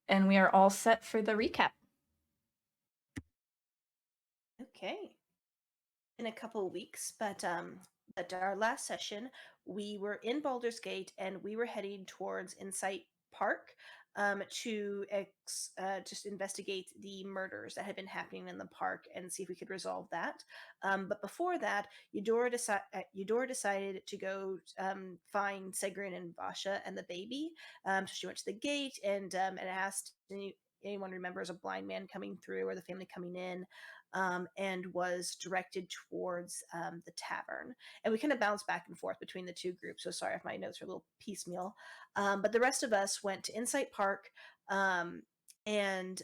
and we are all set for the recap. Okay. In a couple of weeks, but our last session, we were in Baldur's Gate and we were heading towards Insight Park to just investigate the murders that had been happening in the park and see if we could resolve that. But before that, Eudora decided to go find Segrin and Vasha and the baby. So she went to the gate and asked anyone remembers a blind man coming through or the family coming in, and was directed towards the tavern. And we kind of bounced back and forth between the two groups. So sorry if my notes are a little piecemeal. But the rest of us went to Insight Park. And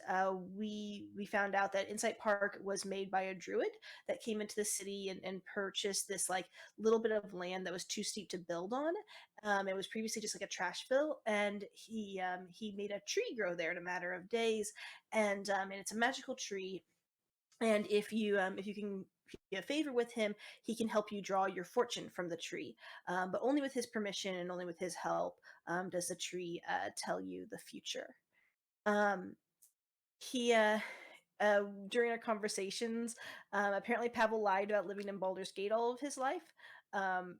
we found out that Insight Park was made by a druid that came into the city and purchased this like little bit of land that was too steep to build on. It was previously just like a trash fill, and he made a tree grow there in a matter of days, and it's a magical tree, and if you get a favor with him, he can help you draw your fortune from the tree, but only with his permission and only with his help does the tree tell you the future. um, he During our conversations, apparently Pavel lied about living in Baldur's Gate all of his life, and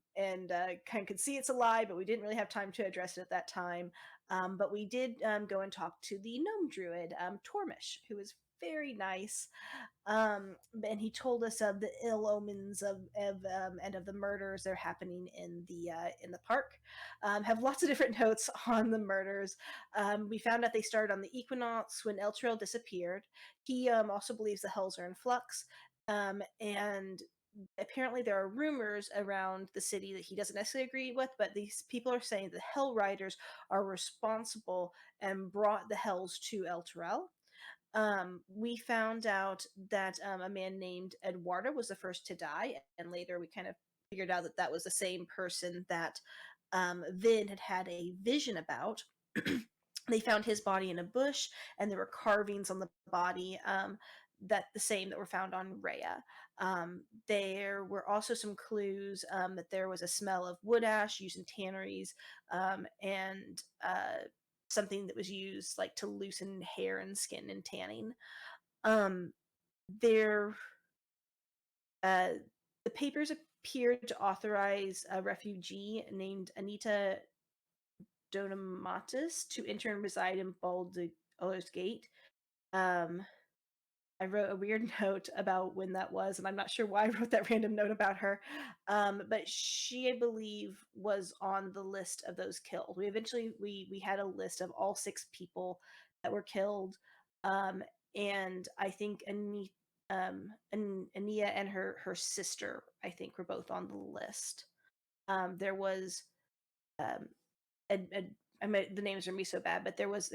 kind of could see it's a lie, but we didn't really have time to address it at that time. But we did go and talk to the gnome druid, Tormish, who was very nice, and he told us of the ill omens of and of the murders that are happening in the park. Have lots of different notes on the murders. We found out they started on the equinox when Elturel disappeared. He also believes the hells are in flux, and apparently there are rumors around the city that he doesn't necessarily agree with, but these people are saying the Hell Riders are responsible and brought the hells to Elturel. We found out that a man named Eduardo was the first to die, and later we kind of figured out that that was the same person that Vin had had a vision about. They found his body in a bush, and there were carvings on the body, that the same that were found on Rhea. There were also some clues that there was a smell of wood ash used in tanneries, and something that was used like to loosen hair and skin in tanning. Um, there, uh, the papers appeared to authorize a refugee named Anita Donamatis to enter and reside in Baldur's Gate. Um, I wrote a weird note about when that was, and I'm not sure why I wrote that random note about her. But she, I believe, was on the list of those killed. We had a list of all 6 people that were killed, um, and I think Ania and her sister, I think, were both on the list. There was um, I mean, the names are me so bad, but there was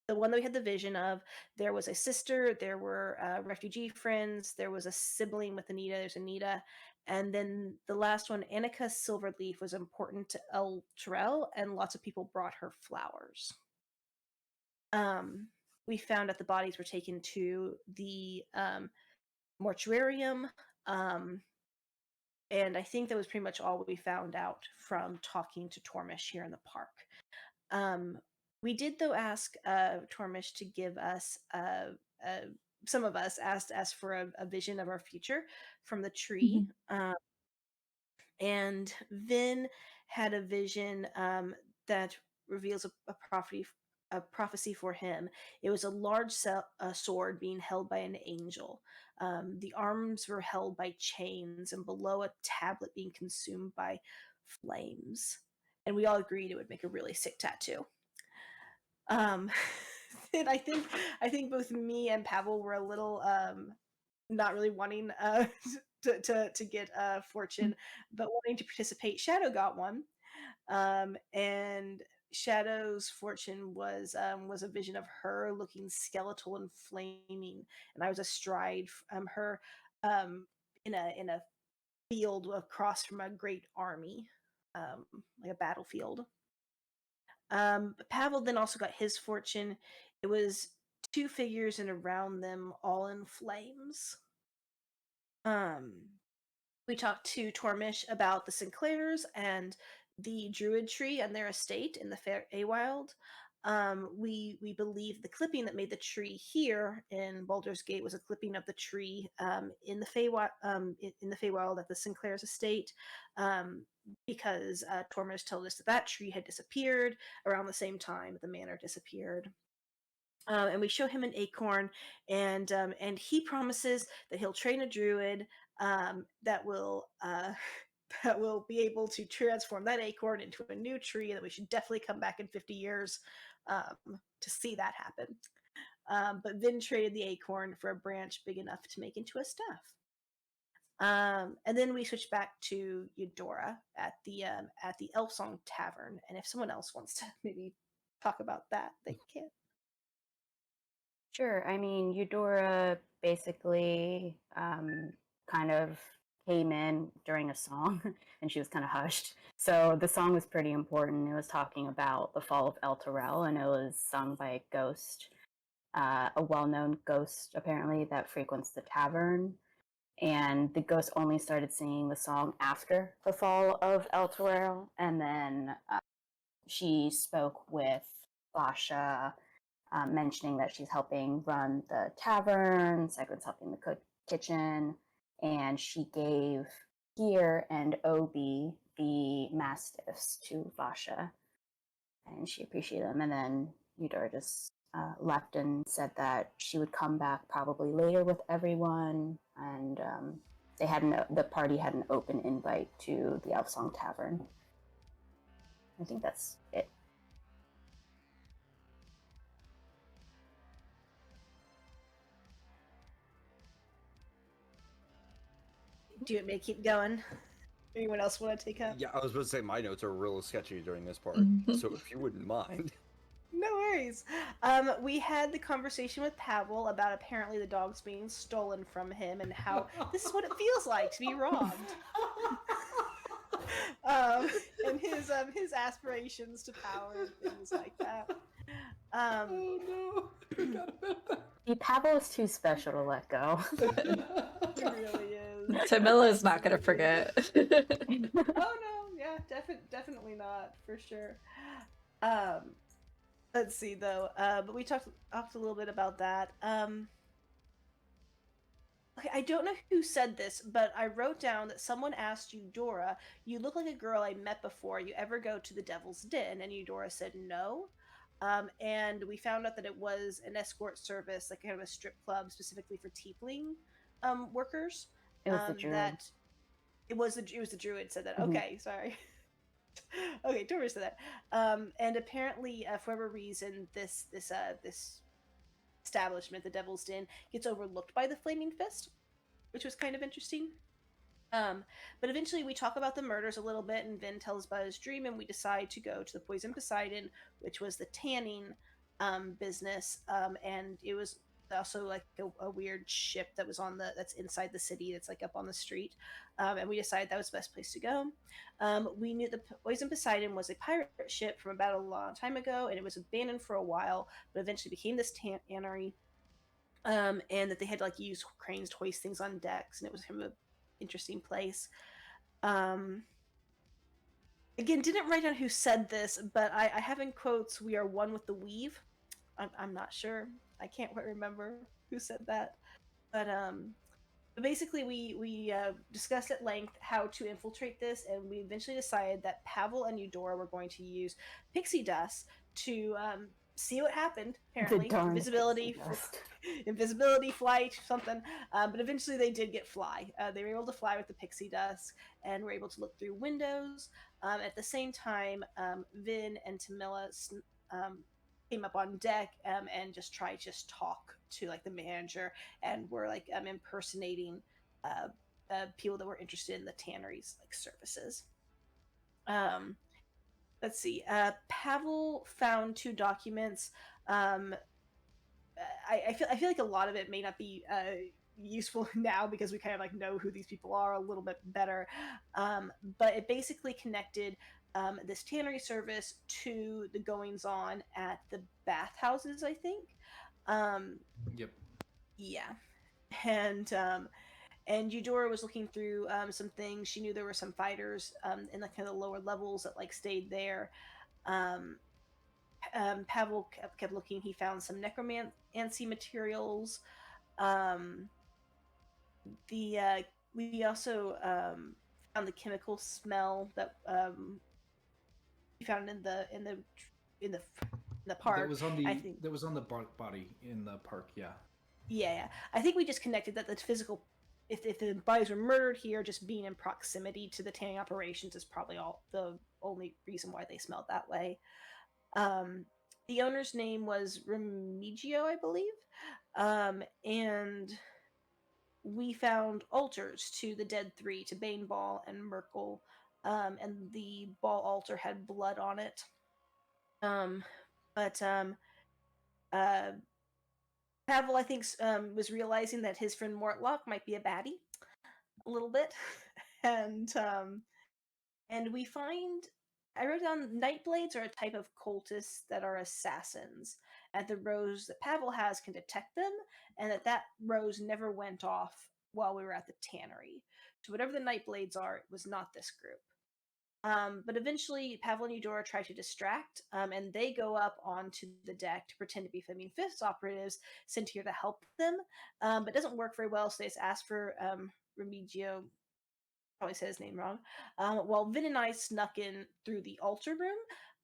the one that we had the vision of. There was a sister, there were refugee friends, there was a sibling with Anita, there's Anita, and then the last one, Annika Silverleaf, was important to El Terrell, and lots of people brought her flowers. Um, we found that the bodies were taken to the mortuarium, um, and I think that was pretty much all we found out from talking to Tormish here in the park. Um, we did though ask Tormish to give us uh, some of us asked for a vision of our future from the tree, Mhm. and Vin had a vision that reveals a prophecy for him. It was a large sword being held by an angel. The arms were held by chains, and below a tablet being consumed by flames. And we all agreed it would make a really sick tattoo. Um, and I think both me and Pavel were a little not really wanting to get a fortune, but wanting to participate. Shadow got one, and Shadow's fortune was a vision of her looking skeletal and flaming, and I was astride her, um, in a field across from a great army, like a battlefield. Pavel then also got his fortune. It was 2 figures and around them, all in flames. Um, we talked to Tormish about the Sinclairs and the Druid tree and their estate in the Feywild. we believe the clipping that made the tree here in Baldur's Gate was a clipping of the tree in the in the Feywild at the Sinclair's estate, because Tormers told us that that tree had disappeared around the same time the manor disappeared. And we show him an acorn, and he promises that he'll train a druid that will that will be able to transform that acorn into a new tree, and that we should definitely come back in 50 years to see that happen. But Vin traded the acorn for a branch big enough to make into a staff. And then we switch back to Eudora at the Elfsong Tavern, and if someone else wants to maybe talk about that, they can. Sure. I mean, Eudora basically kind of came in during a song and she was kind of hushed. So the song was pretty important. It was talking about the fall of El Terrell, and it was sung by a ghost, a well known ghost apparently that frequents the tavern. And the ghost only started singing the song after the fall of El Terrell. And then she spoke with Basha, mentioning that she's helping run the tavern, Segrin's helping the kitchen, and she gave Kier and Obi the mastiffs to Vasha, and she appreciated them. And then Eudora just left and said that she would come back probably later with everyone, and the party had an open invite to the Elfsong Tavern. I think that's it. Do you want me to keep going? Anyone else want to take up? Yeah, I was about to say my notes are real sketchy during this part, so if you wouldn't mind. No worries. We had the conversation with Pavel about apparently the dogs being stolen from him and how this is what it feels like to be robbed. And his aspirations to power and things like that. Oh no! Pavel is too special to let go. It really is. Tamila is not going to forget. Oh no, yeah, definitely not, for sure. Let's see though, but we talked a little bit about that. Okay, I don't know who said this, but I wrote down that someone asked Eudora, "You look like a girl I met before. You ever go to the Devil's Den?" And Eudora said no. And we found out that it was an escort service, like kind of a strip club specifically for tiefling workers. It was the druid. It was the druid said that. Mm-hmm. Okay, sorry. Okay, Tori said that. And apparently, for whatever reason, this establishment, the Devil's Den, gets overlooked by the Flaming Fist, which was kind of interesting. But eventually we talk about the murders a little bit, and Vin tells about his dream, and we decide to go to the Poison Poseidon, which was the tanning business, and it was also like a weird ship that was that's inside the city, that's like up on the street, and we decided that was the best place to go. We knew the Poison Poseidon was a pirate ship from about a long time ago, and it was abandoned for a while, but eventually became this tannery, and that they had to like use cranes to hoist things on decks, and it was kind of a interesting place. Again, didn't write down who said this, but I have in quotes, "We are one with the weave." I'm not sure. I can't quite remember who said that. But basically we discussed at length how to infiltrate this, and we eventually decided that Pavel and Eudora were going to use pixie dust to see what happened. Apparently, invisibility, flight, something. But eventually, they did get fly. They were able to fly with the pixie dust, and were able to look through windows. At the same time, Vin and Tamila came up on deck and just tried to talk to like the manager, and were like impersonating people that were interested in the tannery's like services. Let's see. Pavel found 2 documents. I feel like a lot of it may not be useful now because we kind of like know who these people are a little bit better. But it basically connected this tannery service to the goings on at the bathhouses, I think. Yep. Yeah. And Eudora was looking through some things. She knew there were some fighters in like kind of the lower levels that like stayed there. Pavel kept looking. He found some necromancy materials. Um, we also found the chemical smell that we found in the park. That was on the I think body in the park. Yeah. Yeah. I think we just connected that the physical, if the bodies were murdered here, just being in proximity to the tanning operations is probably the only reason why they smelled that way. The owner's name was Remigio, I believe, and we found altars to the dead three, to Baneball and Merkel, and the ball altar had blood on it. But Pavel, I think, was realizing that his friend Mortlock might be a baddie, a little bit, and we find. I wrote down Nightblades are a type of cultists that are assassins, and the rose that Pavel has can detect them, and that rose never went off while we were at the tannery. So whatever the Nightblades are, it was not this group. But eventually, Pavel and Eudora try to distract, and they go up onto the deck to pretend to be Flaming Fists operatives sent here to help them. But it doesn't work very well, so they just ask for Remigio, probably said his name wrong, while Vin and I snuck in through the altar room,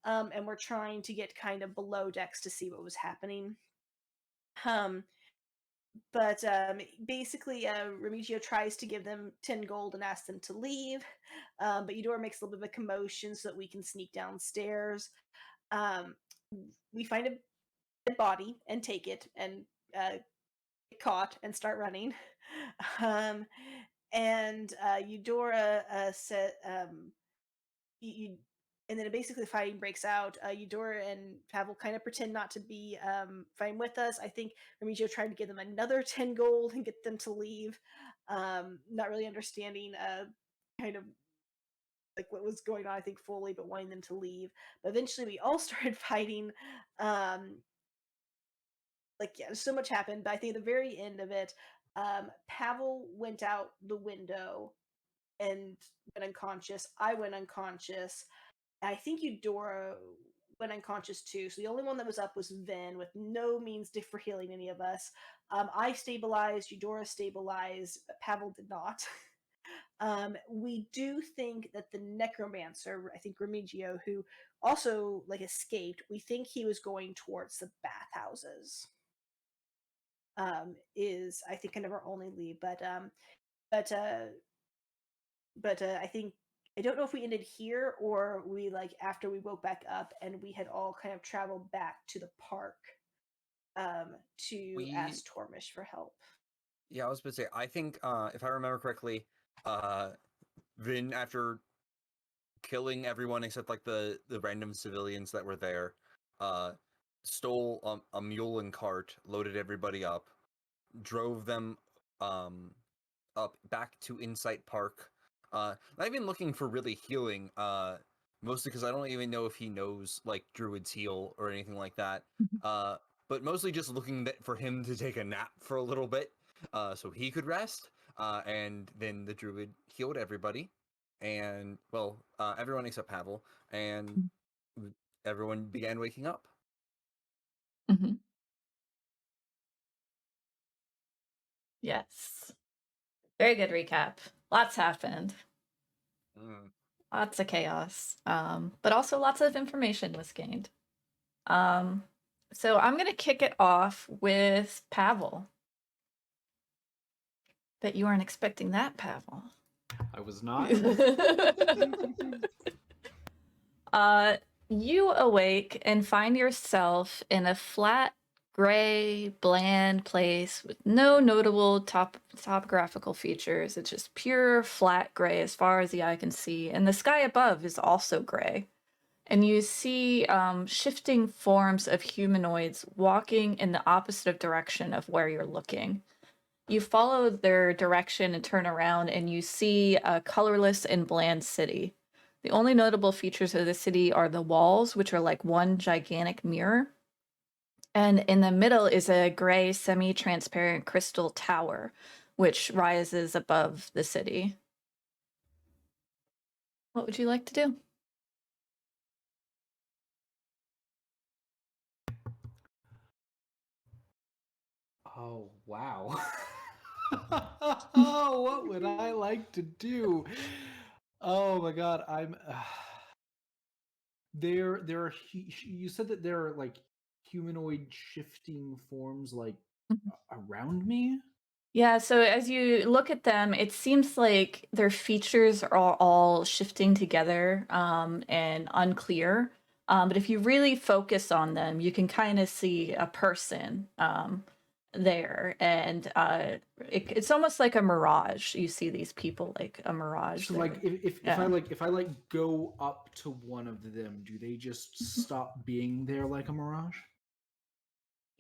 and we're trying to get kind of below decks to see what was happening. But basically, Remigio tries to give them 10 gold and asks them to leave. But Eudora makes a little bit of a commotion so that we can sneak downstairs. We find a dead body and take it and get caught and start running. And Eudora said, and then basically fighting breaks out. Eudora and Pavel kind of pretend not to be fighting with us. I think Remigio tried to give them another 10 gold and get them to leave. Not really understanding kind of like what was going on, I think, fully, but wanting them to leave. But eventually we all started fighting. So much happened. But I think at the very end of it, Pavel went out the window and went unconscious. I went unconscious. I think Eudora went unconscious too. So the only one that was up was Vin, with no means for healing any of us. I stabilized, Eudora stabilized, Pavel did not. We do think that the necromancer, I think Remigio, who also escaped, we think he was going towards the bathhouses. Is I think kind of our only lead, but I think I don't know if we ended here or we after we woke back up and we had all kind of traveled back to the park to ask Tormish for help. Yeah, I was going to say, I think if I remember correctly, Vin, after killing everyone except the random civilians that were there, stole a mule and cart, loaded everybody up, drove them up back to Insight Park. Not even looking for really healing, mostly because I don't even know if he knows druids heal or anything like that. But mostly just looking for him to take a nap for a little bit, so he could rest. And then the druid healed everybody, and everyone except Pavel, and everyone began waking up. Mm-hmm. Yes. Very good recap. Lots happened. Lots of chaos. But also lots of information was gained. So I'm gonna kick it off with Pavel. Bet you weren't expecting that, Pavel. I was not. You awake and find yourself in a flat, gray, bland place with no notable topographical features. It's just pure flat gray as far as the eye can see, and the sky above is also gray. And you see shifting forms of humanoids walking in the opposite direction of where you're looking. You follow their direction and turn around, and you see a colorless and bland city. The only notable features of the city are the walls, which are like one gigantic mirror. And in the middle is a gray, semi-transparent crystal tower, which rises above the city. What would you like to do? Oh, wow. Oh, what would I like to do? Oh my god, I'm there are you said that there are like humanoid shifting forms like Mhm. around me? Yeah, so as you look at them, it seems like their features are all shifting together and unclear. But if you really focus on them, you can kind of see a person there. And it's almost like a mirage. You see these people like a mirage So like there. if Yeah. if I go up to one of them, do they just stop being there like a mirage?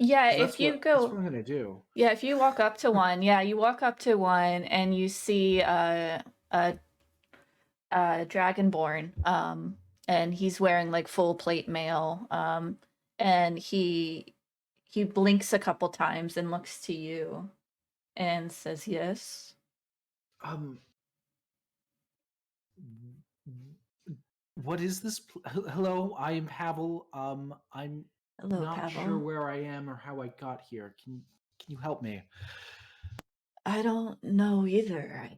Yeah, 'Cause if you that's go, what I'm gonna do. yeah, if you walk up to one, yeah, you walk up to one and you see a dragonborn, and he's wearing like full plate mail, and he blinks a couple times and looks to you and says yes. Um, what is this? Hello, I am Pavel. I'm Hello, not sure Pavel. where I am or how I got here. Can you help me? I don't know either.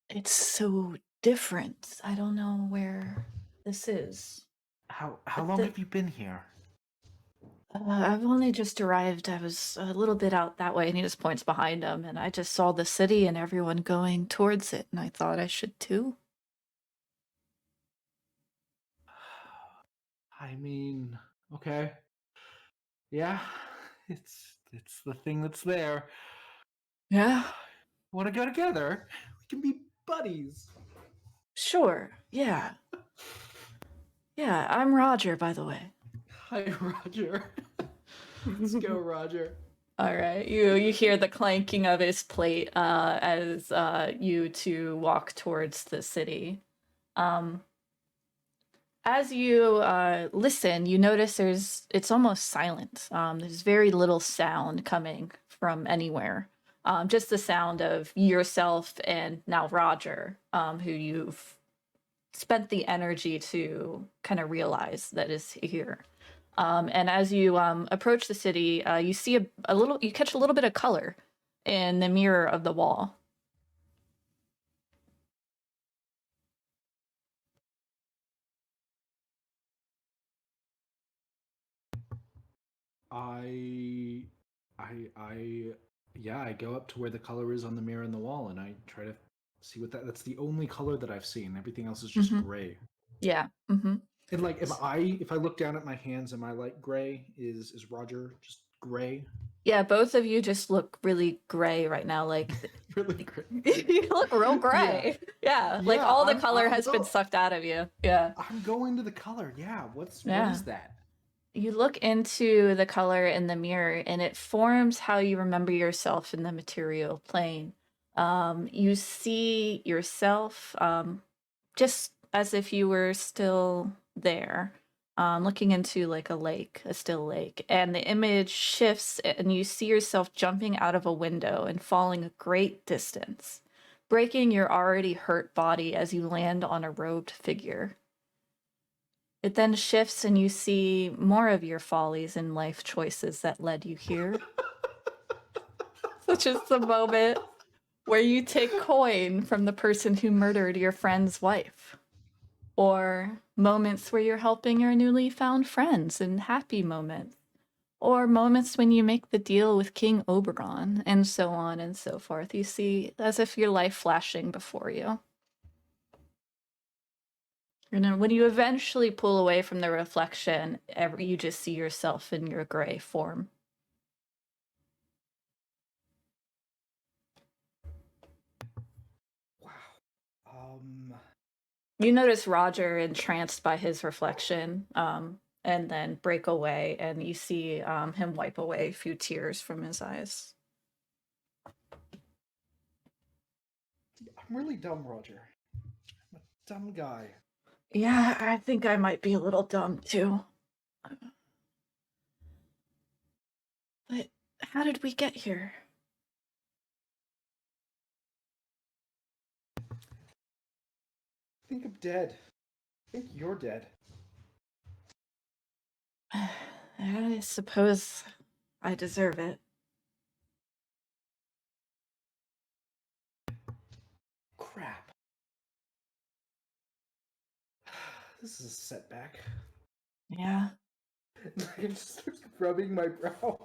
It's so different. I don't know where this is. How But long have you been here? I've only just arrived. I was a little bit out that way, and he just points behind him, and I just saw the city and everyone going towards it, and I thought I should too. I mean, okay. Yeah, it's the thing that's there. Yeah, Want to go together? We can be buddies. sure. Yeah. Yeah, I'm Roger, by the way. Hi, Roger. Let's go, Roger. All right. You hear the clanking of his plate as you two walk towards the city. Um, as you listen, you notice it's almost silent. There's very little sound coming from anywhere. Just the sound of yourself and now Roger, who you've spent the energy to kind of realize that is here. And as you approach the city, you see a little, you catch a little bit of color in the mirror of the wall. I, I, yeah, I go up to where the color is on the mirror in the wall, and I try to see what that's the only color that I've seen. Everything else is just Hmm. gray. Yeah. Hmm. And like, if I look down at my hands, am I like gray? Is Roger just gray? Yeah, both of you just look really gray right now. Really gray. You look real Yeah, gray. Yeah, like yeah. all the color has been No, sucked out of you. Yeah. I'm going to the color. Yeah. What Yeah. is that? You look into the color in the mirror and it forms how you remember yourself in the material plane. You see yourself just as if you were still there, looking into like a lake, a still lake. And the image shifts and you see yourself jumping out of a window and falling a great distance, breaking your already hurt body as you land on a robed figure. It then shifts and you see more of your follies and life choices that led you here, such as the moment where you take coin from the person who murdered your friend's wife, or moments where you're helping your newly found friends and happy moments, or moments when you make the deal with King Oberon, and so on and so forth. You see as if your life flashing before you. And then when you eventually pull away from the reflection, you just see yourself in your gray form. Wow. You notice Roger entranced by his reflection, and then break away, and you see him wipe away a few tears from his eyes. I'm really dumb, Roger. I'm a dumb guy. Yeah, I think I might be a little dumb too. But how did we get here? I think I'm dead. I think you're dead. I suppose I deserve it. This is a setback. Yeah. I just start rubbing my brow.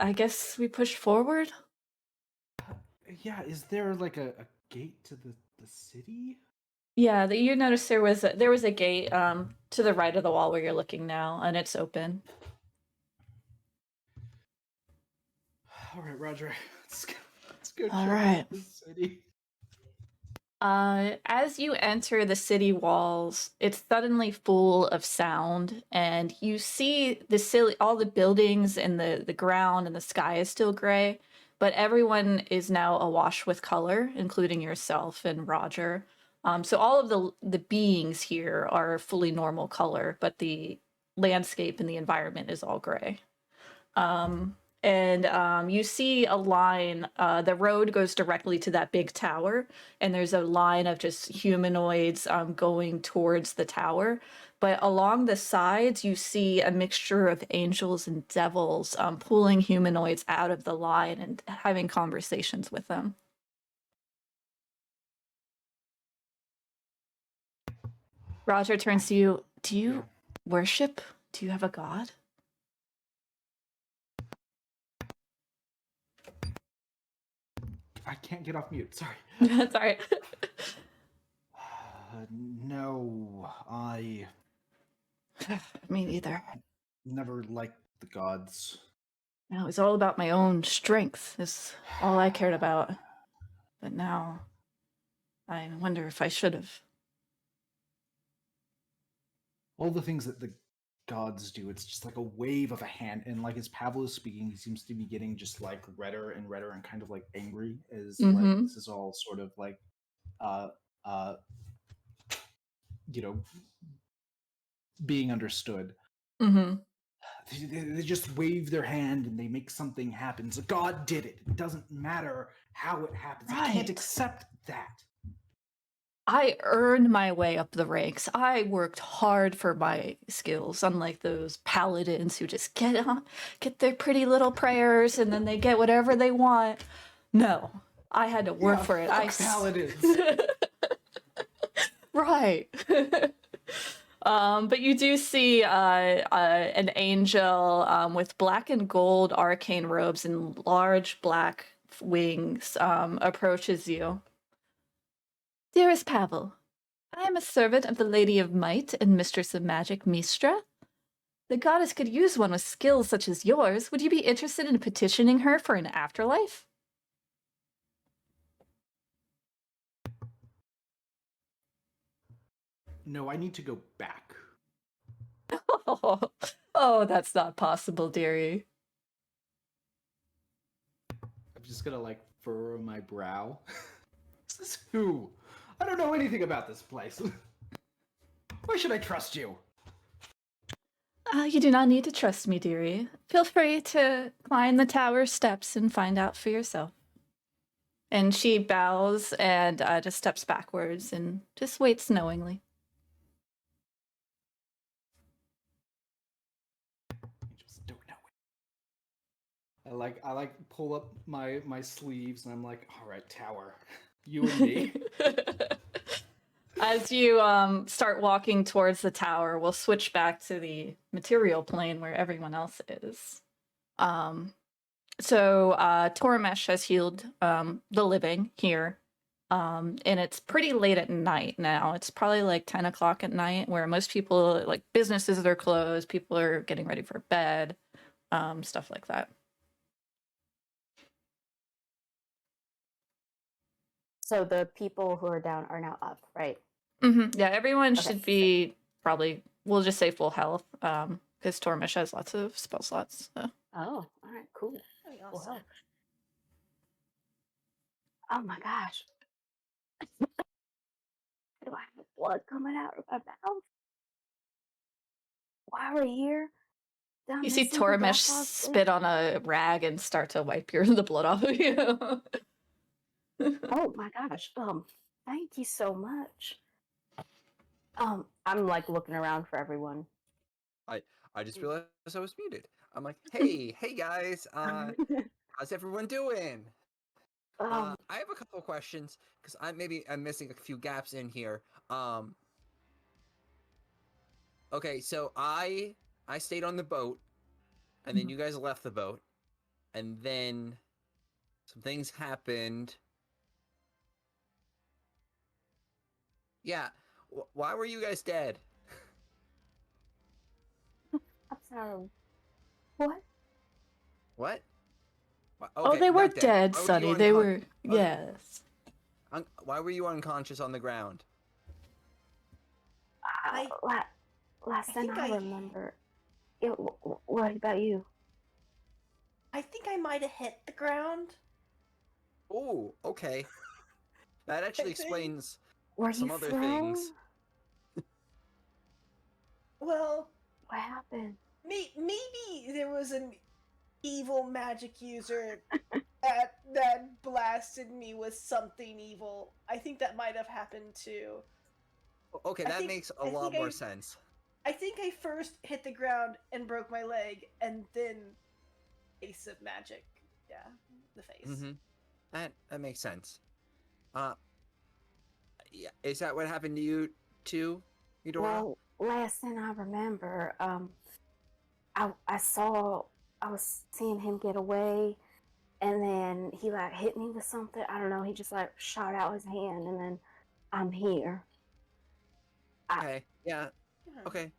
I guess we push forward? Yeah, is there like a gate to the city? Yeah, you noticed there was a gate to the right of the wall where you're looking now, and it's open. All right, Roger. Let's go All check right. out the city. As you enter the city walls, it's suddenly full of sound, and you see all the buildings and the ground and the sky is still gray, but everyone is now awash with color, including yourself and Roger. So all of the beings here are fully normal color, but the landscape and the environment is all gray. And you see a line, the road goes directly to that big tower, and there's a line of just humanoids going towards the tower. But along the sides, you see a mixture of angels and devils pulling humanoids out of the line and having conversations with them. Roger turns to you. Do you worship? Do you have a god? I can't get off mute. Sorry. Sorry. No, I Me neither. never liked the gods. No, it's all about my own strength. Is all I cared about. But now, I wonder if I should have. All the things that the gods do, it's just like a wave of a hand. And like as Pavel is speaking, he seems to be getting just like redder and redder and kind of like angry as like this is all sort of like uh uh you know being understood. Mm-hmm. They just wave their hand and they make something happen. So God did it. It doesn't matter how it happens. I can't Right. accept that. I earned my way up the ranks. I worked hard for my skills, unlike those paladins who just get their pretty little prayers and then they get whatever they want. No, I had to work for it. Fuck paladins. Right. But you do see an angel with black and gold arcane robes and large black wings approaches you. Dearest Pavel, I am a servant of the Lady of Might and Mistress of Magic, Mistra. The goddess could use one with skills such as yours. Would you be interested in petitioning her for an afterlife? No, I need to go back. Oh, that's not possible, dearie. I'm just gonna like furrow my brow. This is who? I don't know anything about this place. Why should I trust you? You do not need to trust me, dearie. Feel free to climb the tower steps and find out for yourself. And she bows and just steps backwards and just waits knowingly. I just don't know it. I like pull up my sleeves and I'm like, all right, tower, you and me. As you start walking towards the tower, we'll switch back to the material plane where everyone else is. So Tormesh has healed the living here. And it's pretty late at night now. It's probably like 10 o'clock at night where most people, like businesses are closed, people are getting ready for bed, stuff like that. So the people who are down are now up, right? Mm-hmm. Yeah, everyone Okay, should be probably, we'll just say full health, because Tormesh has lots of spell slots. So. Oh, all right, cool. Very Full awesome. health. Oh my gosh. Do I have blood coming out of my mouth? While we're here? Down You this see simple Tormesh black log spit on a rag and start to wipe the blood off of you. Oh my gosh. Thank you so much. I'm like looking around for everyone. I just realized I was muted. I'm like, hey guys, how's everyone doing? I have a couple questions because I'm missing a few gaps in here. Okay, so I stayed on the boat, and then you guys left the boat, and then some things happened. Yeah, why were you guys dead? I'm sorry. What? What? Oh, Okay, they were not dead, Why were you Sonny. They were. oh, Yes. why were you unconscious on the ground? I Last thing think I I- remember. What about you? I think I might have hit the ground. Oh, okay. That actually explains Were some you other thrown? things. Well, What happened? maybe there was an evil magic user that blasted me with something evil. I think that might have happened too. Okay, that makes a lot more sense. I think I first hit the ground and broke my leg, and then face of magic. Yeah, the face. Mm-hmm. That makes sense. Yeah, is that what happened to you too, Eudora? Well, last thing I remember, I was seeing him get away, and then he like hit me with something. I don't know. He just like shot out his hand, and then I'm here. Okay. Yeah. Yeah. Okay.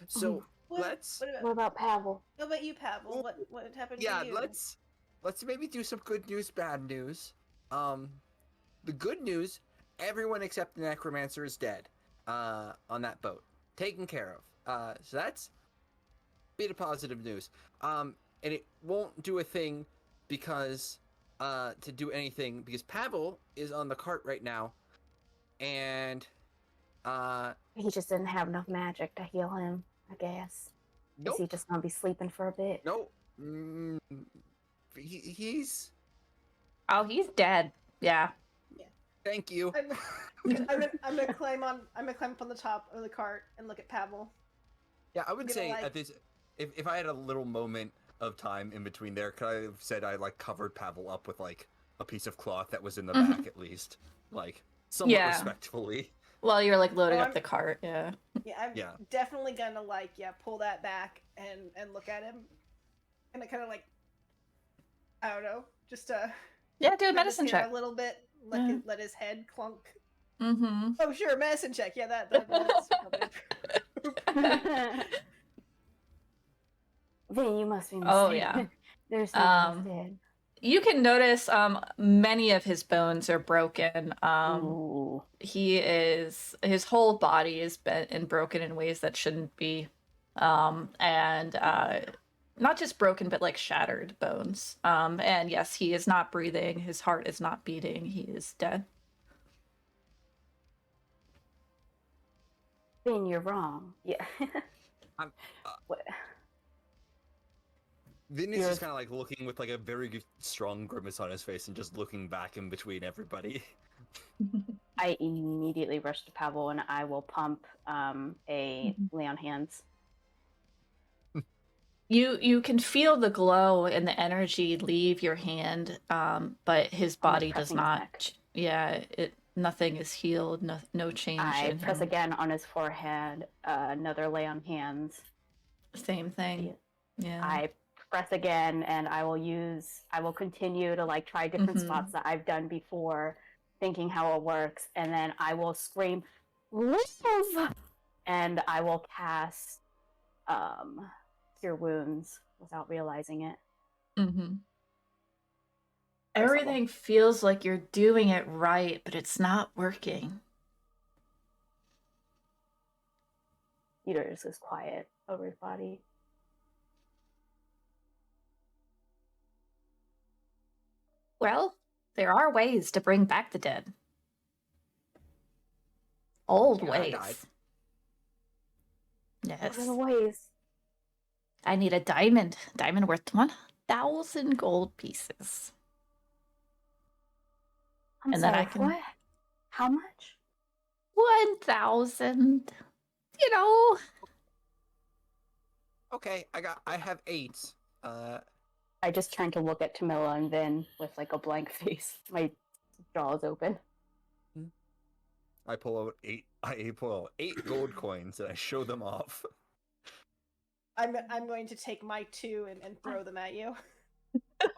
So let's. What about Pavel? What about you, Pavel? What happened Yeah, to you? let's maybe do some good news, bad news. The good news: everyone except the necromancer is dead. On that boat, taken care of. So that's bit of positive news. And it won't do a thing because to do anything because Pavel is on the cart right now, and He just didn't have enough magic to heal him, I guess. nope, Is he just gonna be sleeping for a bit? nope. He's. Oh, he's dead. Yeah. Thank you. I'm gonna climb up on the top of the cart and look at Pavel. Yeah, I would gonna, say like- at this, if I had a little moment of time in between there, could I have said I like covered Pavel up with like a piece of cloth that was in the back at least, like somewhat Yeah. respectfully. While you're like loading Oh, up the cart, yeah. Yeah, I'm Yeah. definitely gonna pull that back and look at him, and I kind of I don't know, just Yeah, do a his medicine hair check. a little bit, Yeah. let his head clunk. Mm-hmm. Oh sure, medicine check. Yeah, that's probably Then you must be mistaken. Oh, yeah. There's no one dead. You can notice many of his bones are broken. Ooh. His whole body is bent and broken in ways that shouldn't be. And not just broken, but like shattered bones. And yes, he is not breathing. His heart is not beating. He is dead. Then you're wrong. Yeah. I'm. What? Vin is You're- just kind of like looking with like a very strong grimace on his face and just looking back in between everybody. I immediately rush to Pavel and I will pump a lay on hands. You can feel the glow and the energy leave your hand, but his body does pressing his not. neck. Yeah, nothing is healed. No change. I in press him. again on his forehead, another lay on hands. Same thing. Yeah. I press again and I will continue to like try different spots that I've done before, thinking how it works, and then I will scream, "Live!" and I will cast Cure Wounds without realizing it. Mm-hmm. Everything feels like you're doing it right, but it's not working. Eudora just goes quiet over his body. Well, there are ways to bring back the dead. Old Yeah, I ways. died. Yes. What are the ways? I need a diamond. Diamond worth 1,000 gold pieces. I'm And then sorry, I can- what? How much? 1,000. You know. Okay, I have 8. I just turn to look at Tamila and Vin with like a blank face. My jaws open. I pull out eight gold coins and I show them off. I'm going to take my 2 and throw them at you.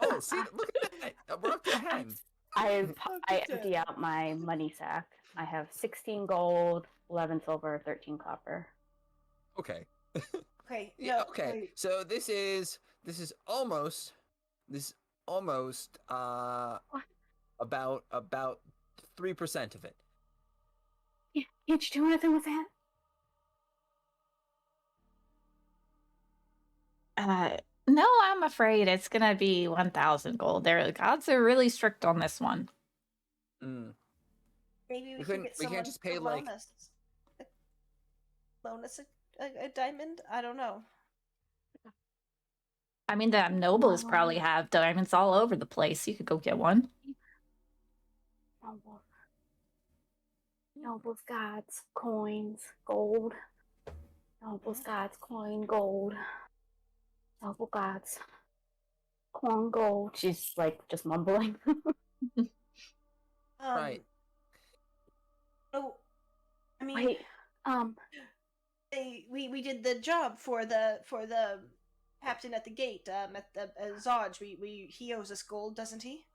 Oh, see, look at that! We're up to 10. I to empty 10. out my money sack. I have 16 gold, 11 silver, 13 copper. Okay. Okay, Yeah, no, okay. wait. So this is almost about 3% of it. Can't you do anything with that? No, I'm afraid it's gonna be 1,000 gold. The gods are really strict on this one. Mm. Maybe we We can get can't someone just pay, to like- loan us a diamond. I don't know. I mean, the nobles probably have diamonds all over the place. You could go get one. Nobles, gods, coins, gold. Nobles, gods, coin, gold. Noble gods, coin, gold. She's like just mumbling. Right. Oh, I mean, Wait, we did the job for the captain at the gate. At the Zodge, he owes us gold, doesn't he?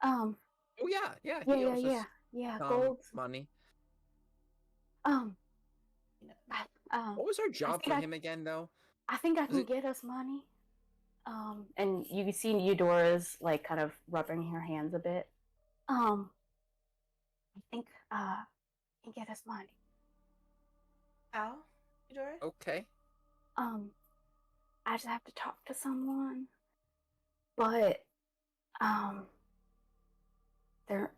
Oh yeah. He owes us yeah, some gold. money. You know, What was our job think for I- him again, though? I think I Was can it- get us money. And you see Eudora's like kind of rubbing her hands a bit. I think can get us money. how, Eudora? Okay. I just have to talk to someone. But they're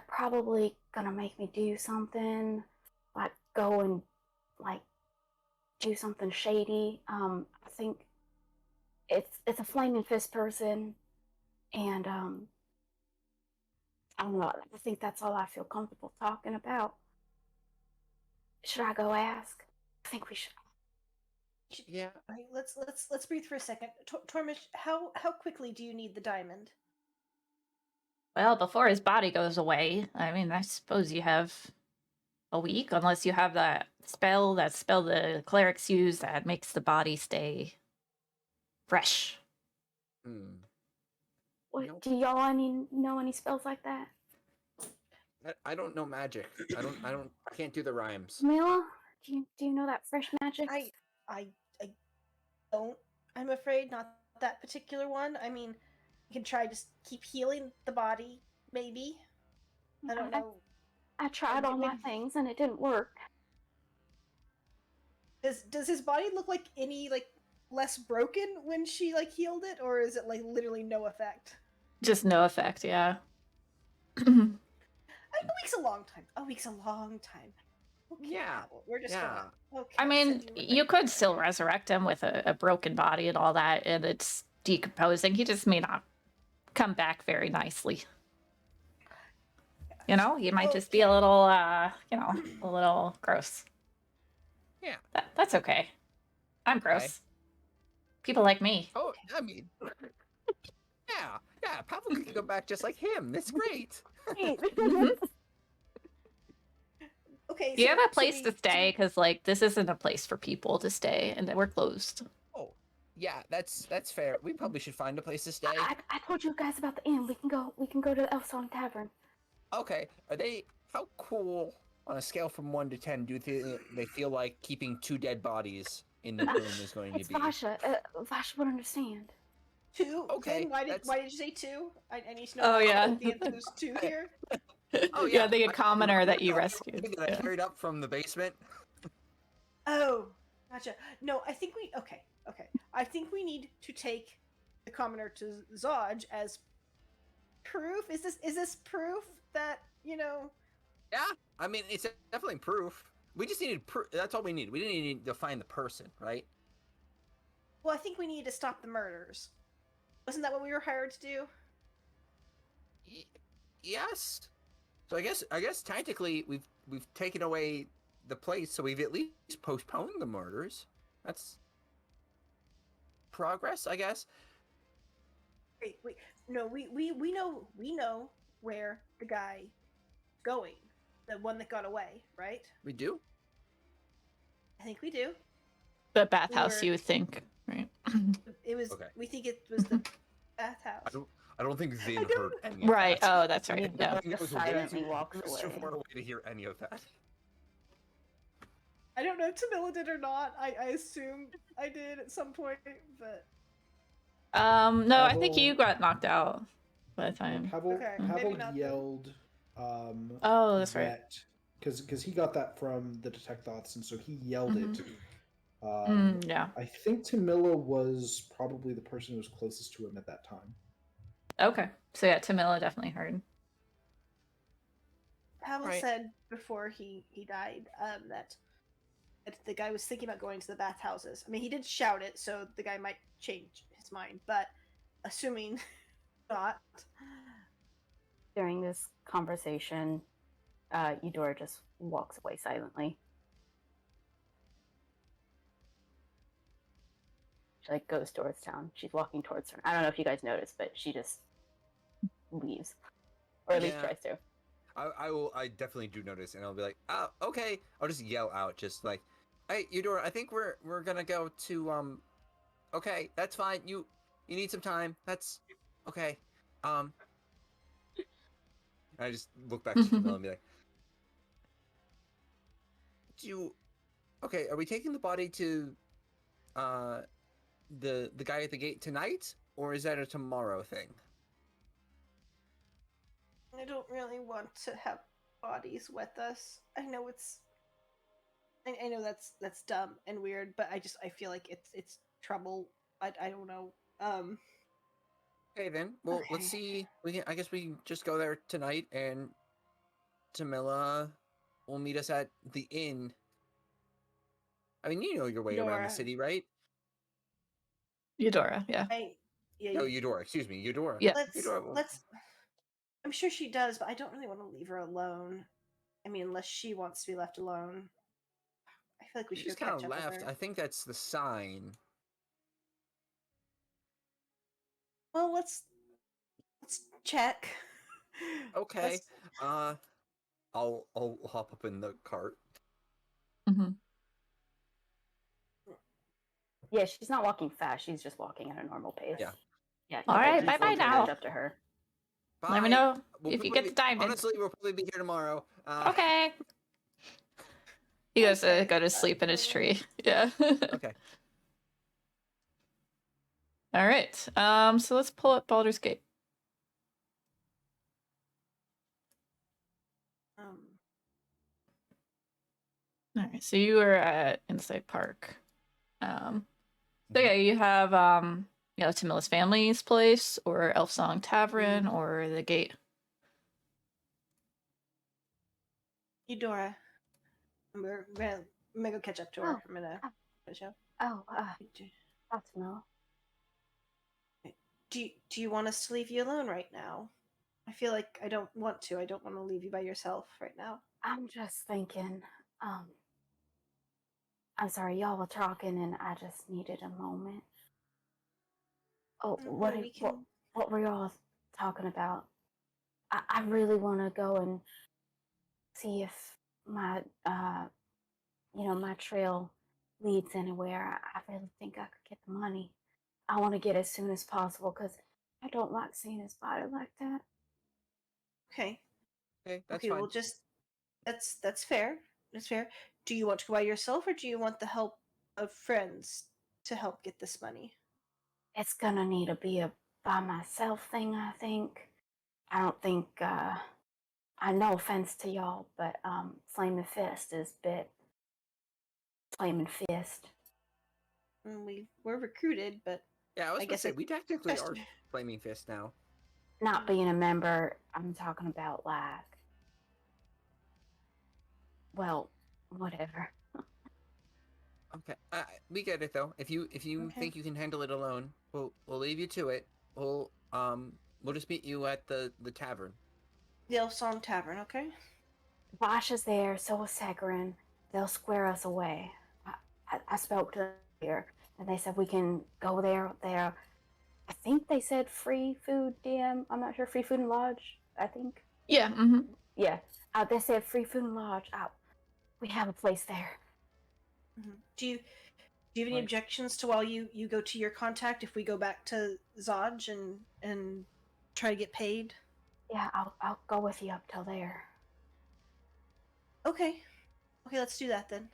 probably gonna make me do something, like go and like do something shady. I think it's a flaming fist person, and I don't know. I think that's all I feel comfortable talking about. Should I go ask? I think we should. Yeah. All right, let's breathe for a second. Tormish, how quickly do you need the diamond? Well, before his body goes away, I mean, I suppose you have a week, unless you have that spell the clerics use that makes the body stay fresh. Hmm. What, Nope. do y'all know any spells like that? I don't know magic. I can't do the rhymes. Mila, do you know that fresh magic? I don't. I'm afraid not that particular one. I mean, you can try just keep healing the body, maybe. I don't know. I tried all my things and it didn't work. Does his body look like any less broken when she healed it, or is it literally no effect? Just no effect, yeah. A week's a long time. A week's a long time. Okay, Yeah, we're just yeah. gonna. Okay. I mean, so you could still resurrect him with a broken body and all that, and it's decomposing. He just may not come back very nicely. You know, he might just be a little, a little gross. Yeah. That's okay. I'm gross. Okay. People like me. Oh, I mean, yeah. Pavel can go back just like him. That's great. Okay. Do you have a place to stay? Because this isn't a place for people to stay, and we're closed. Oh, yeah. That's fair. We probably should find a place to stay. I told you guys about the inn. We can go to the Elfsong Tavern. Okay. How cool on a scale from 1 to 10 do they feel like keeping 2 dead bodies in the room is going to It's be? Vasha. Vasha would understand. 2. Okay, Finn, why did you say 2? I need to know. Oh, yeah. The answer is 2 here. Oh yeah, the commoner that you rescued. That I carried up from the basement. Oh, gotcha. No, I think we okay. I think we need to take the commoner to Zodge as proof. Is this proof that Yeah, I mean it's definitely proof. We just needed proof. That's all we need. We didn't need to find the person, right? Well, I think we need to stop the murders. Wasn't that what we were hired to do? Yes. So I guess technically we've taken away the place, so we've at least postponed the murders. That's progress, I guess. Wait. No, we know where the guy going. The one that got away, right? We do. I think we do. The We bathhouse, were. you would think, right? It was. Okay. We think it was the bathhouse. I don't think Vin don't- heard any of Right. that. Oh, that's right. Yeah. No. He was Silently too, walks he was too away. far away to hear any of that. I don't know if Tamila did or not. I assumed I did at some point, but No, I think Pavel- you got knocked out by the Yeah, time. Pavel, Okay, maybe Pavel not then. yelled. Oh, that's right. Because he got that from the detect thoughts, and so he yelled it. Yeah. I think Tamila was probably the person who was closest to him at that time. Okay. So yeah, Tamila definitely heard. Pavel Right. said before he died that the guy was thinking about going to the bathhouses. I mean, he did shout it, so the guy might change his mind. But assuming not, During this conversation, Eudora just walks away silently. She like goes towards town. She's walking towards her. I don't know if you guys noticed, but she just leaves, or at least Yeah. tries to. I definitely do notice, and I'll be like, oh, okay. I'll just yell out, just like, hey, Eudora, I think we're gonna go to okay, that's fine. You need some time. That's okay. I just look back to Camilla and be like, okay, are we taking the body to the guy at the gate tonight, or is that a tomorrow thing? I don't really want to have bodies with us. I know it's. I know that's dumb and weird, but I feel like it's trouble. I don't know. Okay then. Well, let's Okay. see. I guess we can just go there tonight, and Tamila will meet us at the inn. I mean, you know your way around the Eudora. city, right? Eudora, yeah. No, Eudora. Excuse me, Eudora. Yeah. Let's. I'm sure she does, but I don't really want to leave her alone. I mean, unless she wants to be left alone. I feel like we She should just go kind catch of up with laughed. her. I think that's the sign. Well, let's check. Okay. Let's- I'll hop up in the cart. Mm-hmm. Yeah, she's not walking fast. She's just walking at a normal pace. Yeah. Yeah. All you right, easily bye-bye can now. Catch up to her. Bye. Let me know We'll if you probably get the diamond. Honestly, we'll probably be here tomorrow. Okay. He goes to Okay, go to sleep in his tree. Yeah. Okay. All right. So let's pull up Baldur's Gate. All right. So you were at Insight Park. So yeah, you have Tamila's family's place, or Elf Song Tavern, or the Gate. Eudora. We're gonna go catch up to her. Oh. I'm gonna finish up. Oh, that's no. Do you want us to leave you alone right now? I feel like I don't want to. I don't want to leave you by yourself right now. I'm just thinking, I'm sorry, y'all were talking and I just needed a moment. Oh, what were y'all talking about? I really want to go and see if my, my trail leads anywhere. I really think I could get the money. I want to get as soon as possible because I don't like seeing his body like that. Okay. Okay, that's Okay, fine. we'll just that's fair. That's fair. Do you want to go by yourself or do you want the help of friends to help get this money? It's gonna need to be a by myself thing, I think. I don't think no offense to y'all, but Flaming Fist is bit Flaming Fist. We're recruited, but Yeah, I was I gonna guess say I we technically best- are Flaming Fist now. Not being a member, I'm talking about like, well, whatever. Okay, we get it though. If you Okay. think you can handle it alone, we'll leave you to it. We'll just meet you at the tavern. the Elf Song Tavern, okay? Bosch is there, so is Sagarin. They'll square us away. I spoke to them here. And they said we can go there. I think they said free food, DM. I'm not sure. Free food and lodge, I think. Yeah. Yeah. They said free food and lodge. We have a place there. Do you have any objections to while you go to your contact if we go back to Zodge and try to get paid? Yeah, I'll go with you up till there. Okay, let's do that then.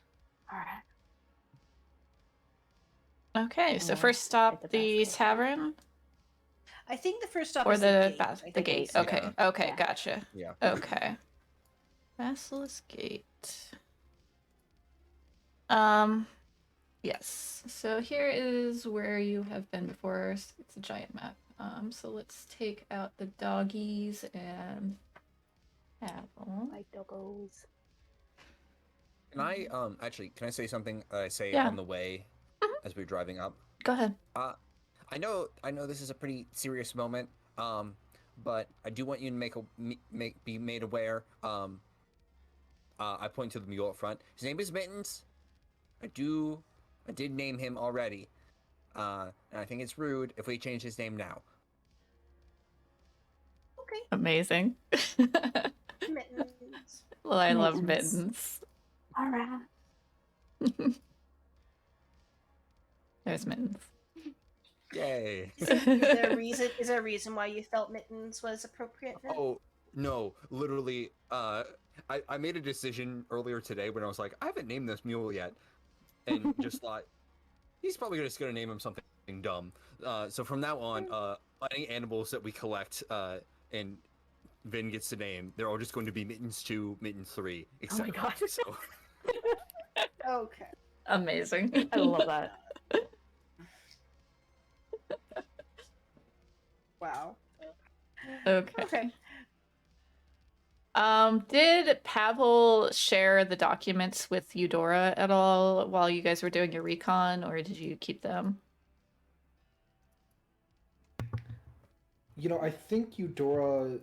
All right. Okay, so Yeah, first stop the the basket. tavern I think the first stop or is the the gate. the gate. Yeah. Okay, Yeah. gotcha. Yeah. Okay. Basilisk Gate. Yes. So here is where you have been before. It's a giant map. So let's take out the doggies and Pavel. Like doggos. Can I actually can I say something I say Yeah. on the way as we're driving up? Go ahead. I know this is a pretty serious moment. But I do want you to be made aware. I point to the mule up front. His name is Mittens. I did name him already. And I think it's rude if we change his name now. Okay. Amazing. Mittens. Well, I love Mittens. Mittens. All right. There's Mittens. Yay! Is there a reason why you felt Mittens was appropriate? Then? Oh no, literally. I made a decision earlier today when I was like, I haven't named this mule yet, and just thought he's probably just gonna name him something dumb. So from now on, any animals that we collect, and Vin gets to name, they're all just going to be Mittens 2, Mittens 3, etc. Oh my God. So Okay. Amazing. I love that. Wow. Okay. Did Pavel share the documents with Eudora at all while you guys were doing your recon, or did you keep them? I think Eudora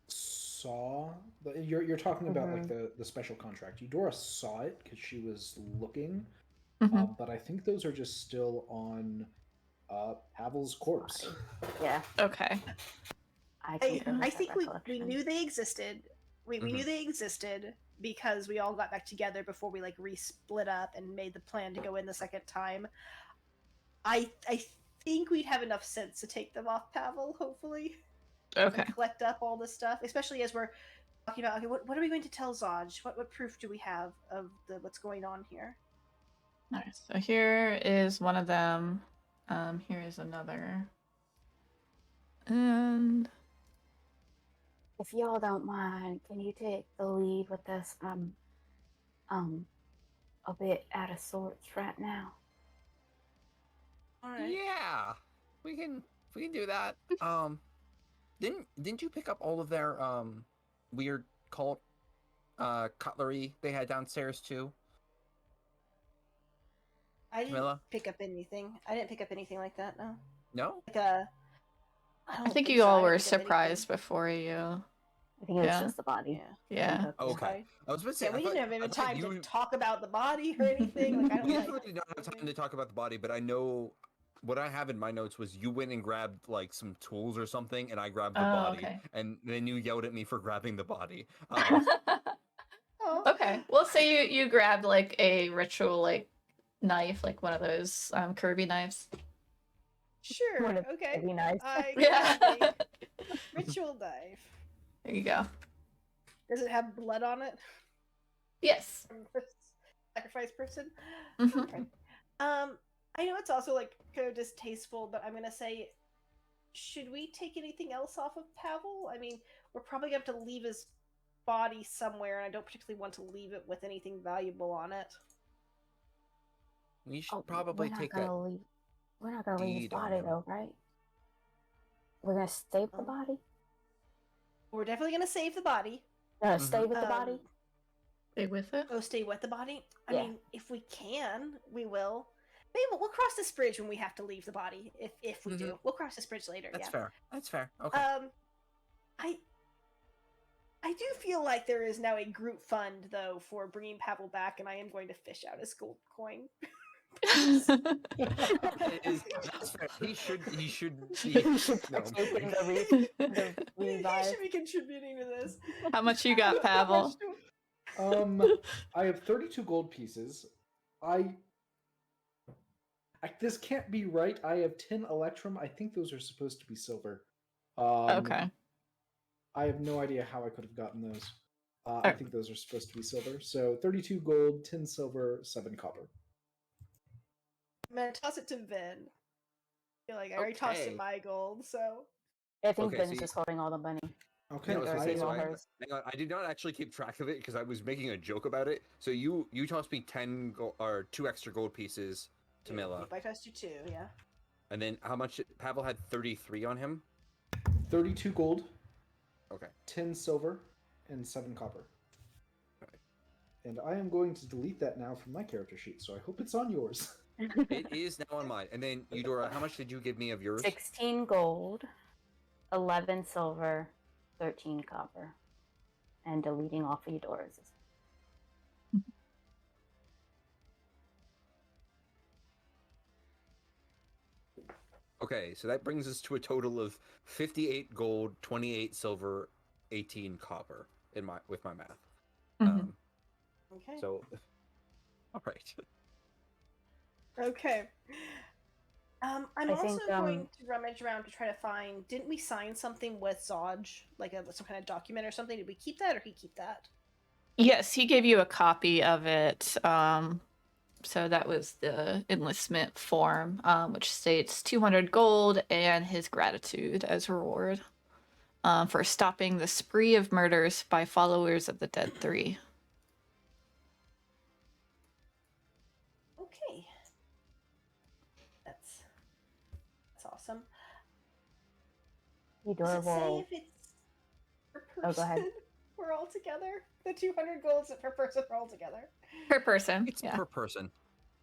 saw you're talking about like the special contract. Eudora saw it because she was looking, but I think those are just still on Pavel's corpse. Yeah. Okay. I think we knew they existed. We knew they existed because we all got back together before we like re-split up and made the plan to go in the second time. I think we'd have enough sense to take them off Pavel, hopefully. Okay. And collect up all this stuff, especially as we're talking about, okay, what are we going to tell Zodge? What proof do we have of what's going on here? Alright, so here is one of them. Here is another. And if y'all don't mind, can you take the lead with this? A bit out of sorts right now. All right. yeah, we can do that. Didn't you pick up all of their weird cult cutlery they had downstairs too? I didn't Camilla? pick up anything. I didn't pick up anything like that. No. No? Like I think you all were surprised before you. I think it was just the body. Yeah. Oh, okay. I was about to say, Yeah, we didn't have even time to talk about the body or anything. Like, I don't we like... definitely did not have time to talk about the body, but I know what I have in my notes was you went and grabbed like some tools or something, and I grabbed the body, okay. and then you yelled at me for grabbing the body. Okay. Well, say you grabbed like a ritual like knife, like one of those Kirby knives. Sure. Okay. Be nice. I Yeah. grabbed a ritual knife. There you go. Does it have blood on it? Yes. Sacrifice person. Mhm. Okay. I know it's also like kind of distasteful, but I'm gonna say, should we take anything else off of Pavel? I mean, we're probably gonna have to leave his body somewhere, and I don't particularly want to leave it with anything valuable on it. We should probably take that. We're not gonna leave his deed on body him. though, right? We're gonna stay with the body. We're definitely gonna save the body. Stay with the body. Stay with it. Oh, stay with the body. I Yeah. mean, if we can, we will. Maybe we'll cross this bridge when we have to leave the body. If we do, we'll cross this bridge later. That's yeah. fair. That's fair. Okay. I do feel like there is now a group fund though for bringing Pavel back, and I am going to fish out his gold coin. That's fair. He should be. You should No, partake in the He revive. should be contributing to this. How much you got, How much Pavel? do- I have 32 gold pieces. This can't be right. I have 10 electrum. I think those are supposed to be silver. Okay. I have no idea how I could have gotten those. I Alright. think those are supposed to be silver. So 32 gold, 10 silver, 7 copper. I'm gonna toss it to Vin. I feel like I already tossed Okay. in my gold, so I think Okay, Vin's see- just holding all the money. Okay. I was gonna Or say, is so all hang hers. on, I did not actually keep track of it because I was making a joke about it. So you tossed me 10 gold, or 2 extra gold pieces to Mila, if I tossed you 2, yeah. and then how much? Pavel had 33 on him. 32 gold, Okay. 10 silver, and 7 copper. Okay. And I am going to delete that now from my character sheet, so I hope it's on yours. It is now on mine. And then Eudora, how much did you give me of yours? 16 gold, 11 silver, 13 copper. And deleting off Eudora's. Okay, so that brings us to a total of 58 gold, 28 silver, 18 copper with my math. Mhm. Okay. So, all right. Okay. I'm I also think, going to rummage around to try to find. Didn't we sign something with Zodge, like some kind of document or something? Did we keep that, or he keep that? Yes, he gave you a copy of it. So that was the enlistment form, which states 200 gold and his gratitude as reward for stopping the spree of murders by followers of the Dead Three. Okay. That's awesome. Eudora Does it say will. if it's per person? Oh, go ahead. We're all together. The 200 golds per person. We're all together. Per person. It's Yeah. per person.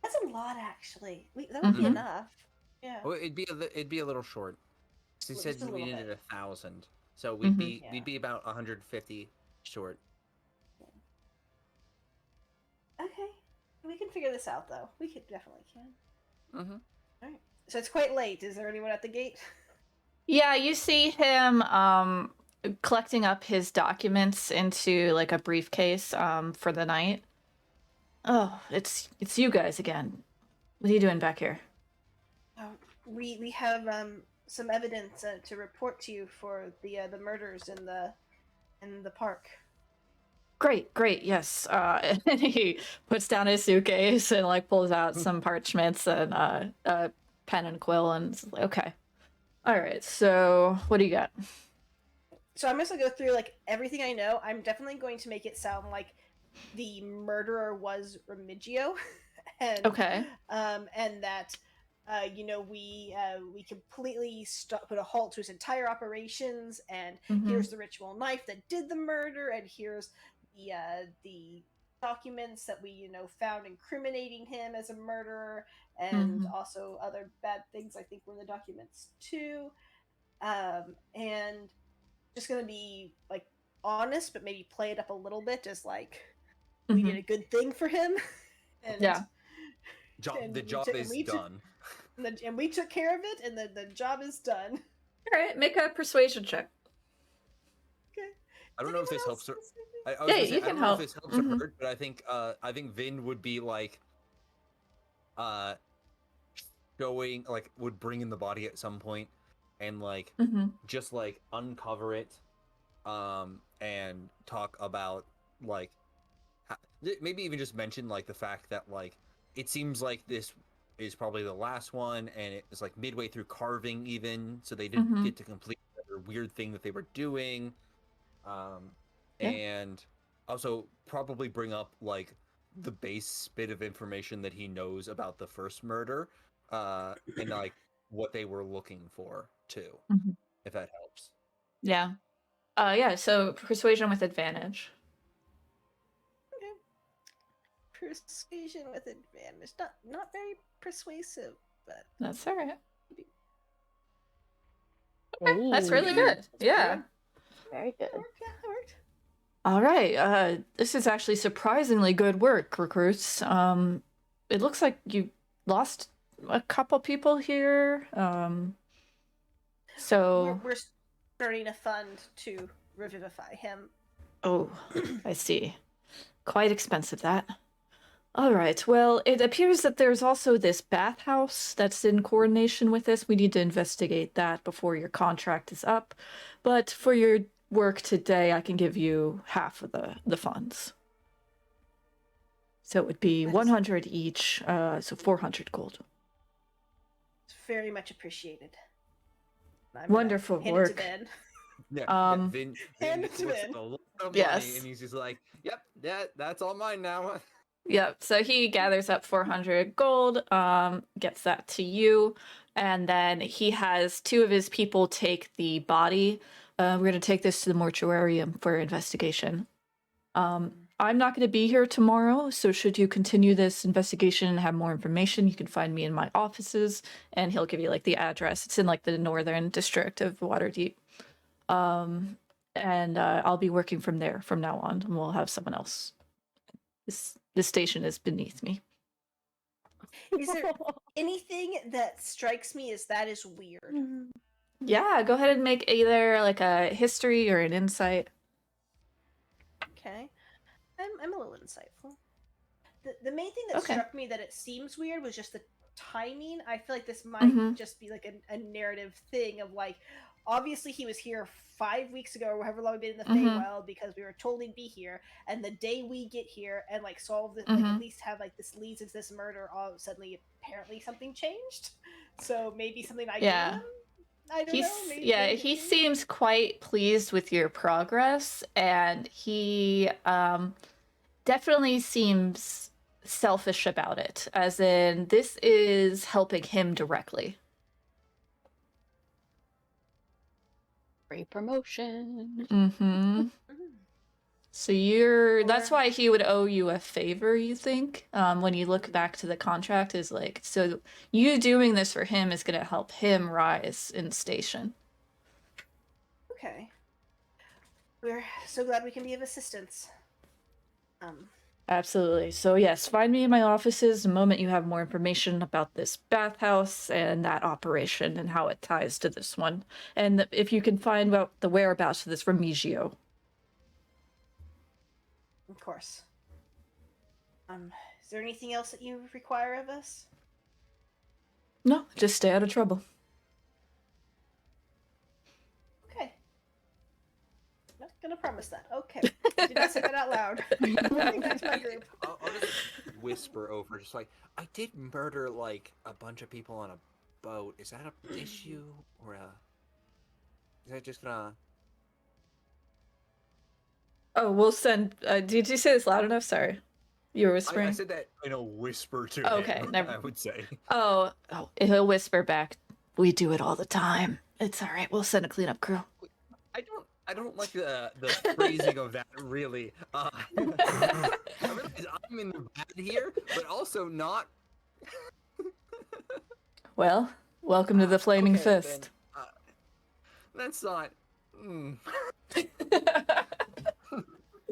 That's a lot, actually. That would be Mhm. enough. Yeah. Well, it'd be a little short. He Just said a we little needed bit. 1,000, so we'd Mhm. be Yeah. we'd be about 150 short. Okay. We can figure this out, though. We could definitely can. Mm-hmm. All right. So it's quite late. Is there anyone at the gate? Yeah, you see him collecting up his documents into like a briefcase for the night. Oh, it's you guys again. What are you doing back here? We have some evidence to report to you for the murders in the park. Great, yes. And he puts down his suitcase and like pulls out some parchments and a pen and quill and it's like, okay. All right, so what do you got? So I'm just gonna go through like everything I know. I'm definitely going to make it sound like the murderer was Remigio, and Okay. and that we completely put a halt to his entire operations, and Mhm. here's the ritual knife that did the murder, and here's the documents that we found incriminating him as a murderer, and Mhm. also other bad things I think were in the documents too, and just gonna be like honest, but maybe play it up a little bit as like we did Mhm. a good thing for him, and Yeah. and The we job took- is and we took- done. and we took care of it, and the job is done. All right, make a persuasion check. Okay. I don't Did know if anyone this helps else her. say something? I was Yeah, gonna say, you I can don't know help. if this helps Mhm. or hurt, but I think Vin would be like showing, like, would bring in the body at some point and like Mhm. just like uncover it and talk about like maybe even just mention like the fact that like it seems like this is probably the last one and it was like midway through carving even, so they didn't Mhm. get to complete the weird thing that they were doing. Yeah. And also probably bring up like the base bit of information that he knows about the first murder and like what they were looking for too, Mhm. if that helps. Yeah. Yeah, so persuasion with advantage. Okay. Persuasion with advantage. Not very persuasive, but That's all right. Hey, That's really Hey. good. That's Yeah. good. Very good. That worked. Yeah, that worked. All right. This is actually surprisingly good work, recruits. It looks like you lost a couple people here. So We're starting a fund to revivify him. oh, I see. Quite expensive, that. All right. Well, it appears that there's also this bathhouse that's in coordination with this. We need to investigate that before your contract is up. But for your work today, I can give you half of the funds. So it would be 100 each, so 400 gold. It's very much appreciated. Wonderful work. Yeah, Vin hand it to looks Vin. at a lot of money, Yes. and he's just like, "Yep, that's all mine now." Yep. So he gathers up 400 gold, gets that to you, and then he has two of his people take the body. We're going to take this to the mortuarium for investigation. I'm not going to be here tomorrow, so should you continue this investigation and have more information, you can find me in my offices, and he'll give you like the address. It's in like the northern district of Waterdeep. And I'll be working from there from now on, and we'll have someone else. This station is beneath me. Is there anything that strikes me as that is weird? Yeah, go ahead and make either like a history or an insight. Okay. I'm a little insightful. The main thing that struck me that it seems weird was just the timing. I feel like this might just be like a narrative thing of like, obviously he was here 5 weeks ago or however long we've been in the Feywild because we were told he'd be here, and the day we get here and like solve this, like at least have like this leads into this murder, all of a sudden apparently something changed. So maybe something I gave him? I don't know. Maybe he seems quite pleased with your progress, and he definitely seems selfish about it, as in this is helping him directly. Free promotion. So that's why he would owe you a favor, you think? When you look back to the contract, is like, so you doing this for him is going to help him rise in station. Okay. We're so glad we can be of assistance. Absolutely. So yes, find me in my offices the moment you have more information about this bathhouse and that operation and how it ties to this one. And if you can find out the whereabouts of this Remigio. Of course. Is there anything else that you require of us? No, just stay out of trouble. Okay. Not gonna promise that. Okay. Did not say that out loud. I think that's my group. I'll just whisper over, just like, I did murder like a bunch of people on a boat. Is that an issue or is that just gonna? Oh, we'll send. Did you say this loud enough? Sorry. You were whispering? I said that in a whisper to him, I would say. Oh, he'll whisper back. We do it all the time. It's all right. We'll send a cleanup crew. I don't like the phrasing of that, really. I realize I'm in the bad here, but also not. Well, welcome to the Flaming Fist. Then, that's not.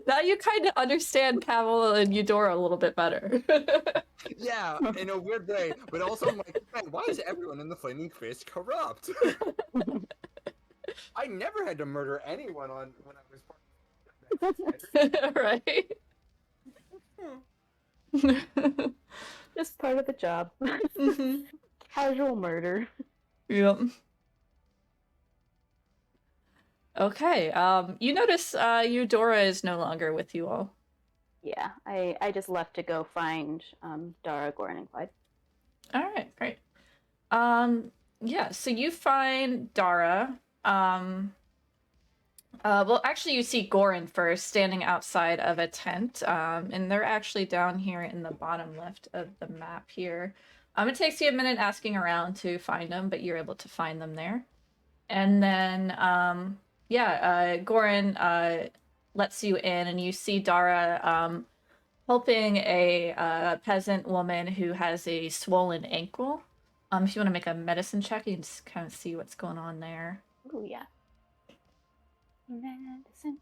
Now you kind of understand Pavel and Eudora a little bit better. Yeah, in a weird way, but also I'm like, man, why is everyone in the Flaming Fist corrupt? I never had to murder anyone when I was part of right? Just part of the job. Casual murder. Yep. Okay, you notice Eudora is no longer with you all. Yeah, I just left to go find Dara, Goran, and Clyde. All right, great. Yeah, so you find Dara. Well, actually, you see Goran first, standing outside of a tent, and they're actually down here in the bottom left of the map here. It takes you a minute asking around to find them, but you're able to find them there. And then, Goran lets you in, and you see Dara helping a peasant woman who has a swollen ankle. If you want to make a medicine check, you can just kind of see what's going on there. Oh, yeah. Medicine.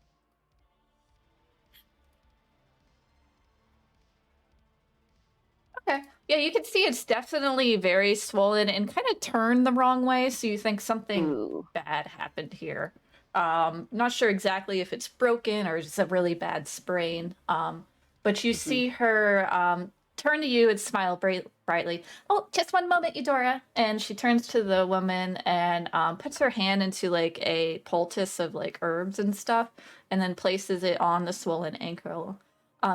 Okay. Yeah, you can see it's definitely very swollen and kind of turned the wrong way, so you think something Ooh. bad happened here. Not sure exactly if it's broken or just a really bad sprain. But you see her turn to you and smile brightly. Oh, just one moment, Eudora. And she turns to the woman and puts her hand into like a poultice of like herbs and stuff, and then places it on the swollen ankle.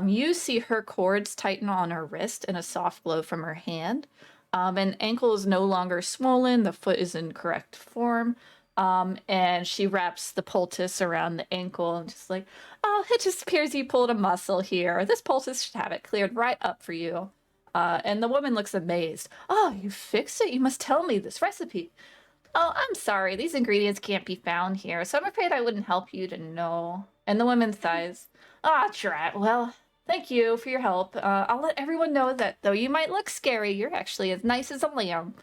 You see her cords tighten on her wrist and a soft glow from her hand. And ankle is no longer swollen. The foot is in correct form. And she wraps the poultice around the ankle and just like, oh, it just appears you pulled a muscle here. This poultice should have it cleared right up for you. And the woman looks amazed. Oh, you fixed it? You must tell me this recipe. Oh, I'm sorry. These ingredients can't be found here, so I'm afraid I wouldn't help you to know. And the woman sighs. Ah, drat. Well, thank you for your help. I'll let everyone know that though you might look scary, you're actually as nice as a lamb.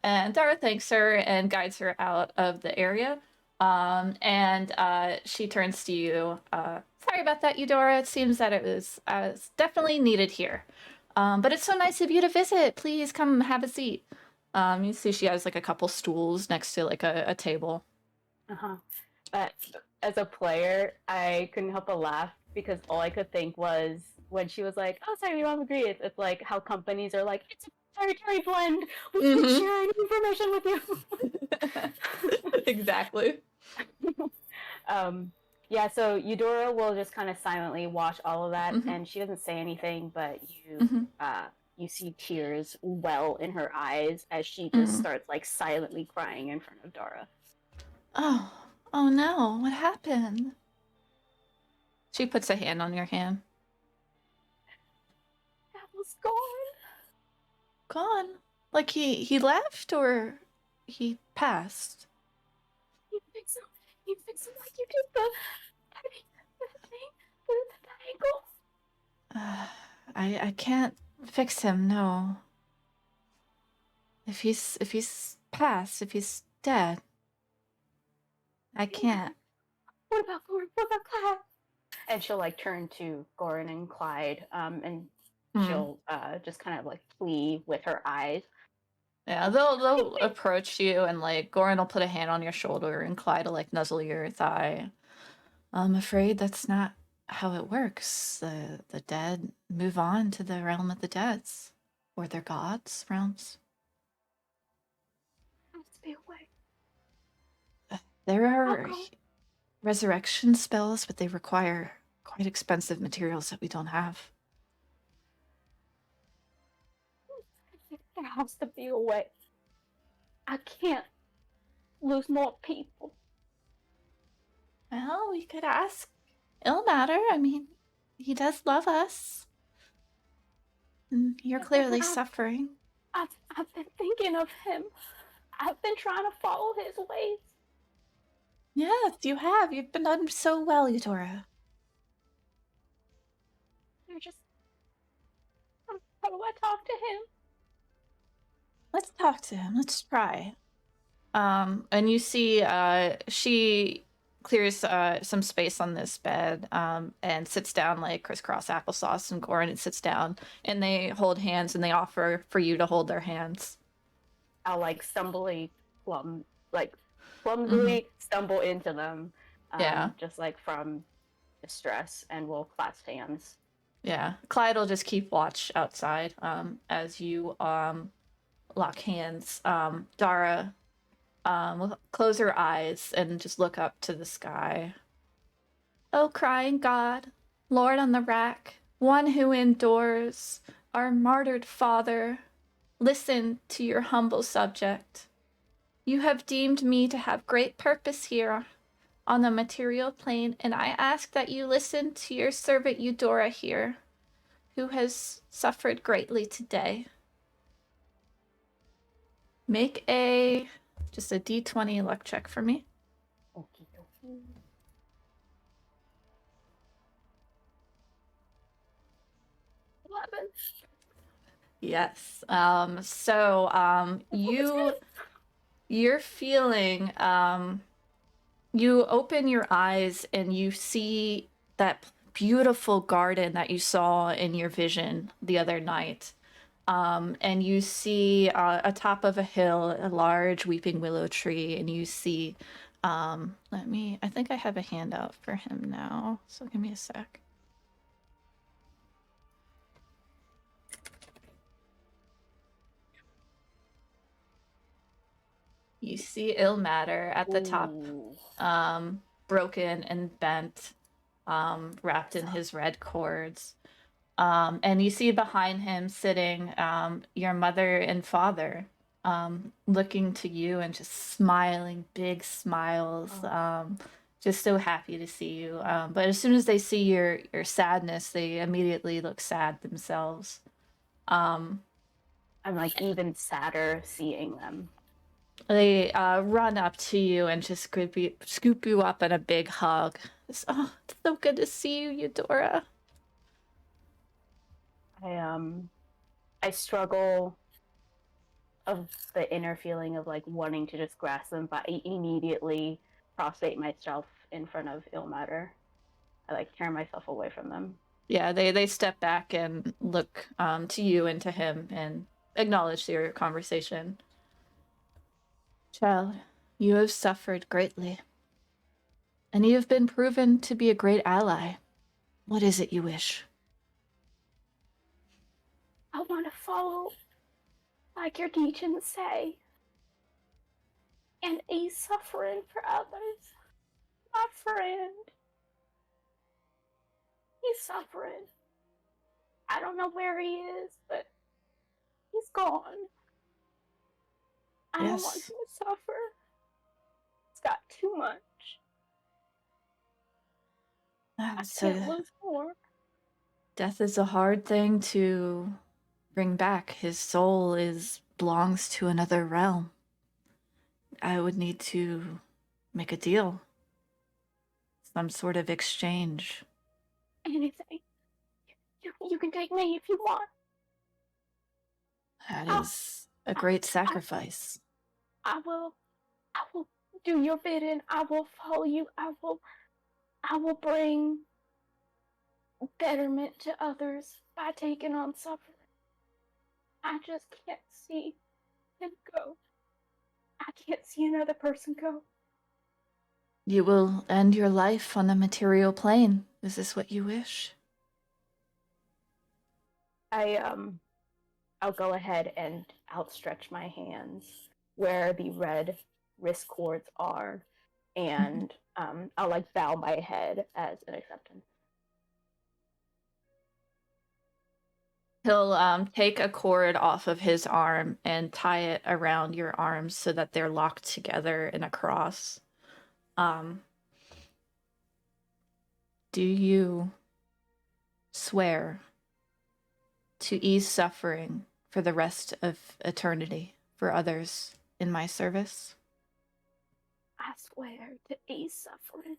And Dara thanks her and guides her out of the area. And she turns to you. Sorry about that, Eudora. It seems that it was definitely needed here. But it's so nice of you to visit. Please come have a seat. You see she has like a couple stools next to like a table. Uh-huh. But as a player, I couldn't help but laugh because all I could think was when she was like, "Oh, sorry, we don't agree." It's like how companies are like, "It's a territory blend. We can't share any information with you." Exactly. Yeah. So Eudora will just kind of silently watch all of that, and she doesn't say anything, but you see tears well in her eyes as she just starts like silently crying in front of Dara. Oh no, what happened? She puts a hand on your hand. Pavel's gone. Gone? Like he left or he passed? You fix him. You fix him like you did the ankle. I can't fix him, no. If he's passed, if he's dead, I can't. What about Goran? What about Clyde? And she'll like turn to Goran and Clyde, and she'll just kind of like plea with her eyes. Yeah, they'll approach you and like Goran will put a hand on your shoulder and Clyde will like nuzzle your thigh. I'm afraid that's not how it works. The dead move on to the realm of the deads. Or their gods' realms. Has to be a way. There are resurrection spells, but they require quite expensive materials that we don't have. There has to be a way. I can't lose more people. Well, we could ask Ilmater. I mean, he does love us. And you're clearly suffering. I've been thinking of him. I've been trying to follow his ways. Yes, you have. You've been done so well, Eudora. You're just... How do I talk to him? Let's talk to him. Let's try. And you see, she clears some space on this bed, and sits down like crisscross applesauce, and Goran sits down, and they hold hands, and they offer for you to hold their hands. I'll like clumsily stumble into them, just like from distress, and we'll clasp hands. Yeah, Clyde will just keep watch outside as you lock hands. Dara will close her eyes and just look up to the sky. Oh, crying God, Lord on the rack, one who endures, our martyred father, listen to your humble subject. You have deemed me to have great purpose here on the material plane, and I ask that you listen to your servant Eudora here, who has suffered greatly today. Make just a d20 luck check for me. Okie dokie. 11. Yes. You're feeling, you open your eyes and you see that beautiful garden that you saw in your vision the other night. And you see atop of a hill a large weeping willow tree, and you see, I think I have a handout for him now, so give me a sec. You see Ilmater at the top, broken and bent, wrapped in his red cords. And you see behind him sitting your mother and father, looking to you and just smiling, big smiles, just so happy to see you. But as soon as they see your sadness, they immediately look sad themselves. I'm like even sadder seeing them. They run up to you and just scoop you up in a big hug. It's so good to see you, Eudora. I struggle of the inner feeling of like wanting to just grasp them, but I immediately prostrate myself in front of Ilmater. I like turn myself away from them. Yeah, they step back and look to you and to him and acknowledge your conversation. Child, you have suffered greatly, and you have been proven to be a great ally. What is it you wish? I want to follow like your teachings say, and ease suffering for others. My friend, he's suffering. I don't know where he is, but he's gone. I don't want him to suffer. He's got too much. I can't lose more. Death is a hard thing to bring back. His soul belongs to another realm. I would need to make a deal. Some sort of exchange. Anything. You can take me if you want. That is a great sacrifice. I will do your bidding. I will follow you. I will bring betterment to others by taking on suffering. I just can't see him go. I can't see another person go. You will end your life on the material plane. Is this what you wish? I'll go ahead and outstretch my hands where the red wrist cords are, and I'll like bow my head as an acceptance. He'll take a cord off of his arm and tie it around your arms so that they're locked together in a cross. Do you swear to ease suffering for the rest of eternity for others in my service? I swear to ease suffering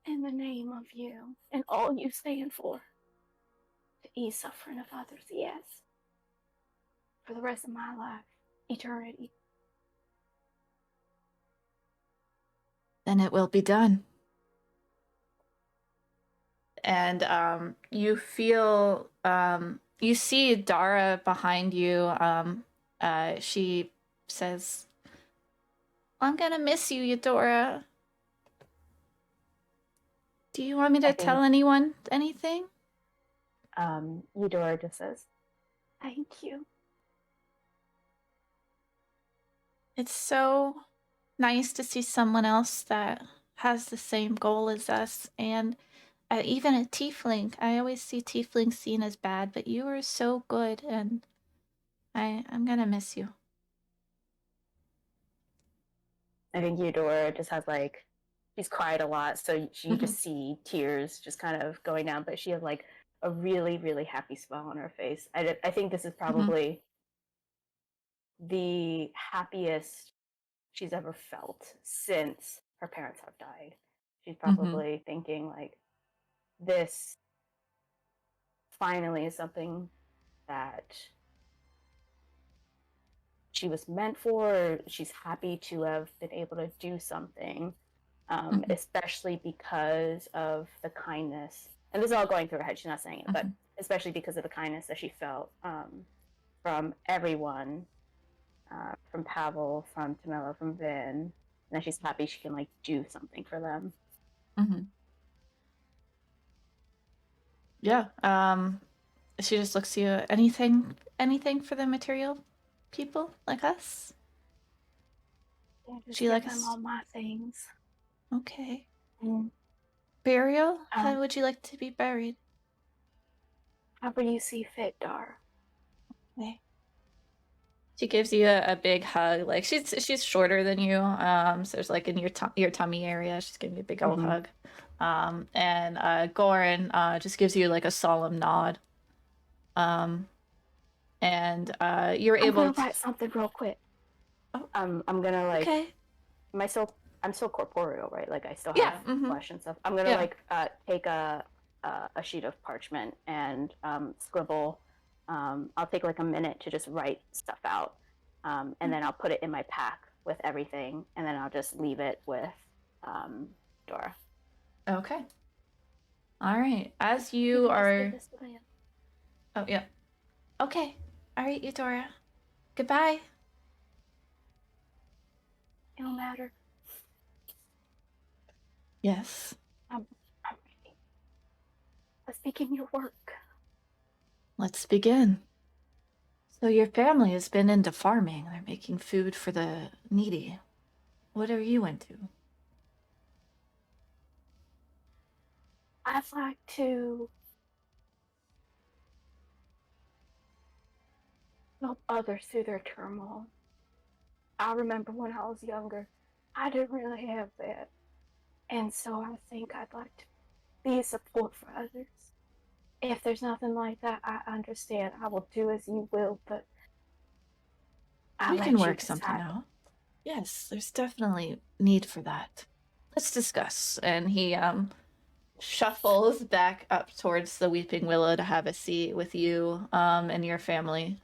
in the name of you and all you stand for. To ease suffering of others, yes. For the rest of my life, eternity. Then it will be done. And you feel, you see Dara behind you. She says, I'm gonna miss you, Eudora. Do you want me to tell anyone anything? Eudora just says, thank you. It's so nice to see someone else that has the same goal as us, and even a tiefling. I always see tieflings seen as bad, but you are so good, and I'm gonna miss you. I think Eudora just has like, she's cried a lot, so you just see tears just kind of going down, but she has like a really, really happy smile on her face. I think this is probably the happiest she's ever felt since her parents have died. She's probably thinking like, this finally is something that she was meant for. She's happy to have been able to do something, especially because of the kindness. And this is all going through her head. She's not saying it, but especially because of the kindness that she felt from everyone, from Pavel, from Tamela, from Vin, and that she's happy she can like do something for them. Mm-hmm. Yeah. She just looks to you. Anything for the material people like us? Yeah, just She give like them us. all my things. Okay. And Burial? How would you like to be buried? however you see fit, Dar. Okay. She gives you a big hug. Like she's shorter than you. So it's like in your tummy area. She's giving you a big old hug. And Goran just gives you like a solemn nod. And you're able I'm gonna write something real quick. Oh. I'm gonna like. Okay. I'm still corporeal, right? Like I still Yeah, have mhm. flesh and stuff. I'm gonna Yeah. like take a sheet of parchment and scribble. I'll take like a minute to just write stuff out, and then I'll put it in my pack with everything, and then I'll just leave it with Dora. Okay. All right. As You you can just are. give this to Leia. Oh yeah. Okay. All right, Eudora. Goodbye. It don't matter. Yes. I'm ready. Let's begin your work. Let's begin. So your family has been into farming. They're making food for the needy. What are you into? I'd like to help others through their turmoil. I remember when I was younger, I didn't really have that. And so I think I'd like to be a support for others. If there's nothing like that, I understand. I will do as you will, but I'll We let can you work something decide. out. Yes, there's definitely need for that. Let's discuss. And he shuffles back up towards the Weeping Willow to have a seat with you and your family.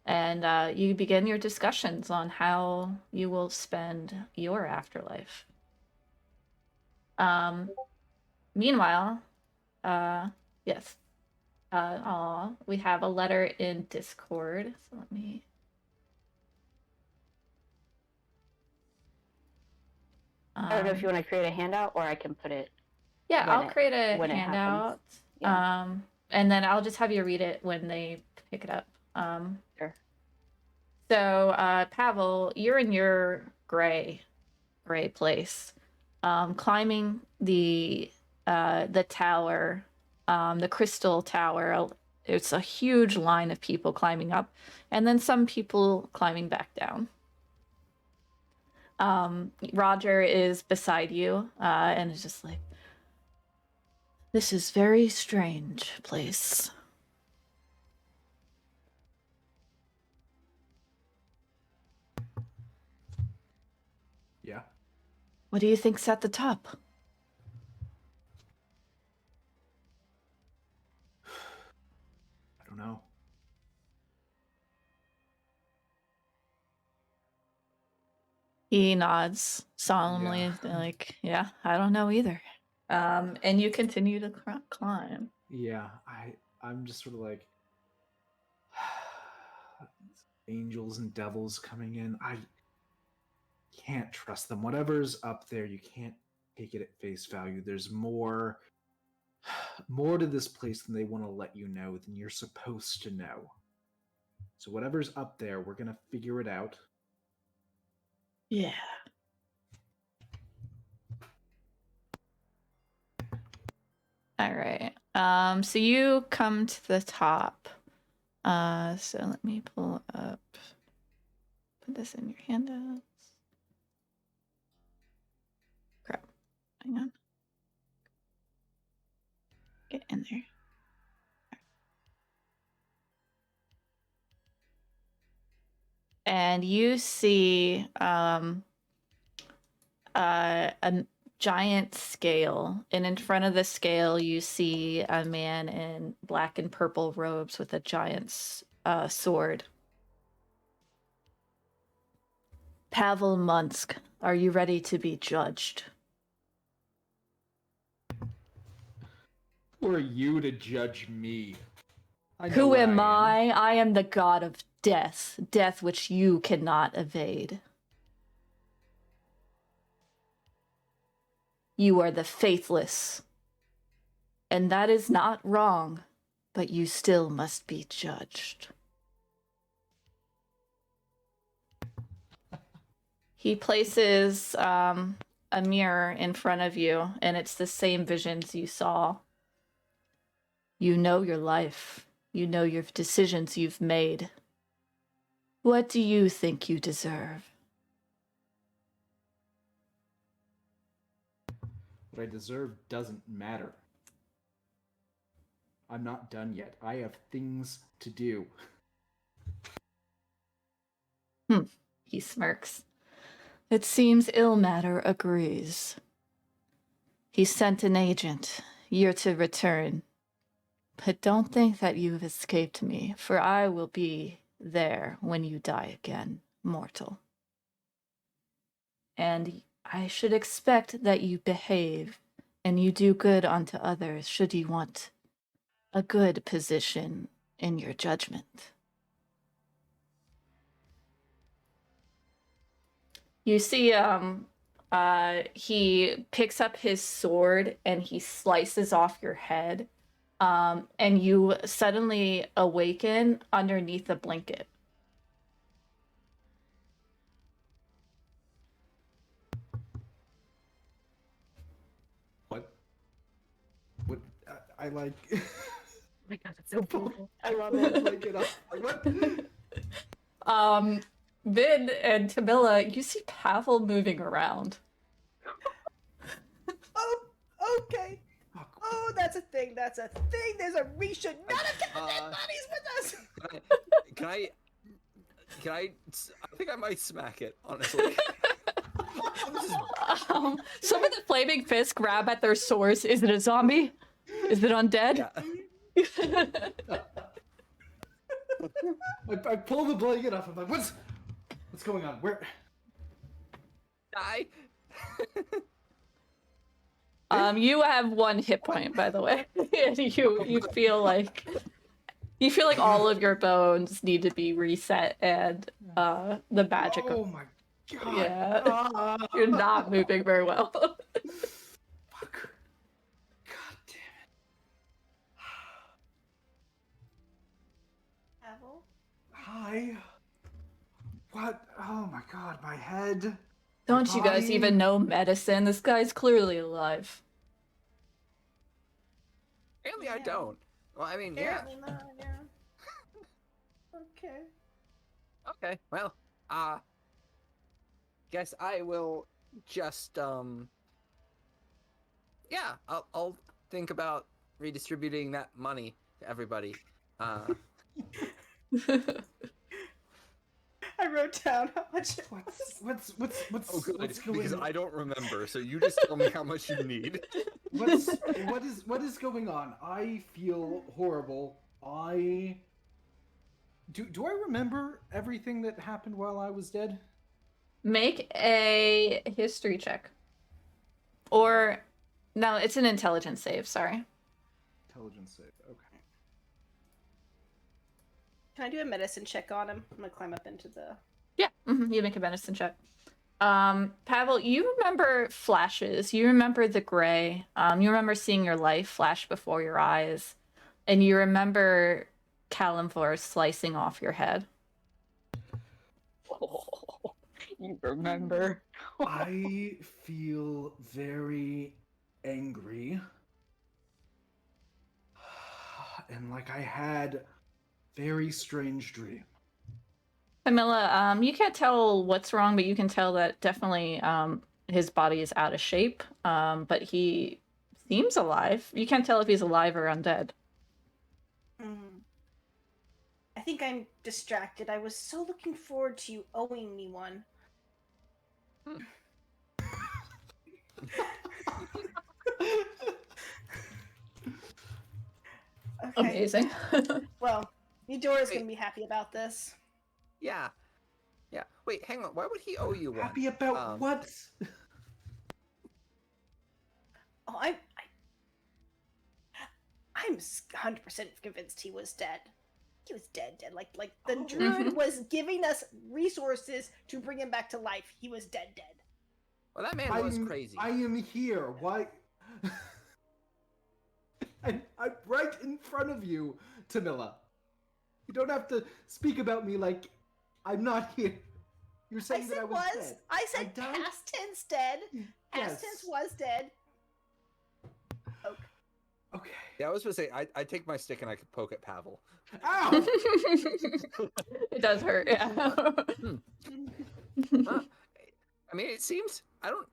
And you begin your discussions on how you will spend your afterlife. Meanwhile, yes. We have a letter in Discord. So let me. I don't know if you want to create a handout or I can put it. Yeah, I'll create a when it handout. Yeah. And then I'll just have you read it when they pick it up. Sure. So, Pavel, you're in your gray place, climbing the tower, the crystal tower. It's a huge line of people climbing up, and then some people climbing back down. Roger is beside you, and is just like, this is very strange place. Yeah. What do you think's at the top? I don't know. He nods solemnly, Yeah. like, yeah, I don't know either. And you continue to climb. Yeah, I'm just sort of like angels and devils coming in. I can't trust them. Whatever's up there, you can't take it at face value. There's more to this place than they want to let you know than you're supposed to know. So whatever's up there, we're gonna figure it out. Yeah. All right. So you come to the top. So let me pull up. Put this in your handouts. Crap. Hang on. Get in there. And you see a giant scale, and in front of the scale you see a man in black and purple robes with a giant sword. Pavel Munsk, are you ready to be judged? Who are you to judge me? I know Who what am I? I? I am the god of death, death which you cannot evade. You are the faithless, and that is not wrong, but you still must be judged. He places a mirror in front of you, and it's the same visions you saw. You know your life. You know your decisions you've made. What do you think you deserve? What I deserve doesn't matter. I'm not done yet. I have things to do. He smirks. It seems Ilmater agrees. He sent an agent. You're to return. But don't think that you've escaped me, for I will be there when you die again, mortal. And I should expect that you behave and you do good unto others should you want a good position in your judgment. You see, he picks up his sword and he slices off your head, and you suddenly awaken underneath a blanket. What? What? I like. Oh my god, that's so brutal. I love Pull the it. blanket up. Like, what? Vin and Tamila, you see Pavel moving around. Oh, okay. Oh, that's a thing. That's a thing. There's a reshoot. None of Captain Buddy's with us. Can I? I think I might smack it, honestly. Some of the flaming fists grab at their swords. Is it a zombie? Is it undead? Yeah. I pull the blanket off. I'm like, what's going on? Where? Die. You have 1 hit point, by the way. And you feel like all of your bones need to be reset, and the magic. Oh my god. Yeah, you're not moving very well. Fuck. God damn it. Pavel? Hi. What? Oh my god, my head. Don't you guys even know medicine? This guy's clearly alive. Apparently, Yeah. I don't. Well, I mean, yeah. Apparently not, yeah. Okay. Okay. Well, guess I will just yeah, I'll think about redistributing that money to everybody. I wrote down how much it What's Oh, good, what's because going I don't remember. So you just tell me how much you need. what is going on? I feel horrible. Do I remember everything that happened while I was dead? Make a history check. Or, no, it's an intelligence save, sorry. Intelligence save. Okay. Can I do a medicine check on him? I'm gonna climb up into the... Yeah, you make a medicine check. Pavel, you remember flashes. You remember the gray. You remember seeing your life flash before your eyes. And you remember Kalemvor slicing off your head. Oh, you remember? I feel very angry. And like I had very strange dream. Camilla, you can't tell what's wrong, but you can tell that definitely his body is out of shape. But he seems alive. You can't tell if he's alive or undead. I think I'm distracted. I was so looking forward to you owing me one. Okay. Amazing. Well, Eudora's gonna be happy about this. Yeah. Yeah. Wait, hang on. Why would he owe you one? Happy about what? Oh, I'm 100% convinced he was dead. He was dead. Like the druid was giving us resources to bring him back to life. He was dead. Well, that man was crazy. I am here. Why? I'm right in front of you, Tamila. You don't have to speak about me like I'm not here. You're saying that I was dead. I said past tense dead. Past tense was dead. Okay. Yeah, I was gonna say I take my stick and I could poke at Pavel. Ow! It does hurt. Yeah. I mean, it seems I don't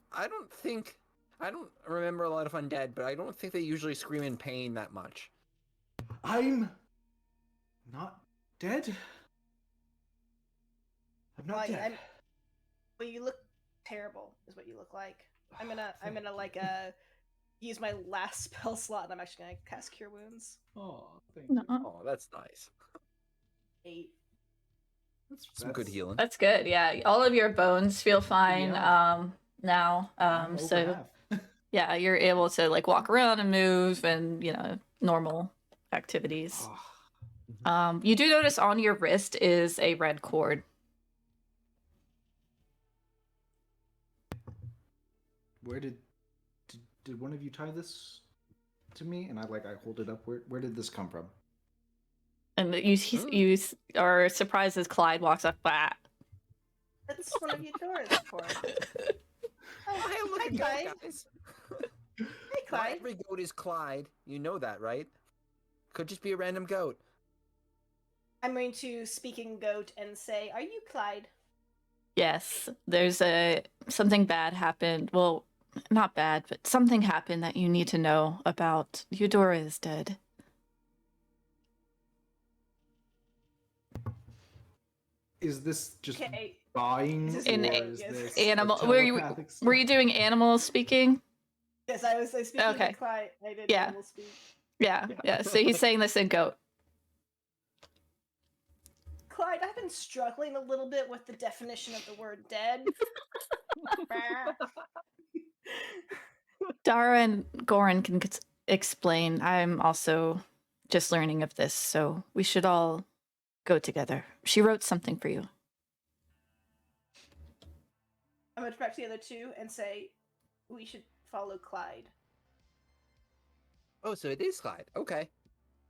remember a lot of undead, but I don't think they usually scream in pain that much. I'm not dead. I'm not dead. Well, you look terrible. Is what you look like. I'm gonna like use my last spell slot, and I'm actually gonna cast Cure Wounds. Oh, thank you. Nuh-uh. Oh, that's nice. 8. Some good healing. That's good. Yeah, all of your bones feel fine Yeah. now. I'm over So half. yeah, you're able to like walk around and move and normal activities. Oh. You do notice on your wrist is a red cord. Where did one of you tie this to me? And I hold it up. Where did this come from? And you are surprised as Clyde walks up. Bah. That's one of Eudora's cords. Oh, hey, look Hi, at Clyde. goat, guys. Hey, Not Clyde. every goat is Clyde. You know that, right? Could just be a random goat. I'm going to speak in goat and say, "Are you Clyde?" Yes, there's something bad happened. Well, not bad, but something happened that you need to know about. Eudora is dead. Is this just Okay. buying, This is In or war, is yes. this Animal. a Were you telepathic were you doing animal speaking? Yes, I was speaking Okay. to Clyde. I did Yeah. animal speak. Yeah. So he's saying this in goat. Clyde, I've been struggling a little bit with the definition of the word dead. Dara and Goran can explain. I'm also just learning of this, so we should all go together. She wrote something for you. I'm going to back to the other two and say, we should follow Clyde. Oh, so it is Clyde. Okay.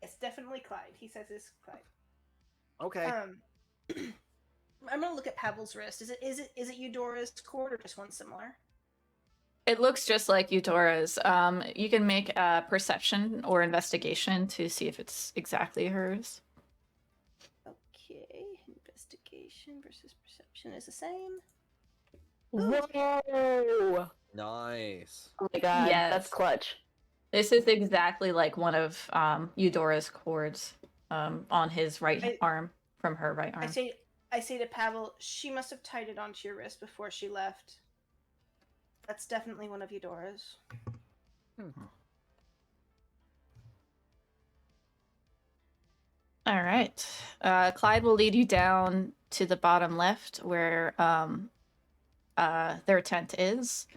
It's definitely Clyde. He says it's Clyde. Okay. I'm gonna look at Pavel's wrist. Is it Eudora's cord or just one similar? It looks just like Eudora's. You can make a perception or investigation to see if it's exactly hers. Okay, investigation versus perception is the same. Whoa! Nice. Oh my god, Yes. that's clutch. This is exactly like one of Eudora's cords on his right arm from her right arm. I say to Pavel, she must have tied it onto your wrist before she left. That's definitely one of Eudora's. All right. Clyde will lead you down to the bottom left where their tent is.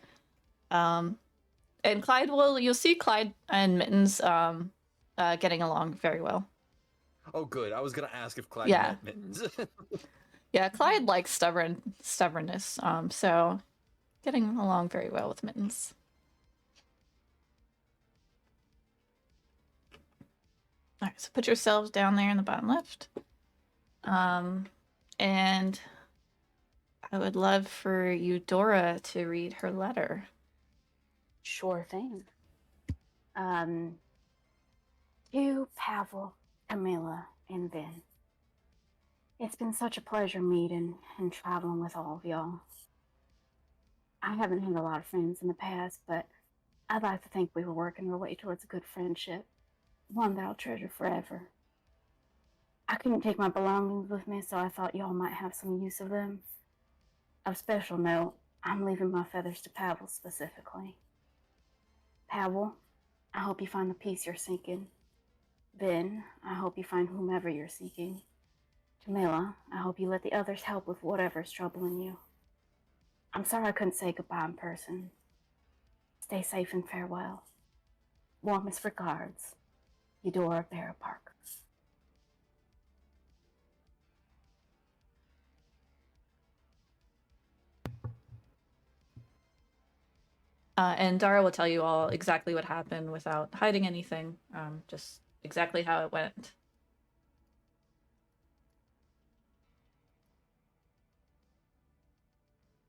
And you'll see Clyde and Mittens getting along very well. Oh, good. I was gonna ask if Clyde Yeah. met Mittens. Yeah, Clyde likes stubbornness, so getting along very well with Mittens. All right, so put yourselves down there in the bottom left. And I would love for Eudora to read her letter. Sure thing. To Pavel, Camilla, and Ben. It's been such a pleasure meeting and traveling with all of y'all. I haven't had a lot of friends in the past, but I'd like to think we were working our way towards a good friendship, one that I'll treasure forever. I couldn't take my belongings with me, so I thought y'all might have some use of them. Of special note, I'm leaving my feathers to Pavel specifically. Pavel, I hope you find the peace you're seeking. Ben, I hope you find whomever you're seeking. Camilla, I hope you let the others help with whatever's troubling you. I'm sorry I couldn't say goodbye in person. Stay safe and farewell. Warmest regards, Eudora Bear Park. And Dara will tell you all exactly what happened without hiding anything, just exactly how it went.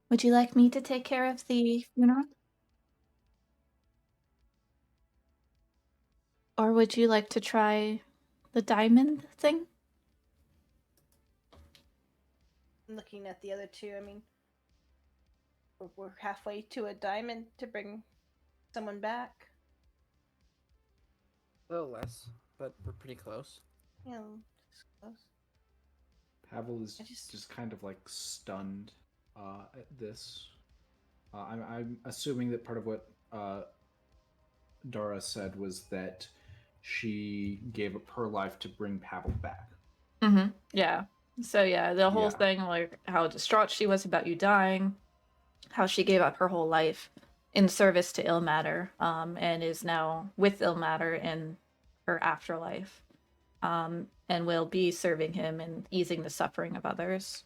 Would you like me to take care of the funeral? Or would you like to try the diamond thing? Looking at the other two, I mean, we're halfway to a diamond to bring someone back. A little less, but we're pretty close. You know, just close. Pavel is I just- just kind of like stunned at this. I'm assuming that part of what Dara said was that she gave up her life to bring Pavel back. Mm-hmm. Yeah. So yeah, the whole Yeah. thing, like how distraught she was about you dying, how she gave up her whole life in service to Ilmater, and is now with Ilmater in her afterlife, and will be serving him and easing the suffering of others.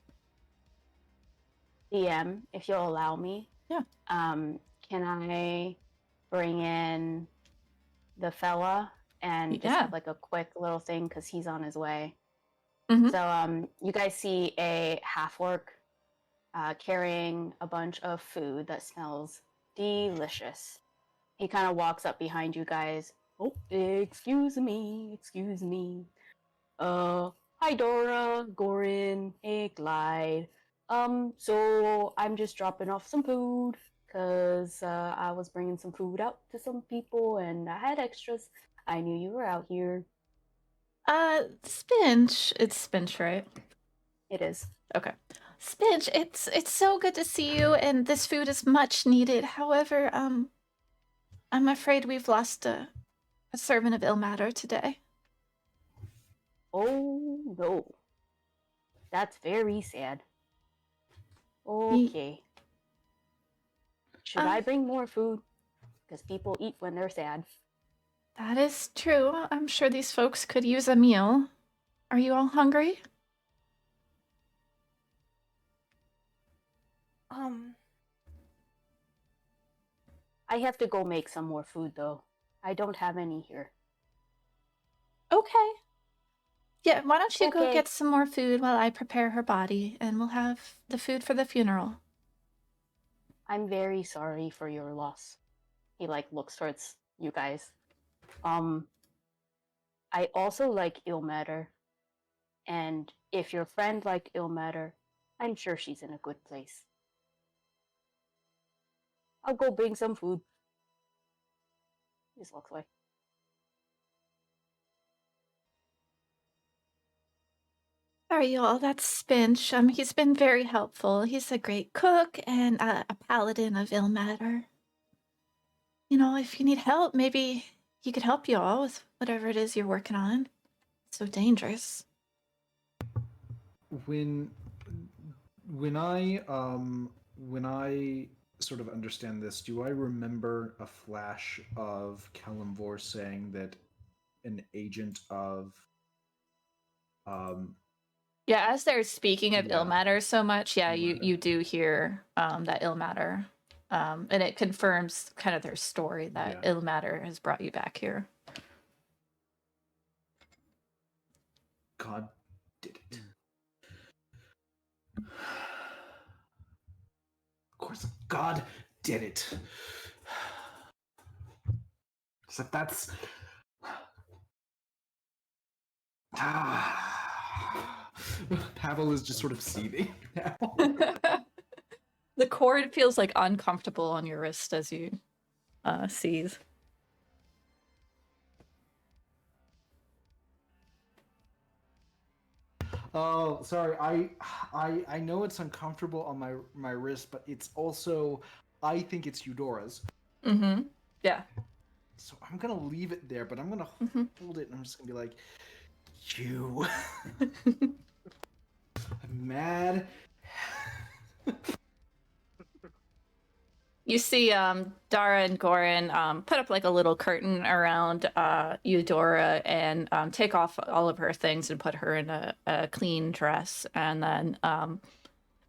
DM, if you'll allow me. Yeah. Can I bring in the fella and just Yeah. have like a quick little thing because he's on his way? Mhm. So you guys see a half-orc carrying a bunch of food that smells delicious. He kind of walks up behind you guys. Oh, excuse me. Hi Dora, Gorin, hey Glide. So I'm just dropping off some food because I was bringing some food out to some people and I had extras. I knew you were out here. Spinch. It's Spinch, right? It is. Okay. Spinch, it's so good to see you, and this food is much needed. However, I'm afraid we've lost a servant of Ilmater today. Oh no. That's very sad. Okay. Should I bring more food? Because people eat when they're sad. That is true. I'm sure these folks could use a meal. Are you all hungry? I have to go make some more food though. I don't have any here. Okay. Yeah, why don't you go Okay. get some more food while I prepare her body, and we'll have the food for the funeral. I'm very sorry for your loss. He like looks towards you guys. I also like Ilmater. And if your friend like Ilmater, I'm sure she's in a good place. I'll go bring some food. He just walks away. All right, y'all, that's Spinch. He's been very helpful. He's a great cook and a paladin of Ilmater. You know, if you need help, maybe he could help you all with whatever it is you're working on. It's so dangerous. When I sort of understand this, do I remember a flash of Kalemvor saying that an agent of Yeah, as they're speaking of Yeah. Ilmater so much, yeah, Ilmater. you do hear that Ilmater, and it confirms kind of their story that Yeah. Ilmater has brought you back here. God did it. Of course, God did it. So that's. Pavel is just sort of seething now. The cord feels like uncomfortable on your wrist as you seize. Oh, sorry. I know it's uncomfortable on my wrist, but it's also I think it's Eudora's. Mm-hmm. Yeah. So I'm gonna leave it there, but I'm gonna hold it and I'm just gonna be like, you. I'm mad. You see Dara and Goran put up like a little curtain around Eudora and take off all of her things and put her in a clean dress, and then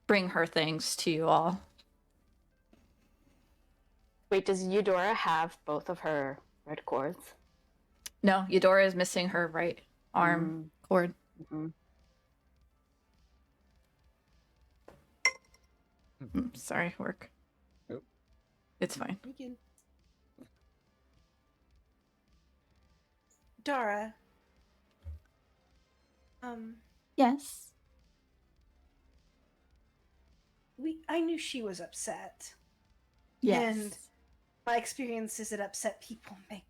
bring her things to you all. Wait, does Eudora have both of her red cords? No, Eudora is missing her right arm cord. Mm-hmm. Sorry, work. Nope. It's fine. We can. Dara. Yes. I knew she was upset. Yes. And my experience is that upset people make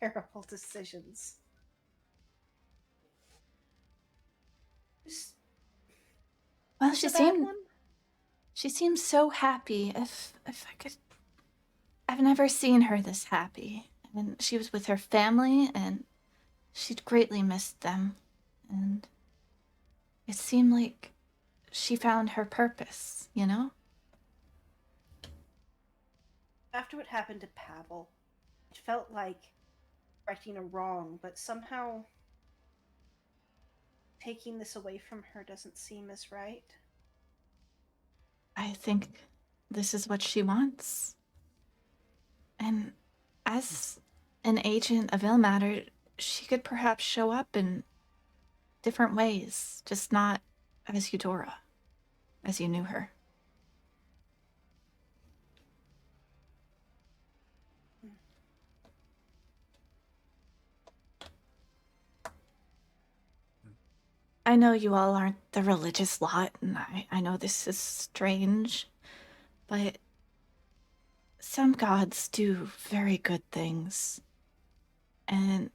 terrible decisions. Well, It's a bad one? she seems so happy. If I could, I've never seen her this happy. And she was with her family, and she'd greatly missed them. And it seemed like she found her purpose, you know? After what happened to Pavel, it felt like correcting a wrong, but somehow taking this away from her doesn't seem as right. I think this is what she wants. And as an agent of Ilmater, she could perhaps show up in different ways, just not as Eudora, as you knew her. I know you all aren't the religious lot, and I know this is strange, but some gods do very good things. And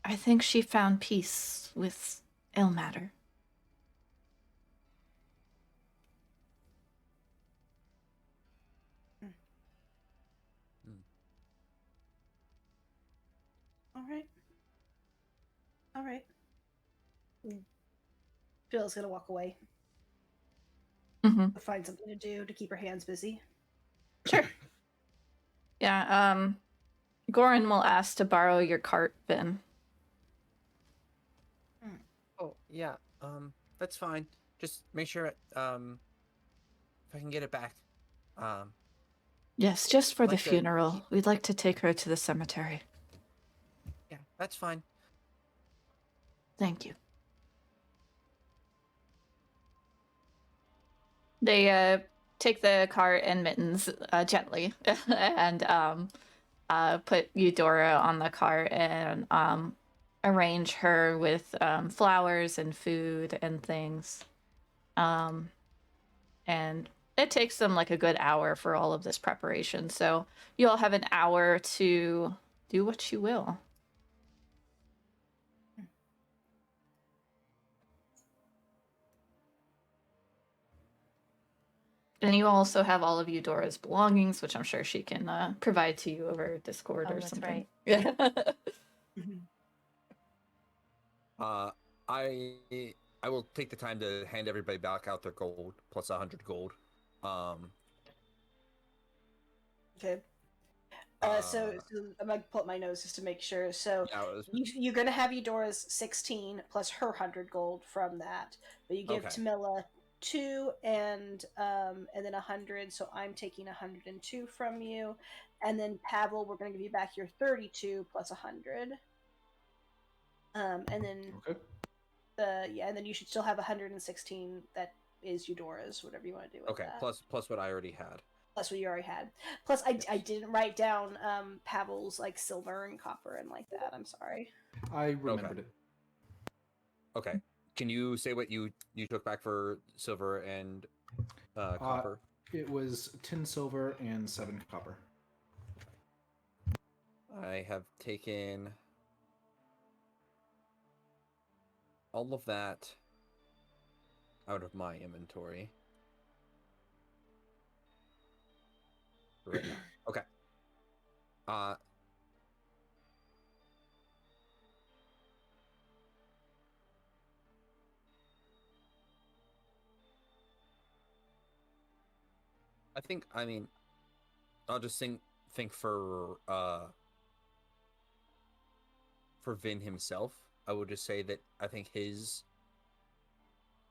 I think she found peace with Ilmater. All right. Phil's gonna walk away. Mm-hmm. Find something to do to keep her hands busy. Sure. Yeah, Goran will ask to borrow your cart, Vin. Oh, yeah. That's fine. Just make sure, if I can get it back. Yes, just for the Like to funeral. keep- We'd like to take her to the cemetery. Yeah, that's fine. Thank you. They take the cart and Mittens gently and put Eudora on the cart and arrange her with flowers and food and things. And it takes them like a good hour for all of this preparation. So you all have an hour to do what you will. And you also have all of Eudora's belongings, which I'm sure she can provide to you over Discord or that's something. right. Yeah. I will take the time to hand everybody back out their gold plus 100 gold. Okay. So I'm gonna pull up my notes just to make sure. So Yeah, you're gonna have Eudora's 16 plus her 100 gold from that, but you give Okay. Tamila 2 and then 100. So I'm taking 102 from you, and then Pavel, we're gonna give you back your 32 plus 100. And then Okay. and then you should still have 116 that is Eudora's, whatever you want to do with Okay, that. plus what I already had. Plus what you already had. Plus I didn't write down Pavel's like silver and copper and like that. I'm sorry. I remembered it. Okay. Can you say what you took back for silver and copper? It was 10 silver and 7 copper. I have taken all of that out of my inventory. Right now. Okay. I mean, I'll just think for Vin himself. I would just say that I think his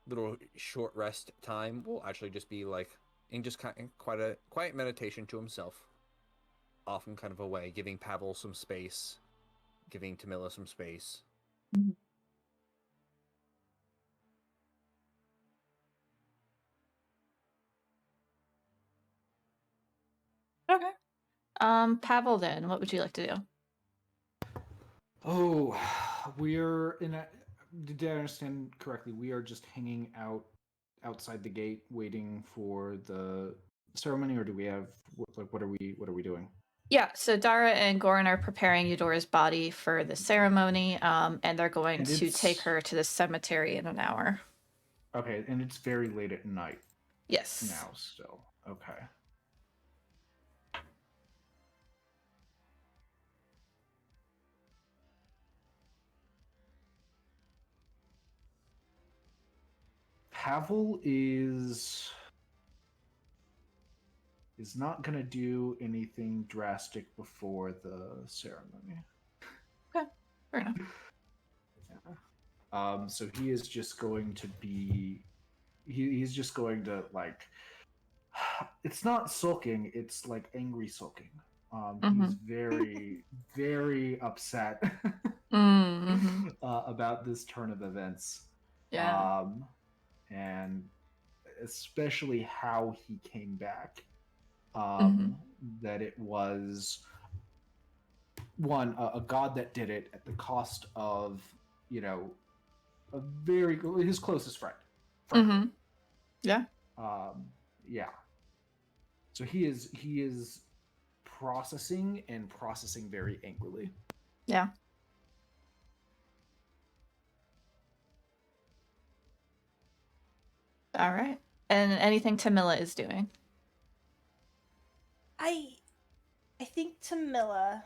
little short rest time will actually just be like in just kind of quite a quiet meditation to himself, off and kind of away, giving Pavel some space, giving Tamila some space. Mhm. Okay. Pavel, then, what would you like to do? Oh, we're in a. Did I understand correctly? We are just hanging out outside the gate, waiting for the ceremony, or do we have what are we doing? Yeah, so Dara and Goran are preparing Eudora's body for the ceremony, and they're going And to take it's her to the cemetery in an hour. okay, and it's very late at night Yes. now. Still okay. Pavel is not going to do anything drastic before the ceremony. Okay, fair enough. Yeah. So he is just going to be. He's just going to like. It's not sulking. It's like angry sulking. He's very, very upset Mm-hmm. about this turn of events. Yeah. And especially how he came back. Mm-hmm. That it was one a god that did it at the cost of a very his closest friend. Mm-hmm. Yeah. Yeah. So he is processing very angrily. Yeah. All right. And anything Tamila is doing? I think Tamila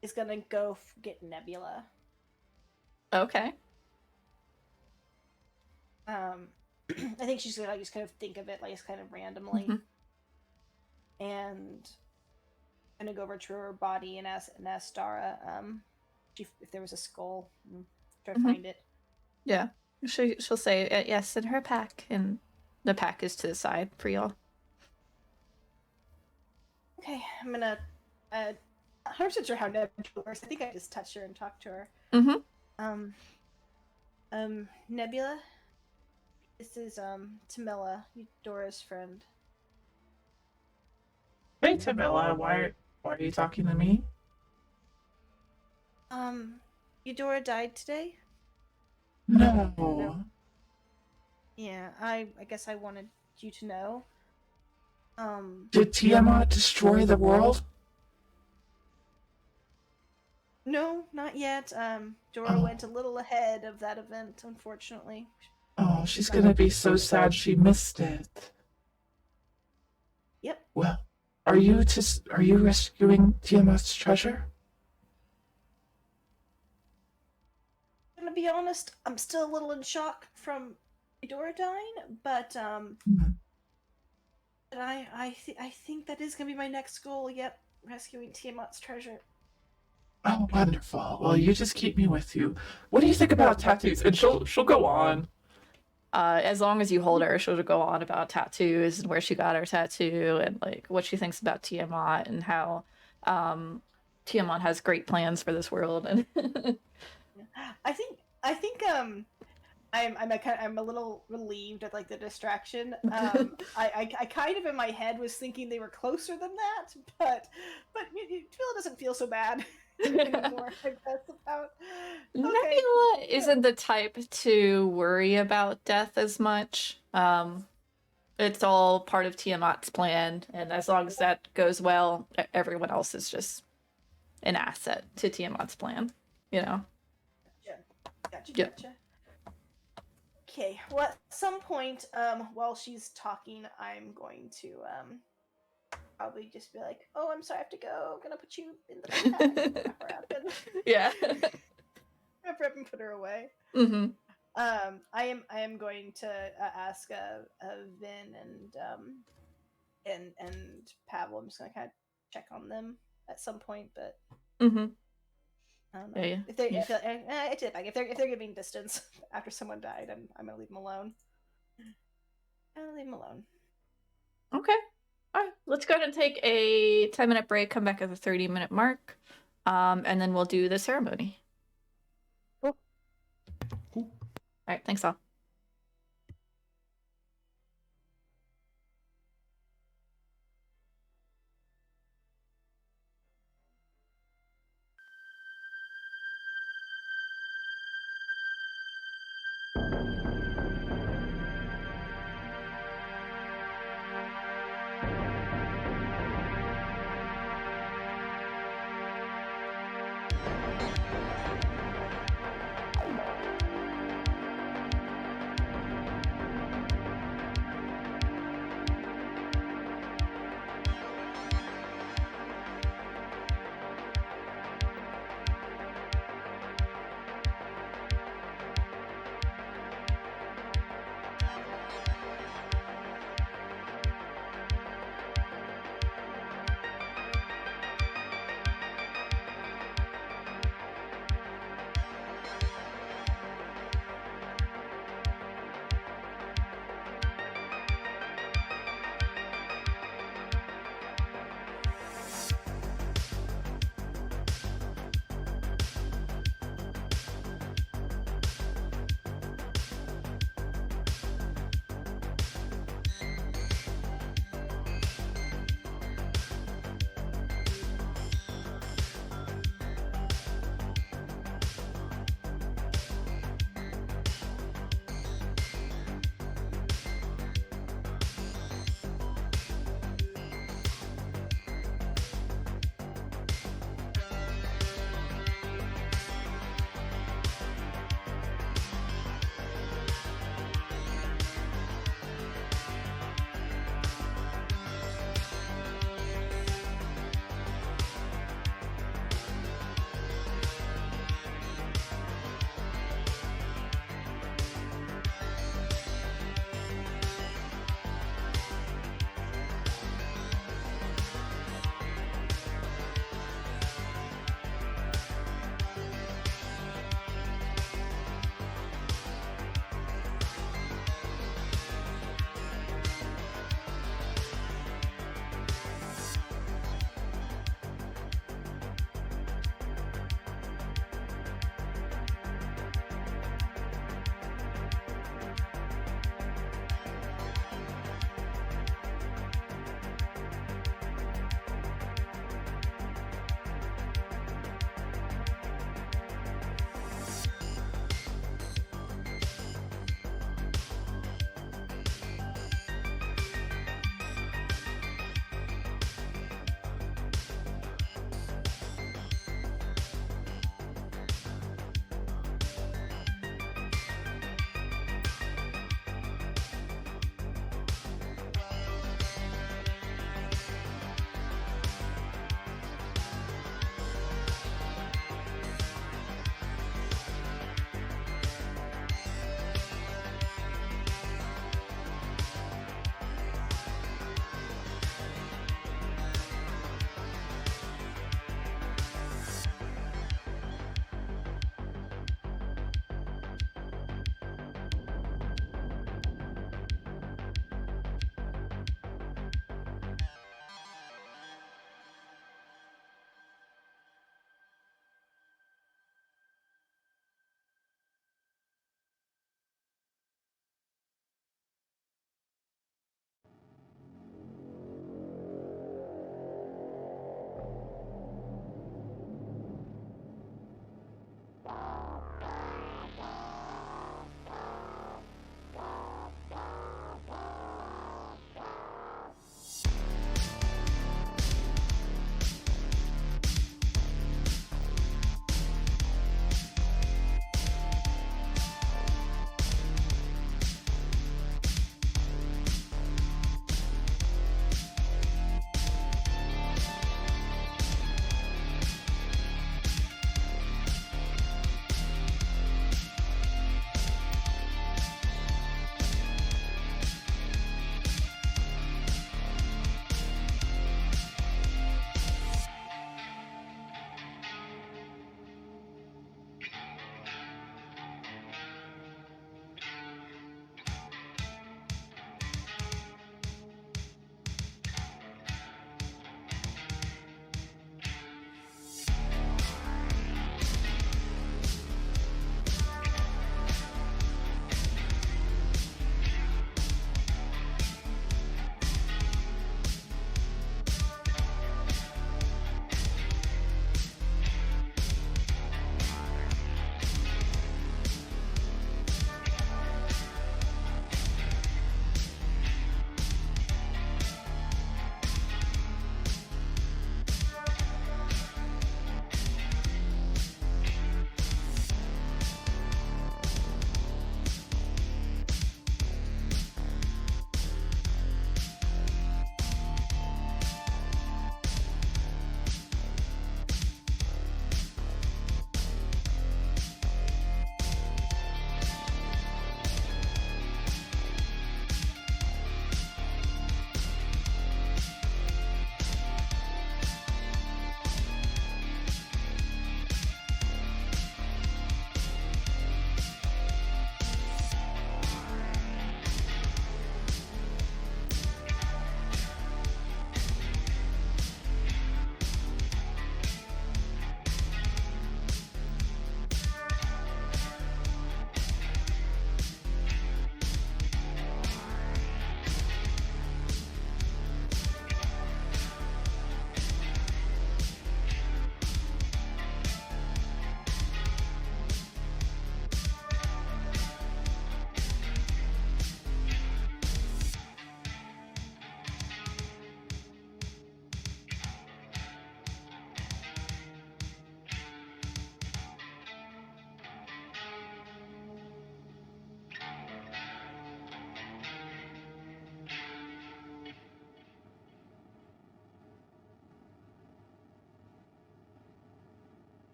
is gonna go get Nebula. Okay. I think she's gonna just kind of think of it like just kind of randomly, and gonna go over to her body and ask Dara if there was a skull, and try to find it. Yeah. She'll say yes in her pack, and the pack is to the side for y'all. Okay, I'm gonna. I'm not sure how Nebula works. I think I just touched her and talked to her. Nebula. This is Tamila, Eudora's friend. Hey Tamila, why are you talking to me? Eudora died today? No. Yeah, I guess I wanted you to know. Did Tiamat destroy the world? No, not yet. Dora went a little ahead of that event, unfortunately. Oh, she's gonna be so sad she missed it. Yep. Well, are you rescuing Tiamat's treasure? I'm gonna be honest, I'm still a little in shock from Eudora dying, but but I think that is gonna be my next goal. Yep, rescuing Tiamat's treasure. Oh, wonderful. Well, you just keep me with you. What do you think about tattoos? And she'll go on. As long as you hold her, she'll go on about tattoos and where she got her tattoo and like what she thinks about Tiamat and how Tiamat has great plans for this world. And I think I'm a little relieved at like the distraction. I kind of in my head was thinking they were closer than that, but Twila doesn't feel so bad anymore. I guess about Nebula isn't the type to worry about death as much. It's all part of Tiamat's plan, and as long as that goes well, everyone else is just an asset to Tiamat's plan. You know. Gotcha. Okay, well, at some point, while she's talking, I'm going to probably just be like, "Oh, I'm sorry, I have to go. I'm gonna put you in the pack." Wrap her up and Yeah. wrap her up and put her away. I am going to ask Vin and and Pavel. I'm just gonna kind of check on them at some point, but Mm-hmm. I don't know Yeah. if they. Yeah. I take it back. If they're giving distance after someone died, I'm gonna leave them alone. I'll leave them alone. Okay. All right. Let's go ahead and take a 10-minute break. Come back at the 30-minute mark, and then we'll do the ceremony. Cool. Cool. All right. Thanks all.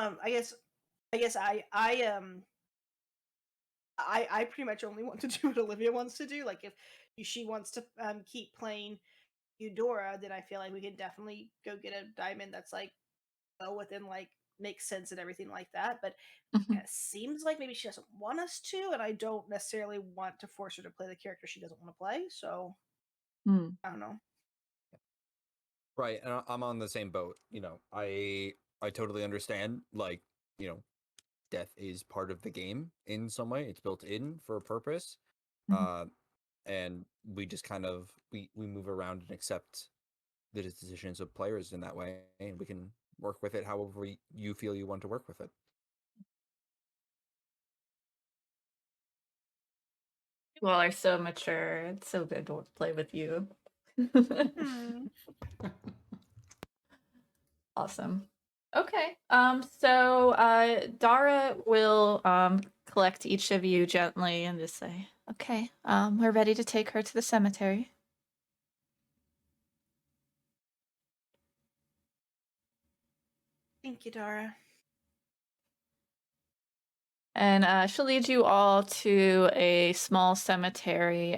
I guess I pretty much only want to do what Olivia wants to do. Like if she wants to keep playing Eudora, then I feel like we can definitely go get a diamond that's like well within like makes sense and everything like that. But Mhm. it seems like maybe she doesn't want us to, and I don't necessarily want to force her to play the character she doesn't want to play. So Mm. I don't know. Right, and I'm on the same boat. I totally understand. Like, death is part of the game in some way. It's built in for a purpose. Mhm. And we just kind of we move around and accept the decisions of players in that way, and we can work with it however you feel you want to work with it. You all are so mature. It's so good to play with you. Hmm. Awesome. Okay. So Dara will collect each of you gently and just say, "Okay, we're ready to take her to the cemetery." Thank you, Dara. And she'll lead you all to a small cemetery.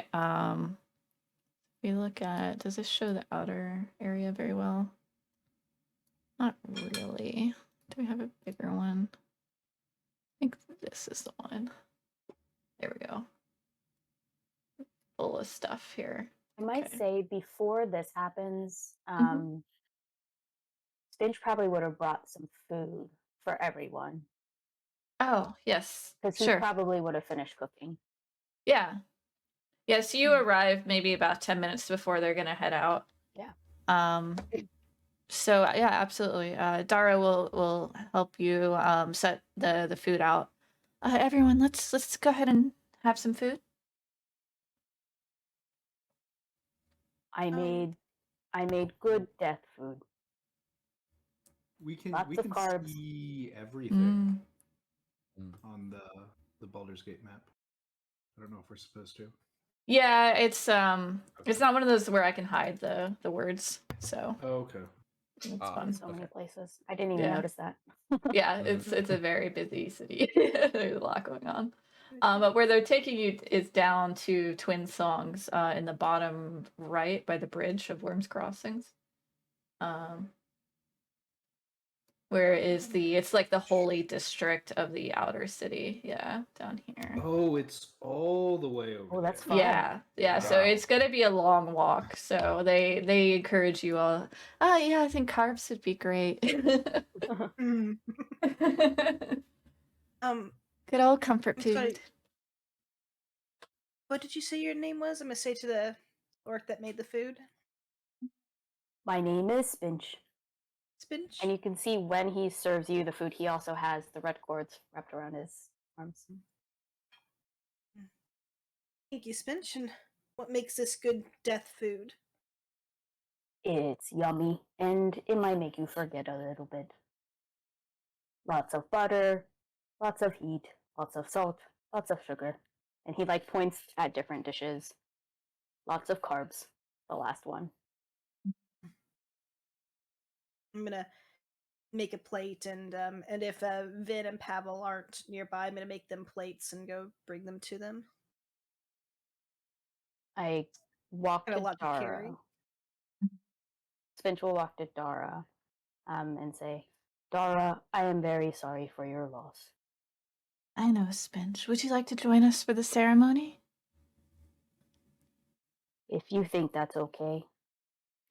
We look at, does this show the outer area very well? Not really. Do we have a bigger one? I think this is the one. There we go. Full of stuff here. I might Okay. say before this happens, Mhm. Spinch probably would have brought some food for everyone Oh, yes. because he Sure. probably would have finished cooking. Yeah. Yes, you Mm. arrive maybe about 10 minutes before they're gonna head out. Yeah. So yeah, absolutely. Dara will help you set the food out. Everyone, let's go ahead and have some food. I Um, made good death food. We Lots of can carbs. see everything Mm. on the Baldur's Gate map. I don't know if we're supposed to. Yeah, it's not one of those where I can hide the words, so Oh, okay. it's fun. So many Okay. places. I didn't even Yeah. notice that. Yeah, it's a very busy city. There's a lot going on. But where they're taking you is down to Twin Songs, in the bottom right by the bridge of Worms Crossings. Um, where is it's like the holy district of the outer city. Yeah, down here. Oh, it's all the way over Oh, that's there. far. Yeah. So Wow. it's gonna be a long walk. So they encourage you all. Oh yeah, I think carbs would be great. mm. um, Good old comfort I'm food. sorry. What did you say your name was? I'm gonna say to the orc that made the food. My name is Spinch. Spinch. And you can see when he serves you the food, he also has the red cords wrapped around his arms. Thank you, Spinch. And what makes this good death food? It's yummy, and it might make you forget a little bit. Lots of butter, lots of heat, lots of salt, lots of sugar. And he like points at different dishes. Lots of carbs, the last one. I'm gonna make a plate, and if Vin and Pavel aren't nearby, I'm gonna make them plates and go bring them to them. I walk Got a to lot to Dara. carry. Spinch will walk to Dara and say, Dara, I am very sorry for your loss. I know, Spinch. Would you like to join us for the ceremony? If you think that's okay.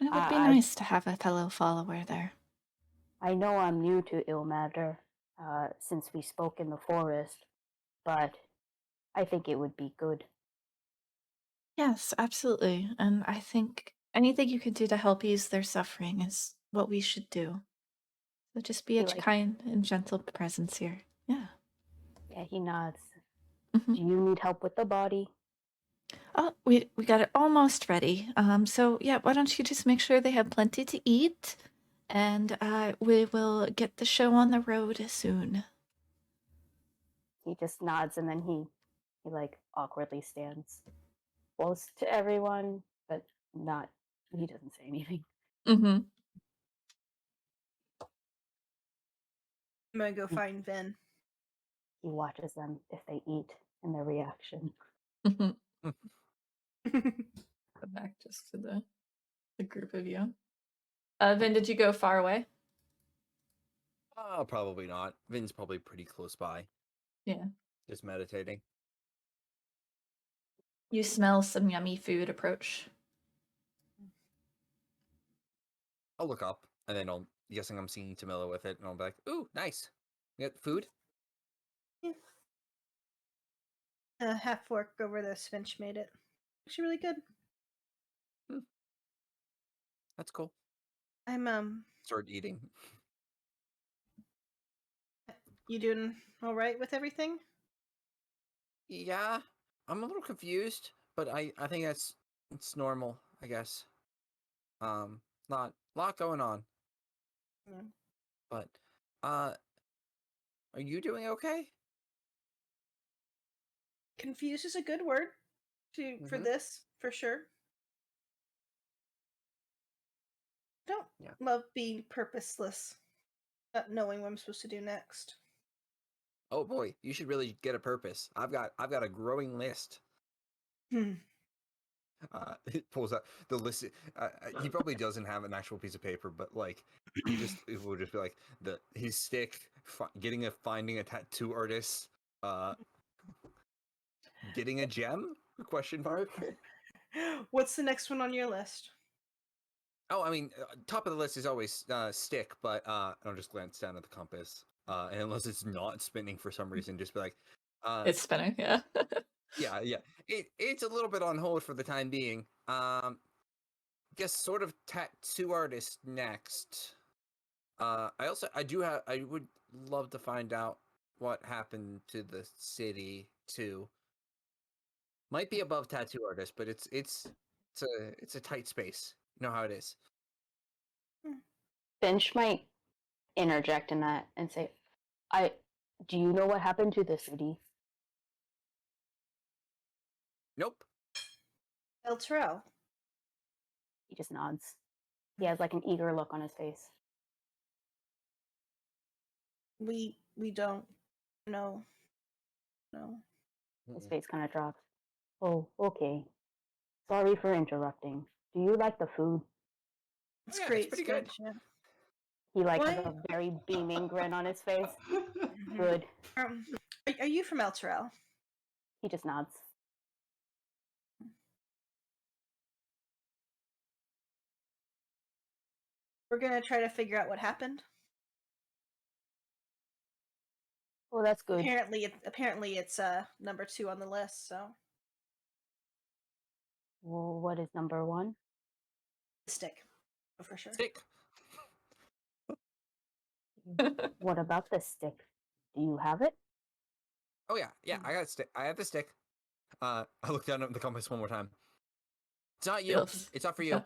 It would be I nice to have a fellow follower there. I know I'm new to Ilmater since we spoke in the forest, but I think it would be good. Yes, absolutely. And I think anything you can do to help ease their suffering is what we should do. So just be a He like, kind and gentle presence here. Yeah. yeah, he nods. Mhm. Do you need help with the body? Oh, we got it almost ready. So yeah, why don't you just make sure they have plenty to eat, and we will get the show on the road soon. He just nods and then he like awkwardly stands close to everyone, but not. He doesn't say anything. Mm-hmm. I'm gonna go find Vin. He watches them if they eat and their reaction. Go back just to the group of you. Vin, did you go far away? Probably not. Vin's probably pretty close by. Yeah. Just meditating. You smell some yummy food approach. I'll look up, and then I'll guessing I'm seeing Tamila with it, and I'll be like, "Ooh, nice. You got food?" Half fork over the Spinch made it. Actually, really good. That's cool. I'm Start eating. You doing all right with everything? Yeah, I'm a little confused, but I think it's normal, I guess. Not a lot going on, Yeah. but are you doing okay? Confused is a good word for this, for sure. I don't Yeah. love being purposeless, not knowing what I'm supposed to do next. Oh boy, you should really get a purpose. I've got a growing list. It pulls out the list. He probably doesn't have an actual piece of paper, but like it will just be like his stick, finding a tattoo artist, getting a gem? Question mark. What's the next one on your list? Oh, I mean, top of the list is always stick, but I'll just glance down at the compass, and unless it's not spinning for some reason, just be like, It's spinning, yeah. yeah. It's a little bit on hold for the time being. Guess sort of tattoo artist next. I would love to find out what happened to the city too. Might be above tattoo artist, but it's a tight space. You know how it is. Finch might interject in that and say, do you know what happened to the city? Nope. El Terrell. He just nods. He has like an eager look on his face. We don't know. No. His face kind of drops. Oh, okay. Sorry for interrupting. Do you like the food? It's Yeah, great, it's pretty good. Spinch, yeah. He like has What? a very beaming grin on his face. Good. Are you from El Terrell? He just nods. We're gonna try to figure out what happened. Oh, that's good. Apparently it's number 2 on the list, so Well, what is number 1? stick. Oh, for sure. Stick. What about the stick? Do you have it? Oh yeah. I got a stick. I have the stick. I look down at the compass one more time. It's not you. Yes. It's not for you.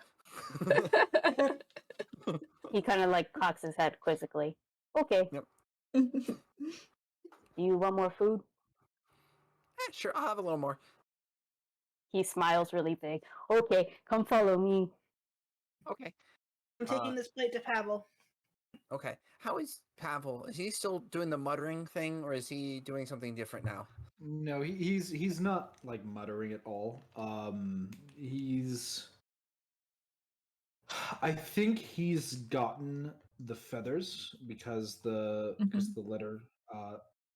He kind of like cocks his head quizzically. Okay. Yep. Do you want more food? Sure, I'll have a little more. He smiles really big. Okay, come follow me. Okay. I'm taking this plate to Pavel. Okay. How is Pavel? Is he still doing the muttering thing, or is he doing something different now? No, he's not like muttering at all. I think he's gotten the feathers because the letter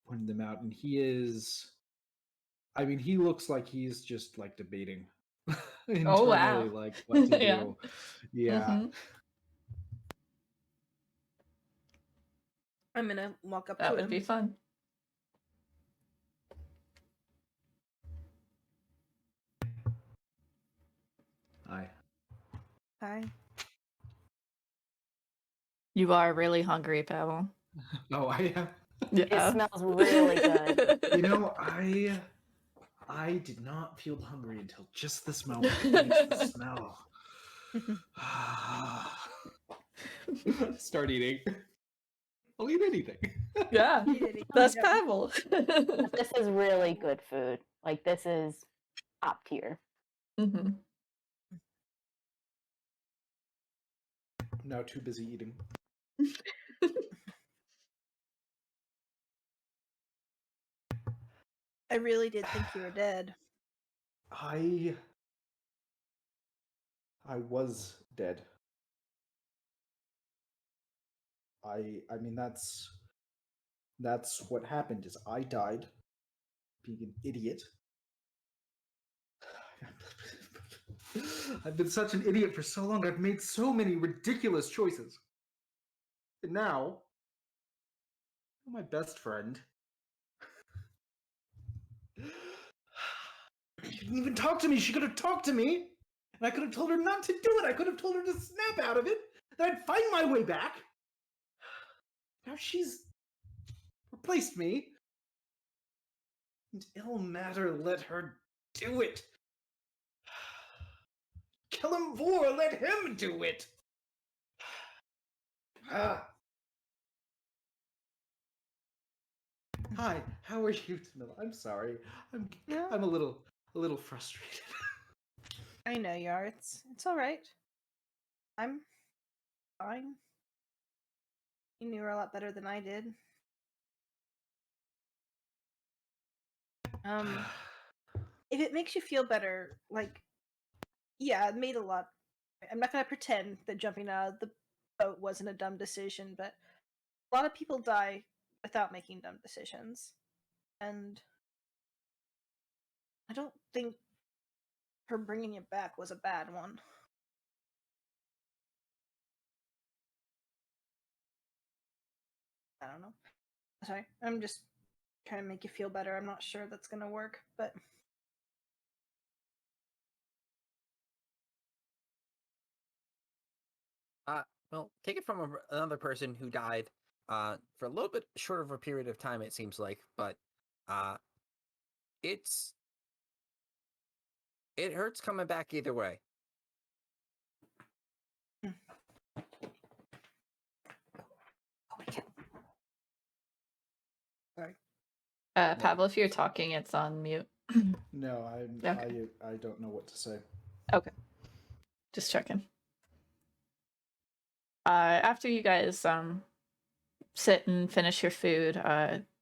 pointed them out, and he is. I mean, he looks like he's just like debating internally, Oh, wow. like what to Yeah. do. Yeah. I'm gonna walk up That to would him. be fun. Hi. Hi. You are really hungry, Pavel. Oh, I am. Yeah. It smells really good. You know, I did not feel hungry until just this moment. Thanks to the smell. Start eating. I'll eat anything. Yeah. That's Pavel. But this is really good food. Like, this is top tier. Now too busy eating. I really did think you were dead. I was dead. I mean that's what happened is I died being an idiot. I've been such an idiot for so long. I've made so many ridiculous choices. And now, my best friend. She didn't even talk to me. She could have talked to me. And I could have told her not to do it. I could have told her to snap out of it. That I'd find my way back. Now she's replaced me. And Ilmater let her do it. Kalemvor let him do it. Hi, how are you, Tamila? I'm sorry. I'm a little frustrated. I know you are. It's all right. I'm fine. You knew her a lot better than I did. If it makes you feel better, like, yeah, it made a lot. I'm not gonna pretend that jumping out of the boat wasn't a dumb decision, but a lot of people die without making dumb decisions, and I don't think her bringing you back was a bad one. I don't know. Sorry, I'm just trying to make you feel better. I'm not sure that's gonna work, but Well, take it from another person who died for a little bit short of a period of time, it seems like, but it's it hurts coming back either way. sorry. Pavel, if you're talking, it's on mute. No, Okay. I don't know what to say. Okay. Just checking. After you guys sit and finish your food,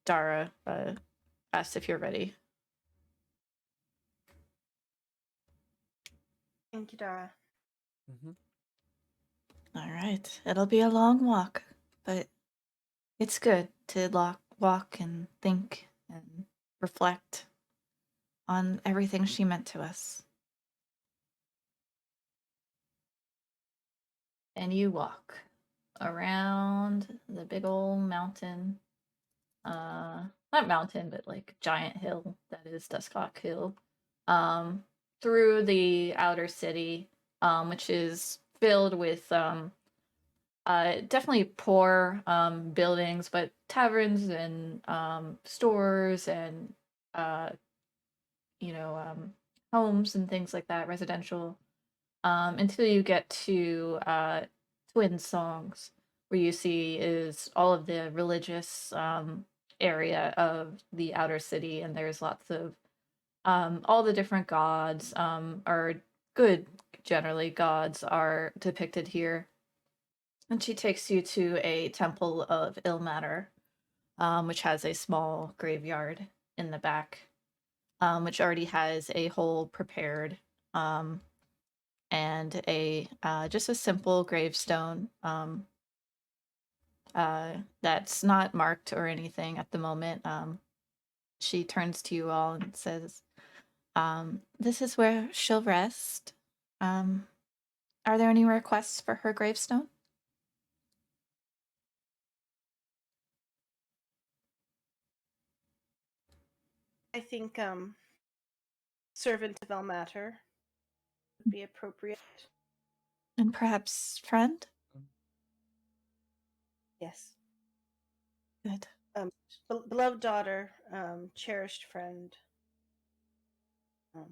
Dara asks if you're ready. Thank you, Dara. All right. It'll be a long walk, but it's good to walk and think and reflect on everything she meant to us. And you walk around the big old mountain. Not mountain, but like giant hill that is Duskhawk Hill. Through the outer city, which is filled with definitely poor buildings, but taverns and stores and homes and things like that, residential. Until you get to Twin Songs, where you see is all of the religious area of the outer city, and there's lots of all the different gods are good. Generally, gods are depicted here. And she takes you to a temple of Ilmater, which has a small graveyard in the back, which already has a hole prepared, and a just a simple gravestone that's not marked or anything at the moment. She turns to you all and says, "This is where she'll rest. Are there any requests for her gravestone?" I think servant of Ilmater would be appropriate. And perhaps friend? Yes. Good. Beloved daughter, cherished friend.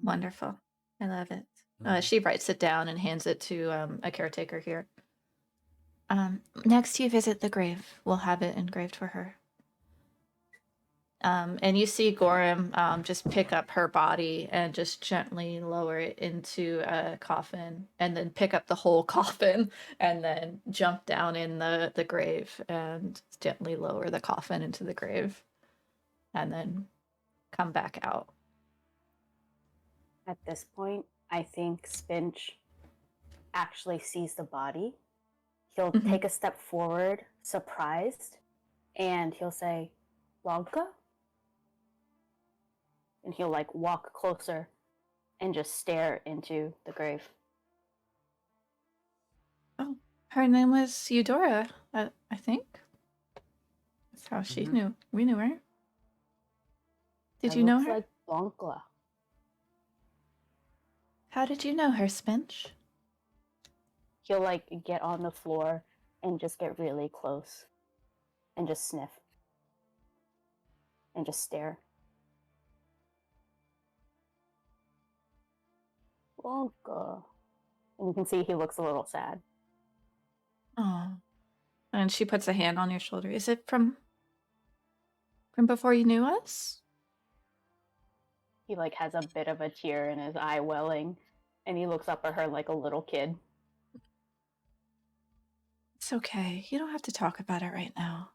Wonderful. I love it. She writes it down and hands it to a caretaker here. Next you visit the grave, we'll have it engraved for her. And you see Gorham just pick up her body and just gently lower it into a coffin, and then pick up the whole coffin and then jump down in the grave and gently lower the coffin into the grave, and then come back out. At this point, I think Spinch actually sees the body. He'll take a step forward, surprised, and he'll say, Blanca? And he'll like walk closer and just stare into the grave. Oh, her name was Eudora, I think. That's how she knew. We knew her. Did you know looks her? like Blanca. How did you know her, Spinch? He'll like get on the floor and just get really close and just sniff and just stare. Blanca. And you can see he looks a little sad. Oh. And she puts a hand on your shoulder. Is it from before you knew us? He like has a bit of a tear in his eye welling, and he looks up at her like a little kid. It's okay. You don't have to talk about it right now.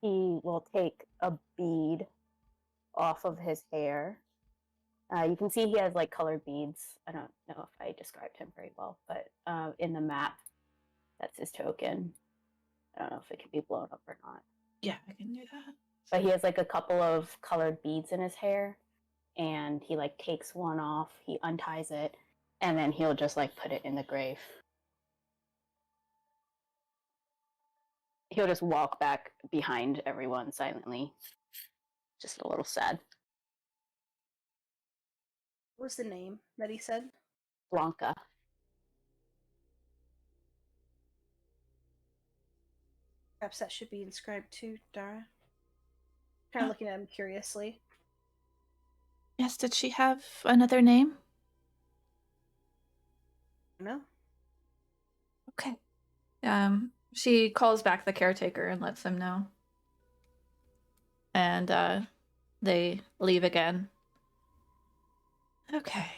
He will take a bead off of his hair. You can see he has like colored beads. I don't know if I described him very well, but in the map, that's his token. I don't know if it can be blown up or not. Yeah, I can do that. But he has like a couple of colored beads in his hair, and he like takes one off, he unties it, and then he'll just like put it in the grave. He'll just walk back behind everyone silently. Just a little sad. What was the name that he said? Blanca. Perhaps that should be inscribed too, Dara. Kind of looking at him curiously. Yes, did she have another name? No. Okay. She calls back the caretaker and lets him know. And they leave again. Okay.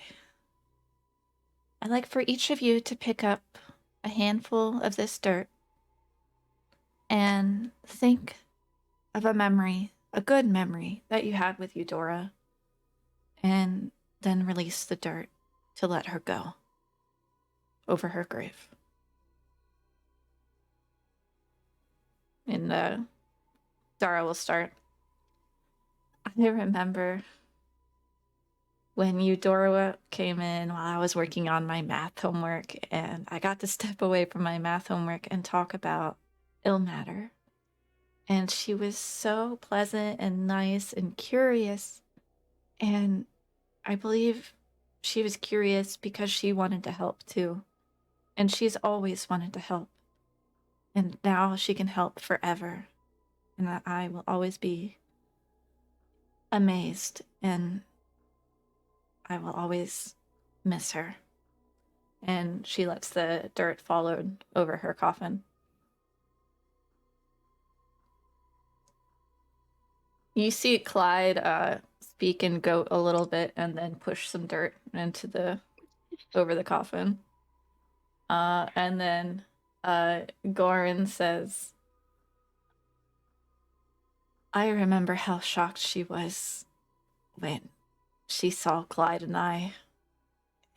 I'd like for each of you to pick up a handful of this dirt and think of a memory, a good memory that you had with Eudora, and then release the dirt to let her go over her grave. And Dara will start. I remember when Eudora came in while I was working on my math homework, and I got to step away from my math homework and talk about Ilmater. And she was so pleasant and nice and curious. And I believe she was curious because she wanted to help too. And she's always wanted to help. And now she can help forever. And I will always be amazed, and I will always miss her. And she lets the dirt fall over her coffin. You see Clyde speak in goat a little bit and then push some dirt over the coffin. And then Goran says, I remember how shocked she was when she saw Clyde and I.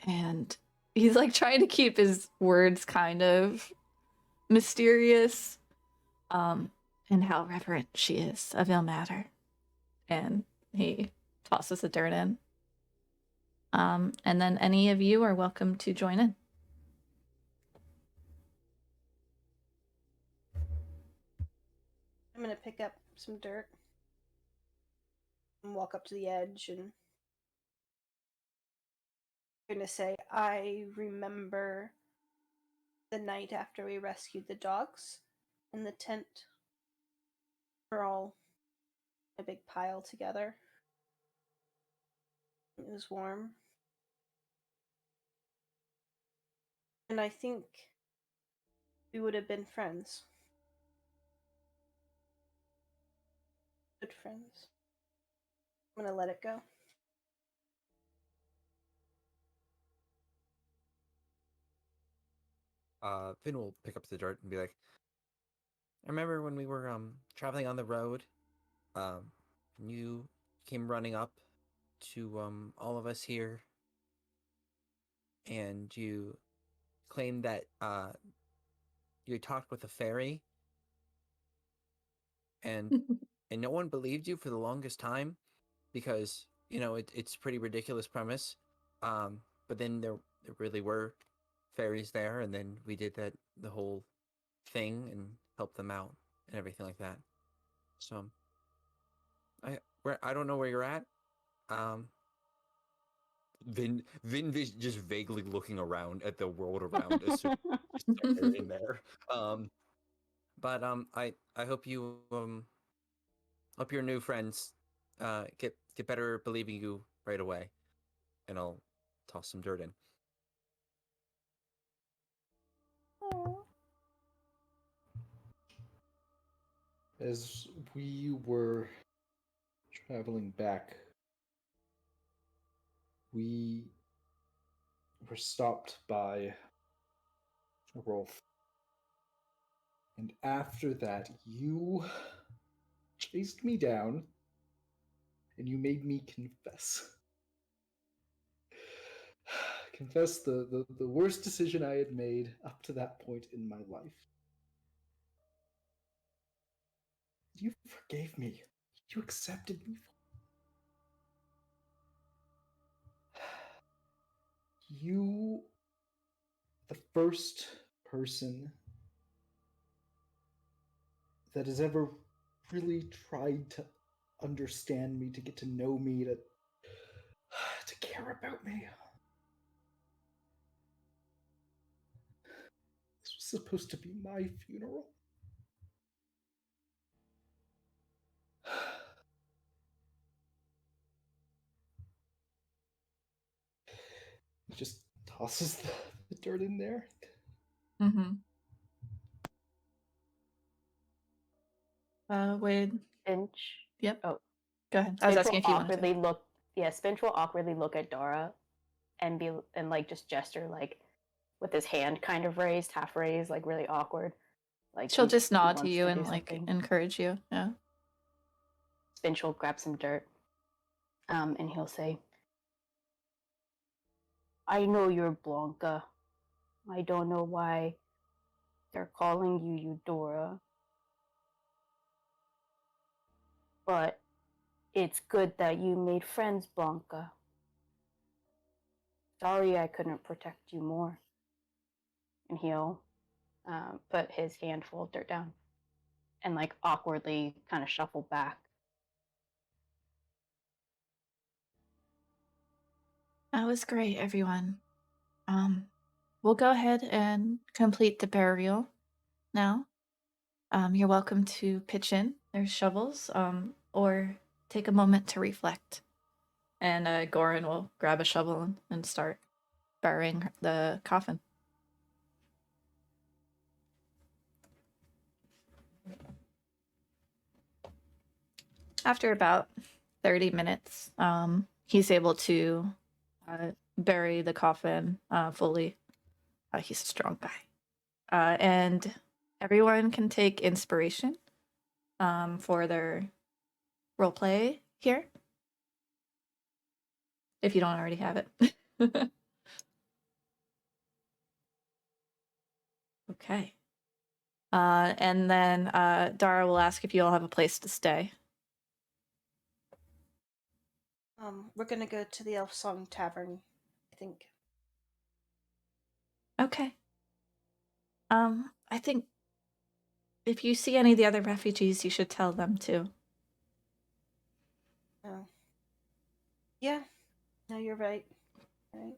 And he's like trying to keep his words kind of mysterious. And how reverent she is of Ilmater. And he tosses the dirt in. And then any of you are welcome to join in. I'm gonna pick up some dirt and walk up to the edge, and I'm gonna say, I remember the night after we rescued the dogs in the tent. We're all in a big pile together. It was warm. And I think we would have been friends. Good friends. I'm gonna let it go. Finn will pick up the dirt and be like, I remember when we were traveling on the road, you came running up to all of us here, and you claimed that you talked with a fairy, and no one believed you for the longest time because it's a pretty ridiculous premise. But then there really were fairies there, and then we did the whole thing and helped them out and everything like that. So I don't know where you're at. Um, Vin just vaguely looking around at the world around us, so just somewhere in there. But I hope you hope your new friends get better at believing you right away, and I'll toss some dirt in. As we were traveling back, we were stopped by Rolf. And after that, you chased me down and you made me confess. Confess the worst decision I had made up to that point in my life. You forgave me. You accepted me. You, the first person that has ever really tried to understand me, to get to know me, to care about me. This was supposed to be my funeral. He just tosses the dirt in there. Mm-hmm. Wade. Spinch. Yep. Oh, Go ahead. I was Spinch asking will if you wanted to. awkwardly look. Yeah, Spinch will awkwardly look at Dora, and like just gesture like with his hand kind of raised, half raised, like really awkward. Like She'll he just nod to wants you to do and like something. encourage you. Yeah. Spinch will grab some dirt, and he'll say, "I know you're Blanca. I don't know why they're calling you Eudora, but it's good that you made friends, Blanca. Sorry I couldn't protect you more." And he'll put his handful of dirt down and like awkwardly kind of shuffle back. That was great, everyone. We'll go ahead and complete the burial now. You're welcome to pitch in. There's shovels, or take a moment to reflect. And Goran will grab a shovel and start burying the coffin. After about 30 minutes, he's able to bury the coffin fully. He's a strong guy. And everyone can take inspiration for their roleplay here, if you don't already have it. Okay. And then Dara will ask if you all have a place to stay. We're gonna go to the Elf Song Tavern, I think. Okay. I think if you see any of the other refugees, you should tell them too. Oh. Yeah. No, you're right. Right.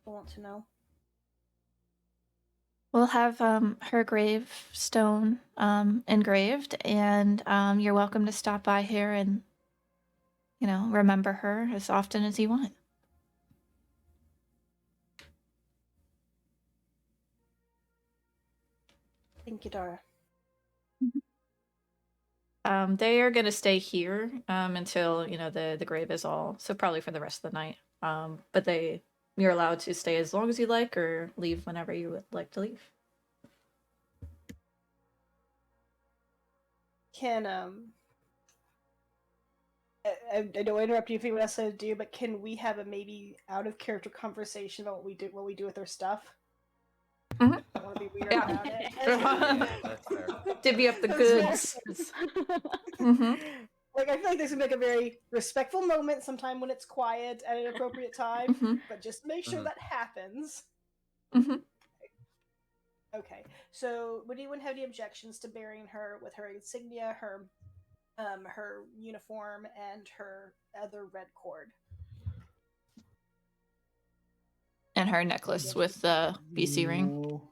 I want to know. We'll have her gravestone engraved, and you're welcome to stop by here and, remember her as often as you want. Thank you, Dara. They are going to stay here until, the grave is all, so probably for the rest of the night. But you're allowed to stay as long as you like or leave whenever you would like to leave. can I don't want to interrupt you if anyone else has to do, but can we have a maybe out of character conversation about what we do with our stuff? Mhm. I don't want to be weird Yeah. about it. That's fair. Divvy up the That's fair. goods. Mm-hmm. Like, I feel like there's gonna be like a very respectful moment sometime when it's quiet at an appropriate time, Mm-hmm. but just make sure that happens. Mm-hmm. Okay, so would anyone have any objections to burying her with her insignia, her uniform, and her other red cord? And her necklace with the BC ring. No.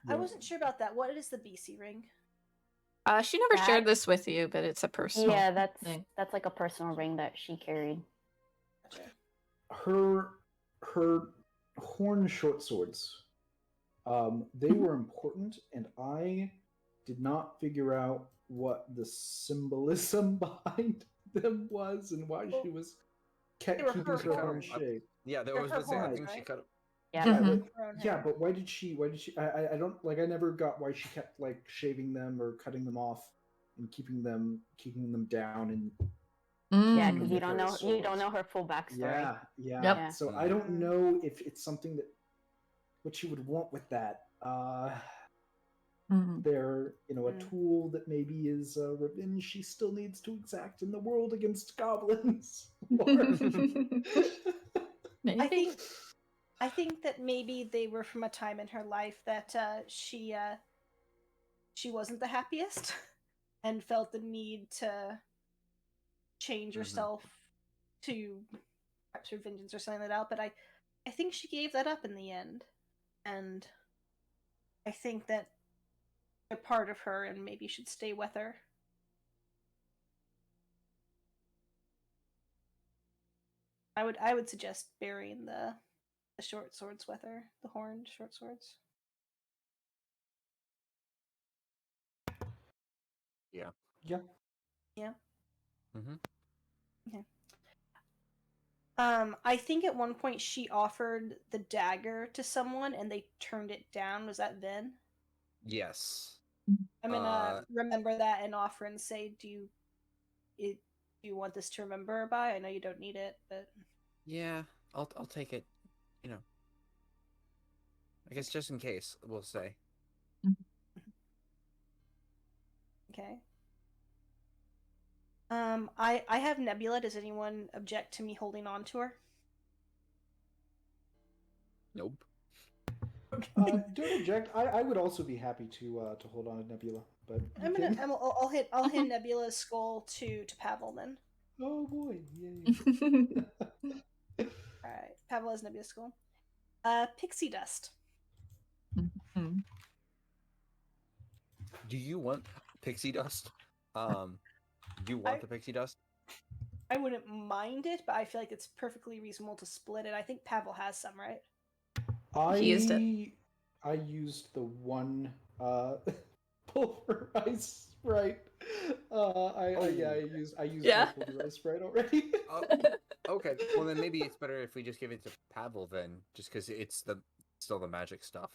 I wasn't sure about that. What is the BC ring? She never That- shared this with you, but it's a personal Yeah, that's thing. like a personal ring that she carried. Gotcha. Her horn short swords. They were important, and I did not figure out what the symbolism behind them was and why she was They were keeping her her horn horns. shape. Yeah, that They're was her gonna say. I horns, think she right? cut. Yeah. Yeah, Mhm. but, Her own yeah, hair. but why did she? I don't like. I never got why she kept like shaving them or cutting them off and keeping them down and Yeah, Mm. because with you don't her know swords. her full backstory. Yeah. Yep. Yeah. So I don't know if it's something that what she would want with that. Mm. They're a tool that maybe is revenge she still needs to exact in the world against goblins. Maybe. I think that maybe they were from a time in her life that she wasn't the happiest and felt the need to change herself to perhaps her vengeance or something like that. But I think she gave that up in the end, and I think that a part of her and maybe should stay with her. I would suggest burying the short swords with her, the horned short swords. Yeah. Yeah. Yeah. Mm-hmm. Okay. I think at one point she offered the dagger to someone and they turned it down. Was that then? Yes. I'm gonna remember that and offer and say, do you want this to remember by? I know you don't need it, but Yeah, I'll take it. You know, I guess just in case, we'll say. okay. I have Nebula. Does anyone object to me holding on to her? Nope. Don't object. I would also be happy to hold on to Nebula, but I'll hand Nebula's skull to Pavel then. Oh boy! Yay! All right, Pavel has Nebula's skull. Pixie dust. Mhm. Do you want pixie dust? Do you want the pixie dust? I wouldn't mind it, but I feel like it's perfectly reasonable to split it. I think Pavel has some, right? He used it. I used the one pulverized Sprite. I used Yeah. my pulverized Sprite already. Okay, well then maybe it's better if we just give it to Pavel then, just because it's still the magic stuff.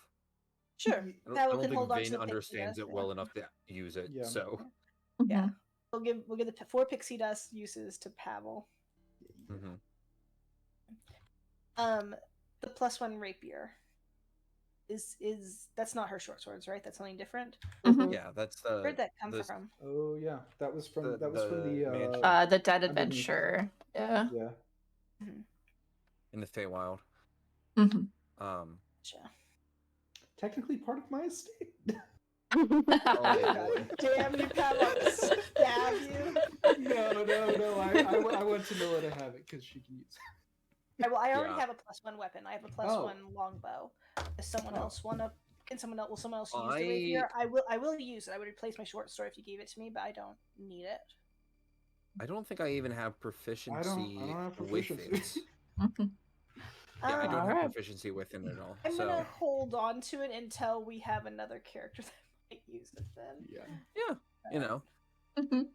Sure. I Pavel don't can hold think on to Vane the pixie understands dust, it well enough to use it. Yeah. So. Yeah. Mhm. We'll give the 4 pixie dust uses to Pavel. Mm-hmm. The +1 rapier is that's not her short swords, right? That's something different. Mhm. Yeah, that's the. Where'd that come the- from? Oh yeah, that was from The mansion. The Dead underneath. Adventure. Yeah. Yeah. in the Feywild. Mhm. Gotcha. Technically part of my estate. Oh, God damn you, Pavel! Stab you. No. I want to know how to have it because she can use it. I already Yeah. have a +1 weapon. I have a +1 longbow. Does someone else want to? Will someone else use the rapier? I will use it. I would replace my short sword if you gave it to me, but I don't need it. I don't think I even have proficiency, I don't have with proficiency. it. Mhm. Yeah, I don't have Alright. proficiency with it at all. I'm So gonna hold on to it until we have another character that might use it. Then. Yeah. yeah, you know. Mhm.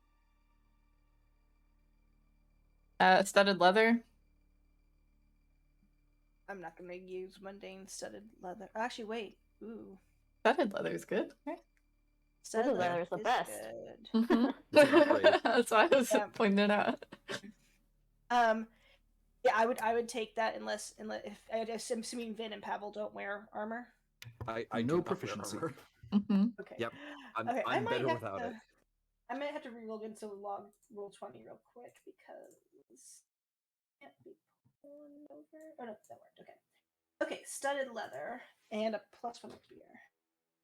Studded leather. I'm not gonna use mundane studded leather. Actually, wait. Ooh. Studded leather is good. Okay. Studded leather is the best. Good. It's an upgrade. That's why I was Yeah. pointing it out. Yeah, I would take that unless if I'm assuming Vin and Pavel don't wear armor. I No do not wear proficiency. armor. Mm-hmm. Okay. Yep, Okay, I I'm might better have without to- it. I might have to reroll into log roll 20 real quick because can't be pulling over. Oh no, that worked. Okay. Okay, studded leather and a +1 gear.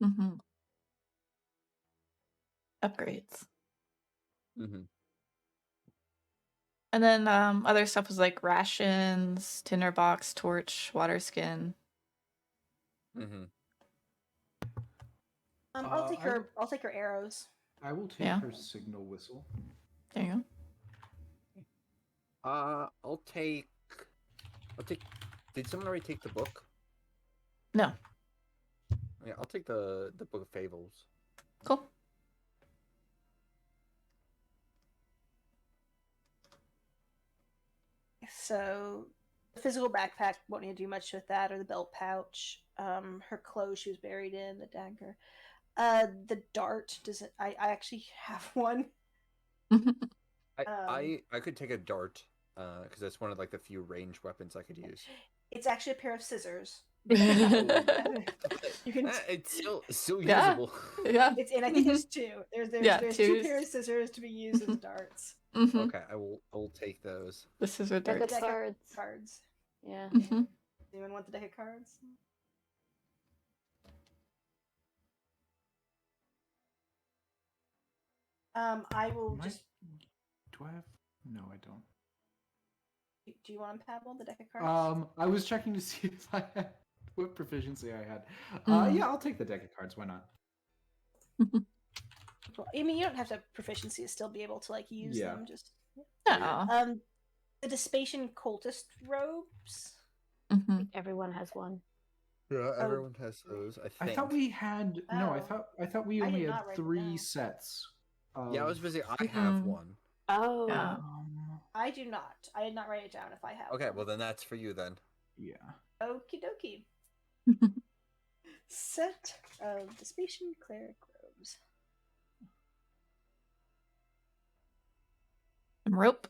Mm-hmm. Upgrades. Mm-hmm. And then other stuff was like rations, tinderbox, torch, water skin. Mm-hmm. I'll take I her. will- I'll take her arrows. I will take Yeah. her signal whistle. There you go. I'll take. Did someone already take the book? No. Yeah, I'll take the book of fables. Cool. So the physical backpack won't need to do much with that, or the belt pouch. Her clothes she was buried in, the dagger. The dart doesn't. I actually have one. I could take a dart, because that's one of like the few ranged weapons I could use. It's actually a pair of scissors. Yeah. You can. It's still Yeah. usable. Yeah. It's and I think there's two. There's Yeah, two twos. pairs of scissors to be used as darts. Mm-hmm. Okay, I will take those. This is a Deck dart. of cards. Cards. Yeah. Mm-hmm. Anyone want the deck of cards? I will Might- just. Do I have? No, I don't. Do you want to Pavel the deck of cards? I was checking to see if I had what proficiency I had. Mhm. Yeah, I'll take the deck of cards. Why not? Cool. I mean, you don't have to have proficiency to still be able to like use Yeah. them. Just Oh. the Despatian cultist robes. Mm-hmm. Everyone has one. Yeah, everyone has those. I I think. thought we had no. Oh. I thought we I only did had not write it 3 down. sets. Yeah, I was of- busy. I have Mhm. one. Oh. Yeah. I do not. I did not write it down if I have. Okay, one. well then that's for you then. Yeah. Okie dokie. Set of Despatian cleric robes. Rope.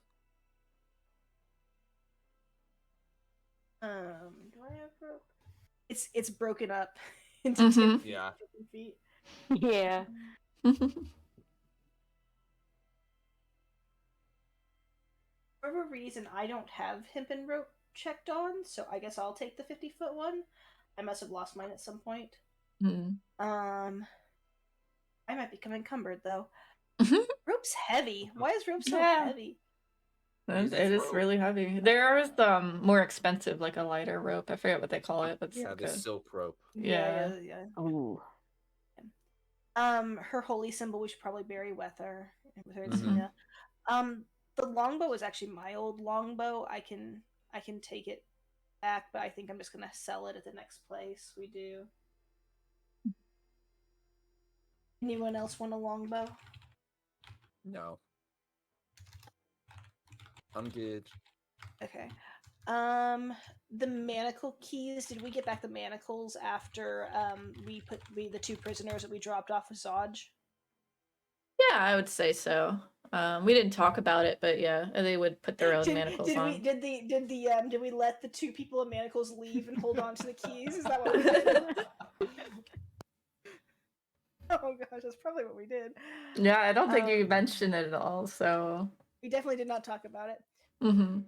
Do I have rope? It's broken up into Mhm. 10 feet, Yeah. 15 feet. Yeah. For whatever reason, I don't have hempen rope checked on, so I guess I'll take the 50-foot one. I must have lost mine at some point. Mm. I might become encumbered though. Mhm. Rope's heavy. Why is rope so Yeah. heavy? It It's is rope. really heavy. There is more expensive, like a lighter rope. I forget what they call it. That's Yeah, the good. silk rope. Yeah. Yeah. Ooh. Her holy symbol we should probably bury with her. With her Mhm. insignia. The longbow is actually my old longbow. I can take it back, but I think I'm just gonna sell it at the next place we do. Anyone else want a longbow? No. I'm good. Okay. The manacle keys. Did we get back the manacles after we put the 2 prisoners that we dropped off with Zodge? Yeah, I would say so. We didn't talk about it, but yeah, they would put their own manacles on. Did we let the 2 people in manacles leave and hold on to the keys? Is that what we did? Oh gosh, that's probably what we did. Yeah, I don't think you mentioned it at all. So. We definitely did not talk about it. Mm-hmm.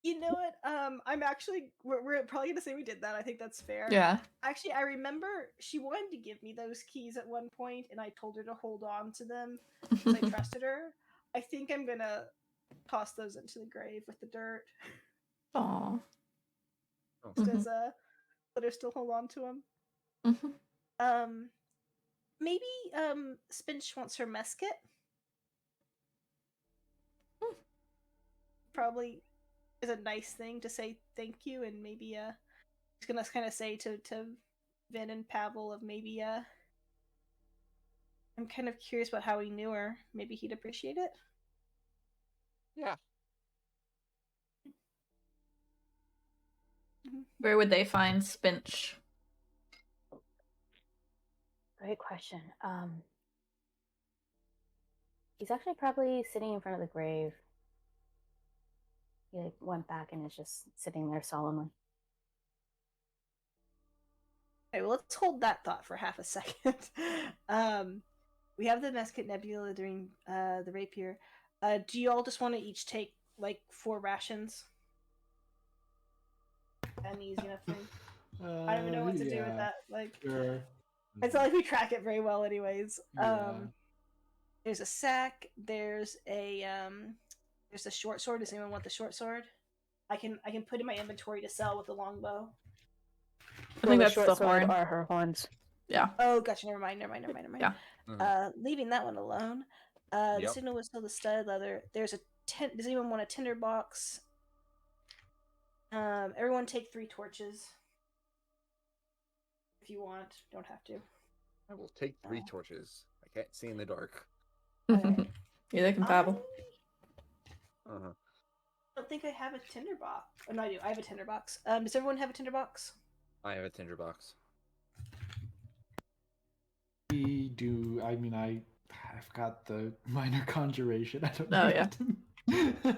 You know what? I'm actually we're probably gonna say we did that. I think that's fair. Yeah. Actually, I remember she wanted to give me those keys at one point, and I told her to hold on to them because I trusted her. I think I'm gonna toss those into the grave with the dirt Aw. because let her still hold on to them. Mm-hmm. Maybe Spinch wants her mesket. Probably is a nice thing to say thank you, and maybe just gonna kind of say to Vin and Pavel of maybe I'm kind of curious about how he knew her. Maybe he'd appreciate it. Yeah. Where would they find Spinch? Great question. He's actually probably sitting in front of the grave. He like went back and is just sitting there solemnly. Okay, well, let's hold that thought for half a second. We have the Mesket Nebula during the rapier. Do you all just want to each take like 4 rations? An easy enough thing. I don't even know what to do with that. Like, Sure. it's not like we track it very well, anyways. Yeah. There's a sack. There's a short sword. Does anyone want the short sword? I can put in my inventory to sell with the longbow. I think the that's short the sword horn. are her horns. Yeah. Oh, gotcha. Never mind. Yeah. Leaving that one alone. The signal was still the stud leather. There's a tent. Does anyone want a tinder box? Everyone take 3 torches. If you want, don't have to. I will take 3 torches. I can't see in the dark. Okay. Neither can Pavel. I don't think I have a tinder box. Oh, no, I do. I have a tinder box. Does everyone have a tinder box? I have a tinderbox. We do. I mean, I've got the minor conjuration. I don't Oh, know. yeah.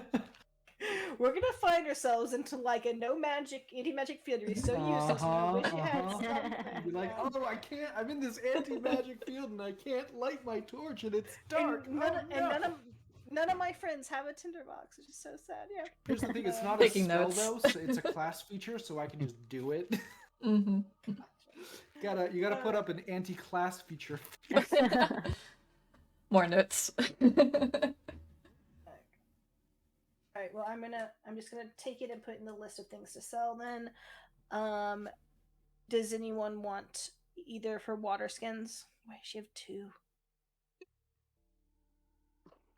We're gonna find ourselves into like a anti-magic field. You're so useless. And I wish you had something. Be like, Yeah. oh, I can't. I'm in this anti-magic field and I can't light my torch and it's dark. And none of my friends have a tinderbox, which is so sad. Yeah. Here's the thing: it's not a Taking spell notes. though. So it's a class feature, so I can just do it. Mm-hmm. You gotta put up an anti-class feature. More notes. All right. Well, I'm just gonna take it and put in the list of things to sell. Then, does anyone want either for water skins? Why does she have 2?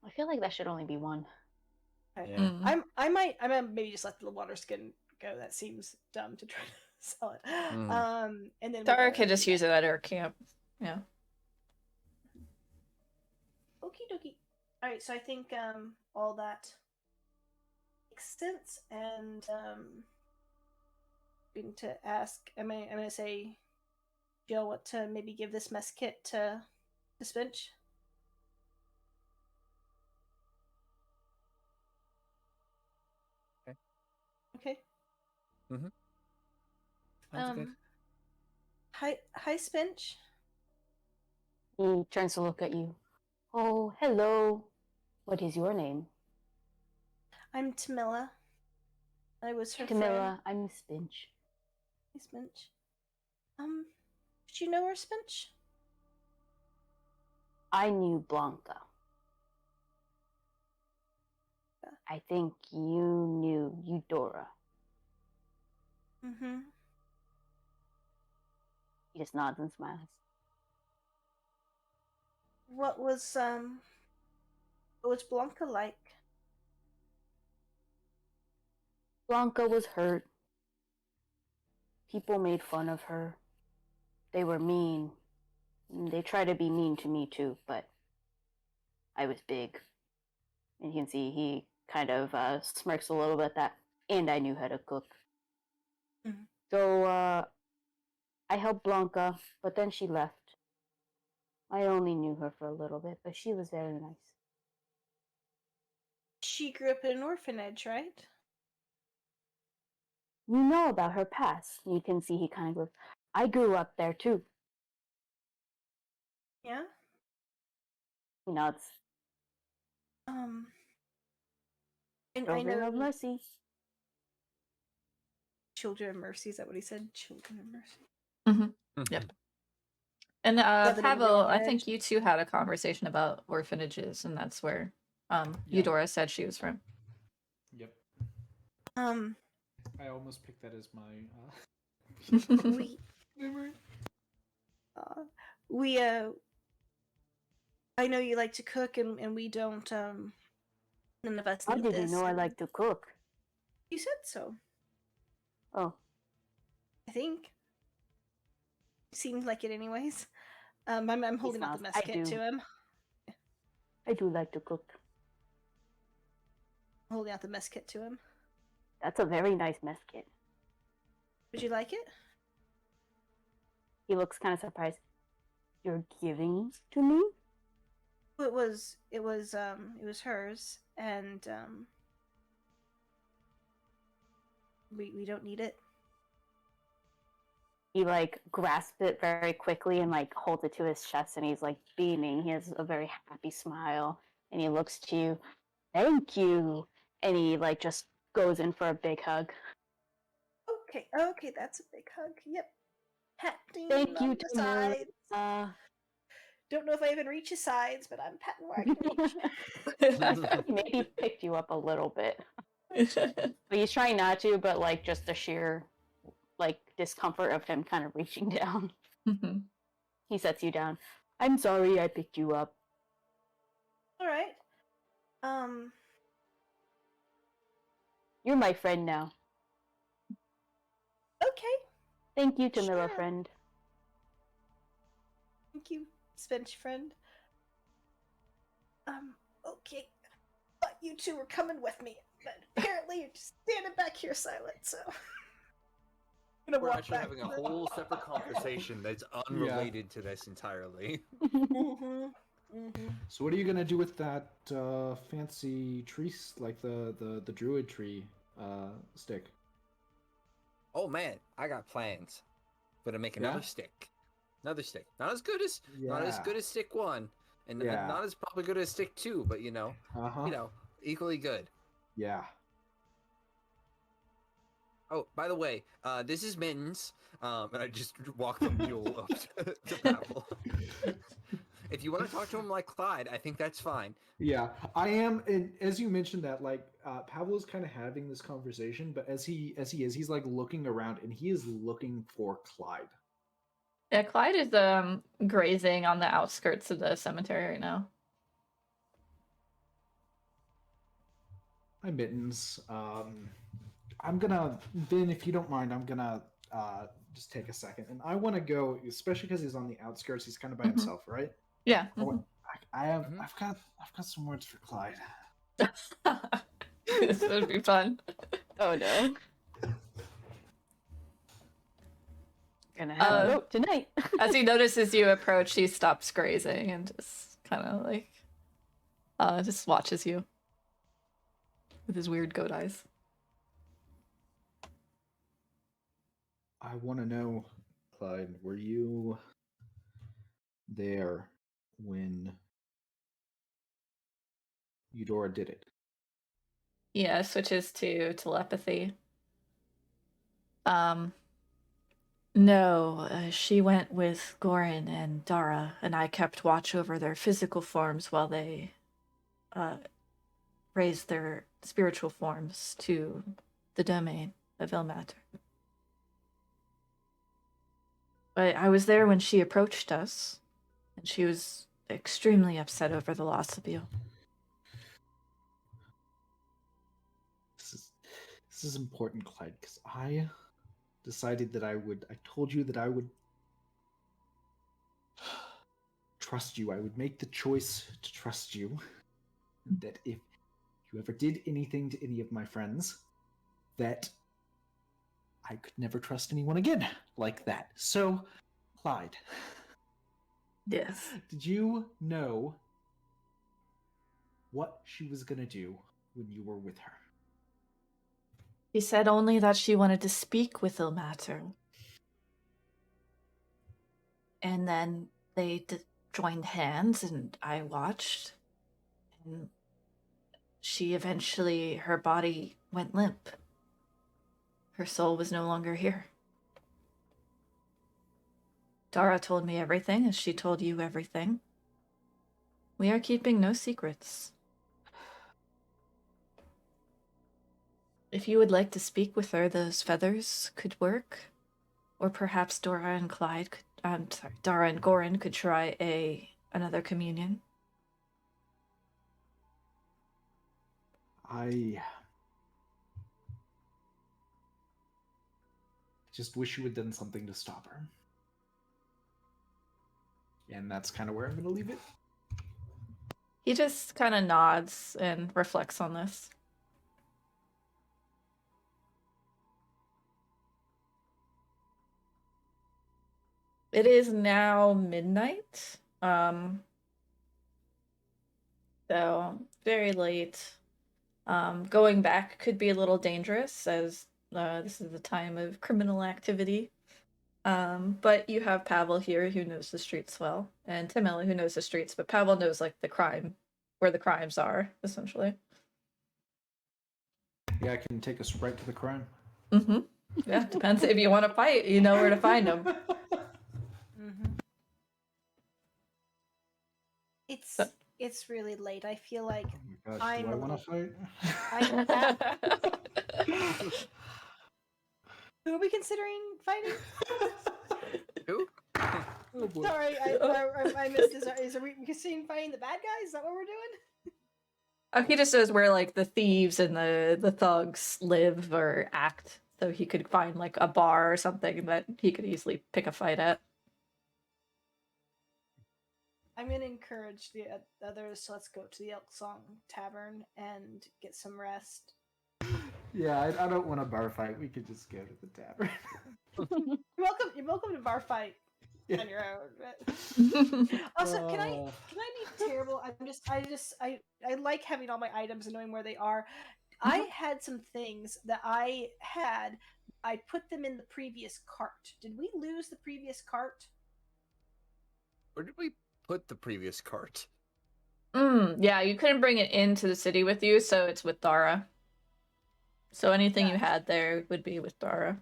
I feel like that should only be 1. Okay. Yeah. I might maybe just let the water skin go. That seems dumb to try to sell it. And then Dara could just use it at her camp. Yeah. Okie dokie. All right. So I think all that makes sense. And going to ask. I'm gonna say, Jill, what to maybe give this mess kit to Spinch. Okay. Sounds good. Hi, Spinch. He turns to look at you. Oh, hello. What is your name? I'm Tamila. I was her Camilla. friend. I'm Spinch. Hi, Spinch. Did you know her, Spinch? I knew Blanca. I think you knew Eudora. Mm-hmm. He just nods and smiles. What was Blanca like? Blanca was hurt. People made fun of her. They were mean. They tried to be mean to me too, but I was big. And you can see he kind of smirks a little bit at that. And I knew how to cook. Mhm. So I helped Blanca, but then she left. I only knew her for a little bit, but she was very nice. She grew up in an orphanage, right? You know about her past. You can see he kind of goes, I grew up there too. Yeah. He nods. And I Children know of Mercy. Children of Mercy. Is that what he said? Children of Mercy. Mm-hmm. Yep. And that the name of the Pavel, I orphanage? think you two had a conversation about orphanages, and that's where Eudora said she was from. Yep. I I almost picked that as my we memory. we I know you like to cook, and we don't. None of us How need did you this. know I like to cook? You said so. Oh, I think. Seems like it, anyways. I'm holding out the smiles. mess I kit do. to him. I do like to cook. I'm holding out the mess kit to him. That's a very nice mess kit. Would you like it? He looks kind of surprised. You're giving to me? It was hers, and we don't need it. He like grasps it very quickly and like holds it to his chest, and he's like beaming. He has a very happy smile, and he looks to you. Thank you, and he like just goes in for a big hug. Okay, that's a big hug. Yep. Patting Thank you, on the sides. Tamila. Don't know if I even reach his sides, but I'm patting where I can reach. He maybe picked you up a little bit, but he's trying not to. But like just the sheer like discomfort of him kind of reaching down. He sets you down. I'm sorry I picked you up. All right. You're my friend now. Okay. Thank you, Tamila, Sure. friend. Thank you, Spinch friend. Okay. But you two were coming with me. But apparently you're just standing back here silent, so I'm gonna We're walk actually back having to a the- whole separate conversation that's unrelated to this entirely. So what are you gonna do with that fancy tree, like the druid tree stick? Oh man, I got plans. Gonna make another Yeah? stick. Another stick. Not as good as stick 1, and Yeah. not as probably good as stick 2, but Uh-huh. equally good. Yeah. Oh, by the way, this is Mittens, and I just walked the mule up to Pavel. If you want to talk to him like Clyde, I think that's fine. Yeah, I am, and as you mentioned that, like, Pablo's kind of having this conversation, but as he is, he's like looking around, and he is looking for Clyde. Yeah, Clyde is grazing on the outskirts of the cemetery right now. Hi, Mittens. I'm gonna, Ben, if you don't mind, I'm gonna just take a second, and I want to go, especially because he's on the outskirts. He's kind of by himself, right? Yeah. I've got some words for Clyde. This would be fun. Oh no. Gonna have a vote tonight. As he notices you approach, he stops grazing and just kind of like just watches you with his weird goat eyes. I want to know, Clyde, were you there when Eudora did it? Yeah, switches to telepathy. No, she went with Gorin and Dara, and I kept watch over their physical forms while they raised their spiritual forms to the domain of Ilmater. But I was there when she approached us, and she was extremely upset over the loss of you. This is important, Clyde, because I decided that I told you that I would trust you. I would make the choice to trust you. That if you ever did anything to any of my friends, that I could never trust anyone again like that. So, Clyde. Yes. Did you know what she was going to do when you were with her? She said only that she wanted to speak with Ilmater. And then they joined hands, and I watched. And she eventually, her body went limp. Her soul was no longer here. Dara told me everything, as she told you everything. We are keeping no secrets. If you would like to speak with her, those feathers could work. Or perhaps Dara and Gorin could try another communion. I just wish you had done something to stop her. And that's kind of where I'm going to leave it. He just kind of nods and reflects on this. It is now midnight. So very late. Going back could be a little dangerous as this is a time of criminal activity. But you have Pavel here who knows the streets well, and Timella who knows the streets, but Pavel knows like the crime, where the crimes are, essentially. Yeah, I can take us right to the crime. Mm-hmm. Yeah, depends if you want to fight, you know where to find them. It's really late. I feel like Oh my gosh, do I want to fight? Who are we considering fighting? Who? Oh boy. Sorry, I missed this. Are we considering fighting the bad guys? Is that what we're doing? He just knows where like the thieves and the thugs live or act, so he could find like a bar or something that he could easily pick a fight at. I'm gonna encourage the others. So let's go to the Elk Song Tavern and get some rest. Yeah, I don't want a bar fight. We could just go to the tavern. You're welcome to bar fight on your own. Also, can I be terrible? I like having all my items and knowing where they are. I had some things that I put them in the previous cart. Did we lose the previous cart? Where did we put the previous cart? Yeah, you couldn't bring it into the city with you, so it's with Dara. So anything you had there would be with Dara.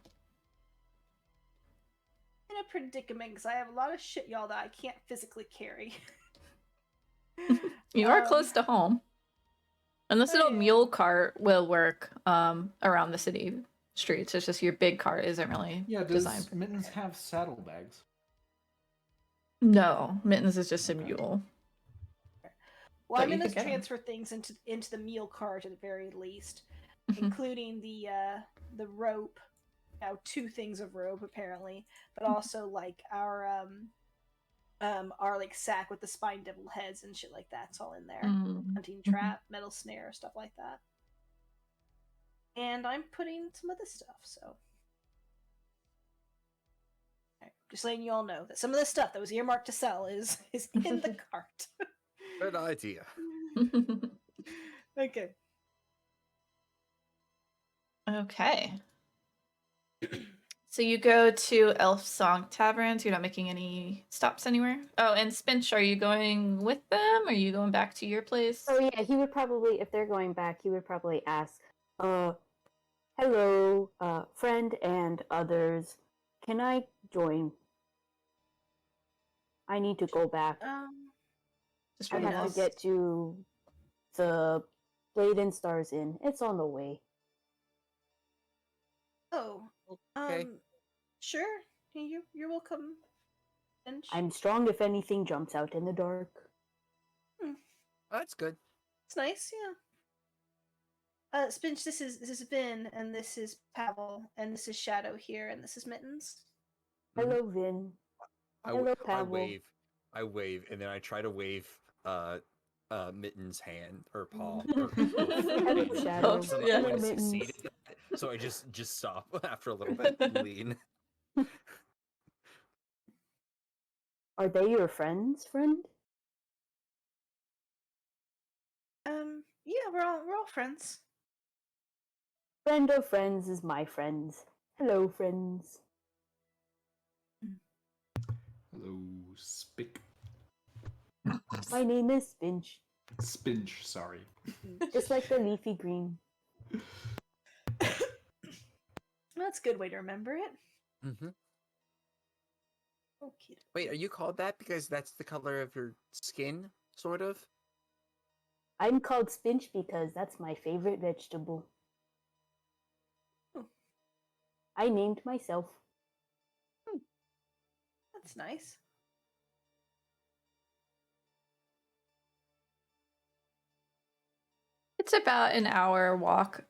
In a predicament because I have a lot of shit, y'all, that I can't physically carry. You are close to home. And this little mule cart will work around the city streets. It's just your big cart isn't really designed for Mittens have saddlebags? No, Mittens is just a mule. Well, I'm going to transfer things into the mule cart at the very least, including the rope. Now, 2 things of rope apparently, but also like our like sack with the spine devil heads and shit like that. It's all in there. Hunting trap, metal snare, stuff like that. And I'm putting some of this stuff. So, just letting you all know that some of this stuff that was earmarked to sell is in the cart. Good idea. Okay. Okay. So you go to Elf Song Taverns. You're not making any stops anywhere? Oh, and Spinch, are you going with them? Or are you going back to your place? Oh yeah, he would probably, if they're going back, he would probably ask, hello, friend and others, can I join? I need to go back. Just I have to get to the Blade and Stars Inn. It's on the way. Oh, okay. Sure. You're welcome. Spinch. I'm strong if anything jumps out in the dark. That's good. It's nice, yeah. Spinch, this is Vin, and this is Pavel, and this is Shadow here, and this is Mittens. Hello, Vin. Hello, Pavel. I wave, and then I try to wave Mittens' hand or paw. Shadow. I succeeded, so I just stop after a little bit and lean. Are they your friends, friend? Yeah, we're all friends. Friend of friends is my friends. Hello, friends. Hello, Spick. My name is Spinch. Spinch, sorry. Just like the leafy green. That's a good way to remember it. Mm-hmm. Okay. Wait, are you called that because that's the color of your skin, sort of? I'm called Spinch because that's my favorite vegetable. Oh. I named myself. That's nice. It's about an hour walk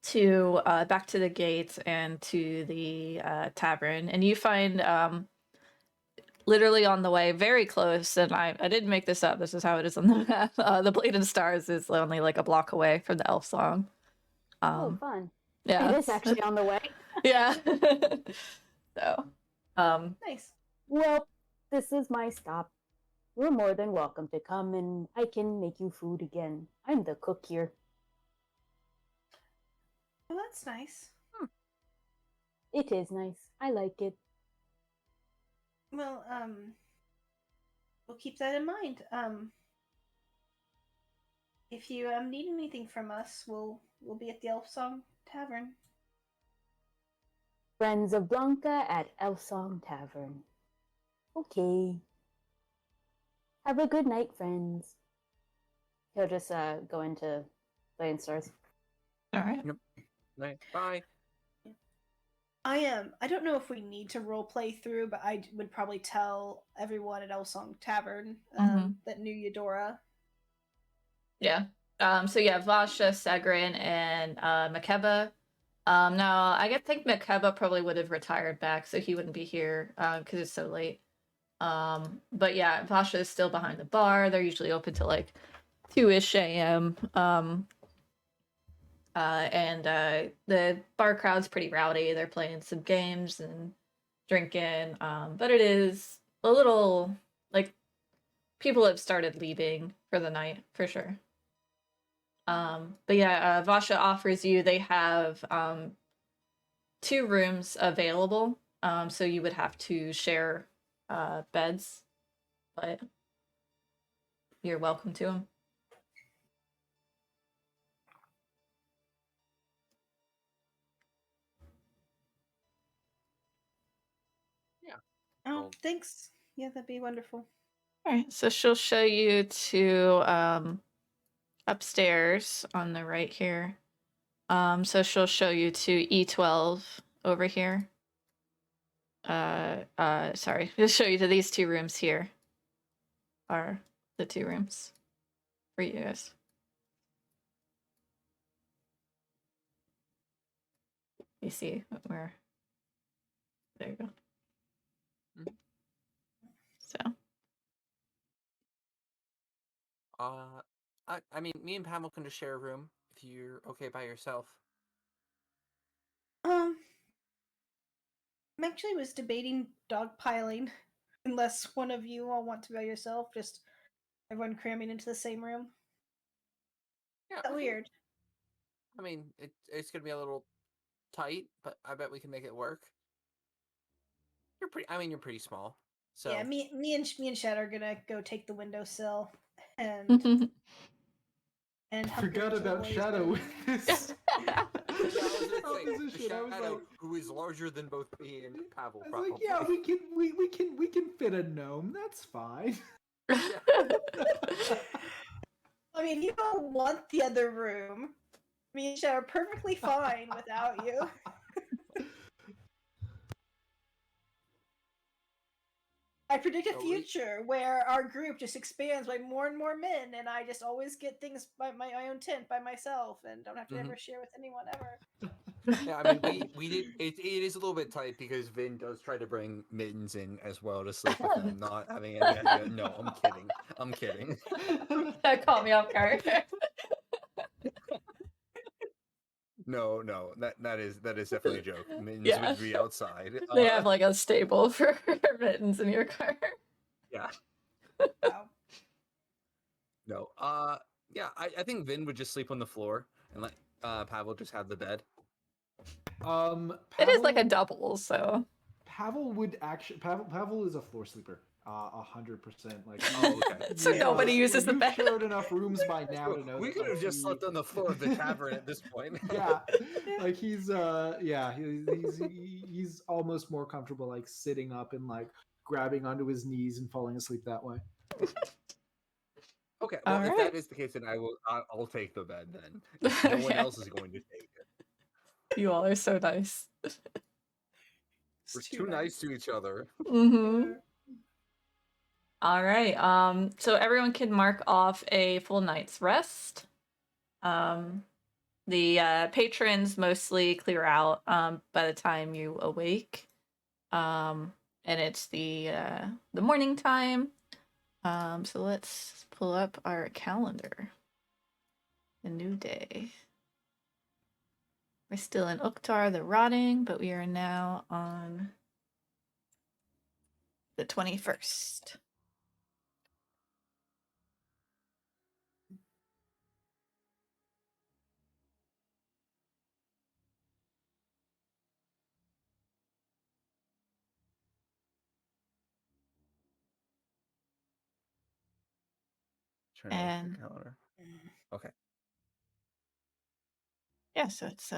to back to the gates and to the tavern, and you find literally on the way, very close, and I didn't make this up, this is how it is on the map. The Blade and Stars is only like a block away from the Elf Song. Oh, fun. Yeah. It is actually on the way. Yeah. So Nice. Well, this is my stop. You're more than welcome to come and I can make you food again. I'm the cook here. Well, that's nice. It is nice. I like it. Well, we'll keep that in mind. If you need anything from us, we'll be at the Elf Song Tavern. Friends of Blanca at Elsong Tavern. Okay. Have a good night, friends. He'll just go into Playing Stars. All right. Nice. Bye. I don't know if we need to role play through, but I would probably tell everyone at Elsong Tavern that knew Eudora. Yeah. So yeah, Vasha, Sagrin, and Makeba. Now I think Makeba probably would have retired back, so he wouldn't be here because it's so late. But yeah, Vasha is still behind the bar. They're usually open till like 2-ish a.m. And the bar crowd's pretty rowdy. They're playing some games and drinking. But it is a little like people have started leaving for the night for sure. But yeah, Vasha offers you, they have 2 rooms available. So you would have to share beds, but you're welcome to them. Oh, thanks. Yeah, that'd be wonderful. All right, so she'll show you to upstairs on the right here. So she'll show you to E12 over here. Sorry, she'll show you to these 2 rooms here. Are the 2 rooms for you guys. You see where? There you go. So. I mean, me and Pavel can just share a room if you're okay by yourself. I actually was debating dogpiling, unless one of you all want to go yourself. Just everyone cramming into the same room. Yeah, That weird. I mean, it's gonna be a little tight, but I bet we can make it work. You're pretty small. So yeah, me and Shed are gonna go take the windowsill and I help forgot your about boys Shadow move. with this. Yeah, I was gonna say, the Opposition, I was Shadow, like- who is larger than both me and Pavel, I was probably. like, yeah, we can fit a gnome. That's fine. I mean, you don't want the other room. Me and Shed are perfectly fine without you. I predict a future where our group just expands by more and more men, and I just always get things by my own tent by myself, and don't have to ever share with anyone ever. Yeah, I mean, we did. It is a little bit tight because Vin does try to bring Mittens in as well to sleep with him, not having any idea. No, I'm kidding. I'm kidding. That caught me off guard. No, that is definitely a joke. Mittens Yeah. would be outside. They have like a stable for Mittens in your car. Yeah. Wow. No. Yeah. I think Vin would just sleep on the floor and let Pavel just have the bed. It is like a double, so Pavel would actually. Pavel is a floor sleeper. 100%. Like, Oh, okay. So nobody uses the bed. You've shared enough rooms by now to know. We that, could have like, just slept on the floor of the tavern at this point. Yeah, like he's he's almost more comfortable like sitting up and like grabbing onto his knees and falling asleep that way. Okay, well, All if right. that is the case, then I'll take the bed then. If no one Okay. else is going to take it. You all are so nice. We're too nice to each other. Mm-hmm. All right. So everyone can mark off a full night's rest. The patrons mostly clear out by the time you awake. And it's the morning time. So let's pull up our calendar. A new day. We're still in Uktar the Rotting, but we are now on the 21st. Turn on And the calendar. Okay. yeah, so it's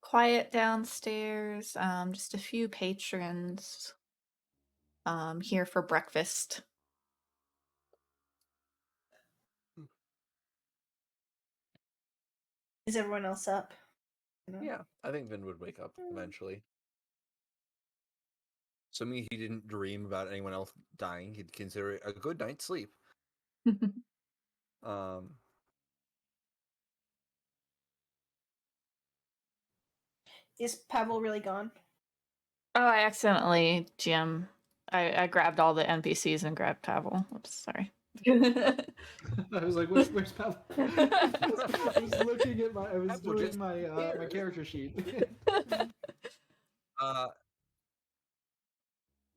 quiet downstairs. Just a few patrons here for breakfast. Is everyone else up? You know? Yeah, I think Vin would wake up eventually. Assuming he didn't dream about anyone else dying, he'd consider it a good night's sleep. Is Pavel really gone? Oh, I accidentally I grabbed all the NPCs and grabbed Pavel. Oops, sorry. I was like, where's Pavel? I was looking at I was Pavel doing just my disappeared. character sheet.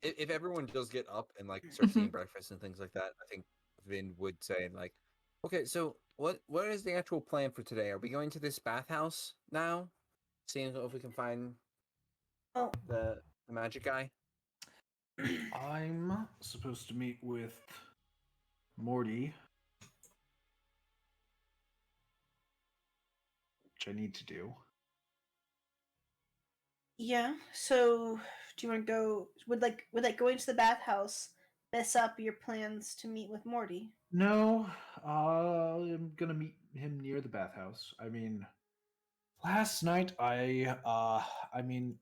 If everyone does get up and like starts eating breakfast and things like that, I think Vin would say like, "Okay, so what is the actual plan for today? Are we going to this bathhouse now, seeing if we can find Oh, the magic guy?" I'm supposed to meet with Morty, which I need to do. yeah. So, do you want to go? Would going to the bathhouse mess up your plans to meet with Morty? No, I'm gonna meet him near the bathhouse. I mean, last night I mean,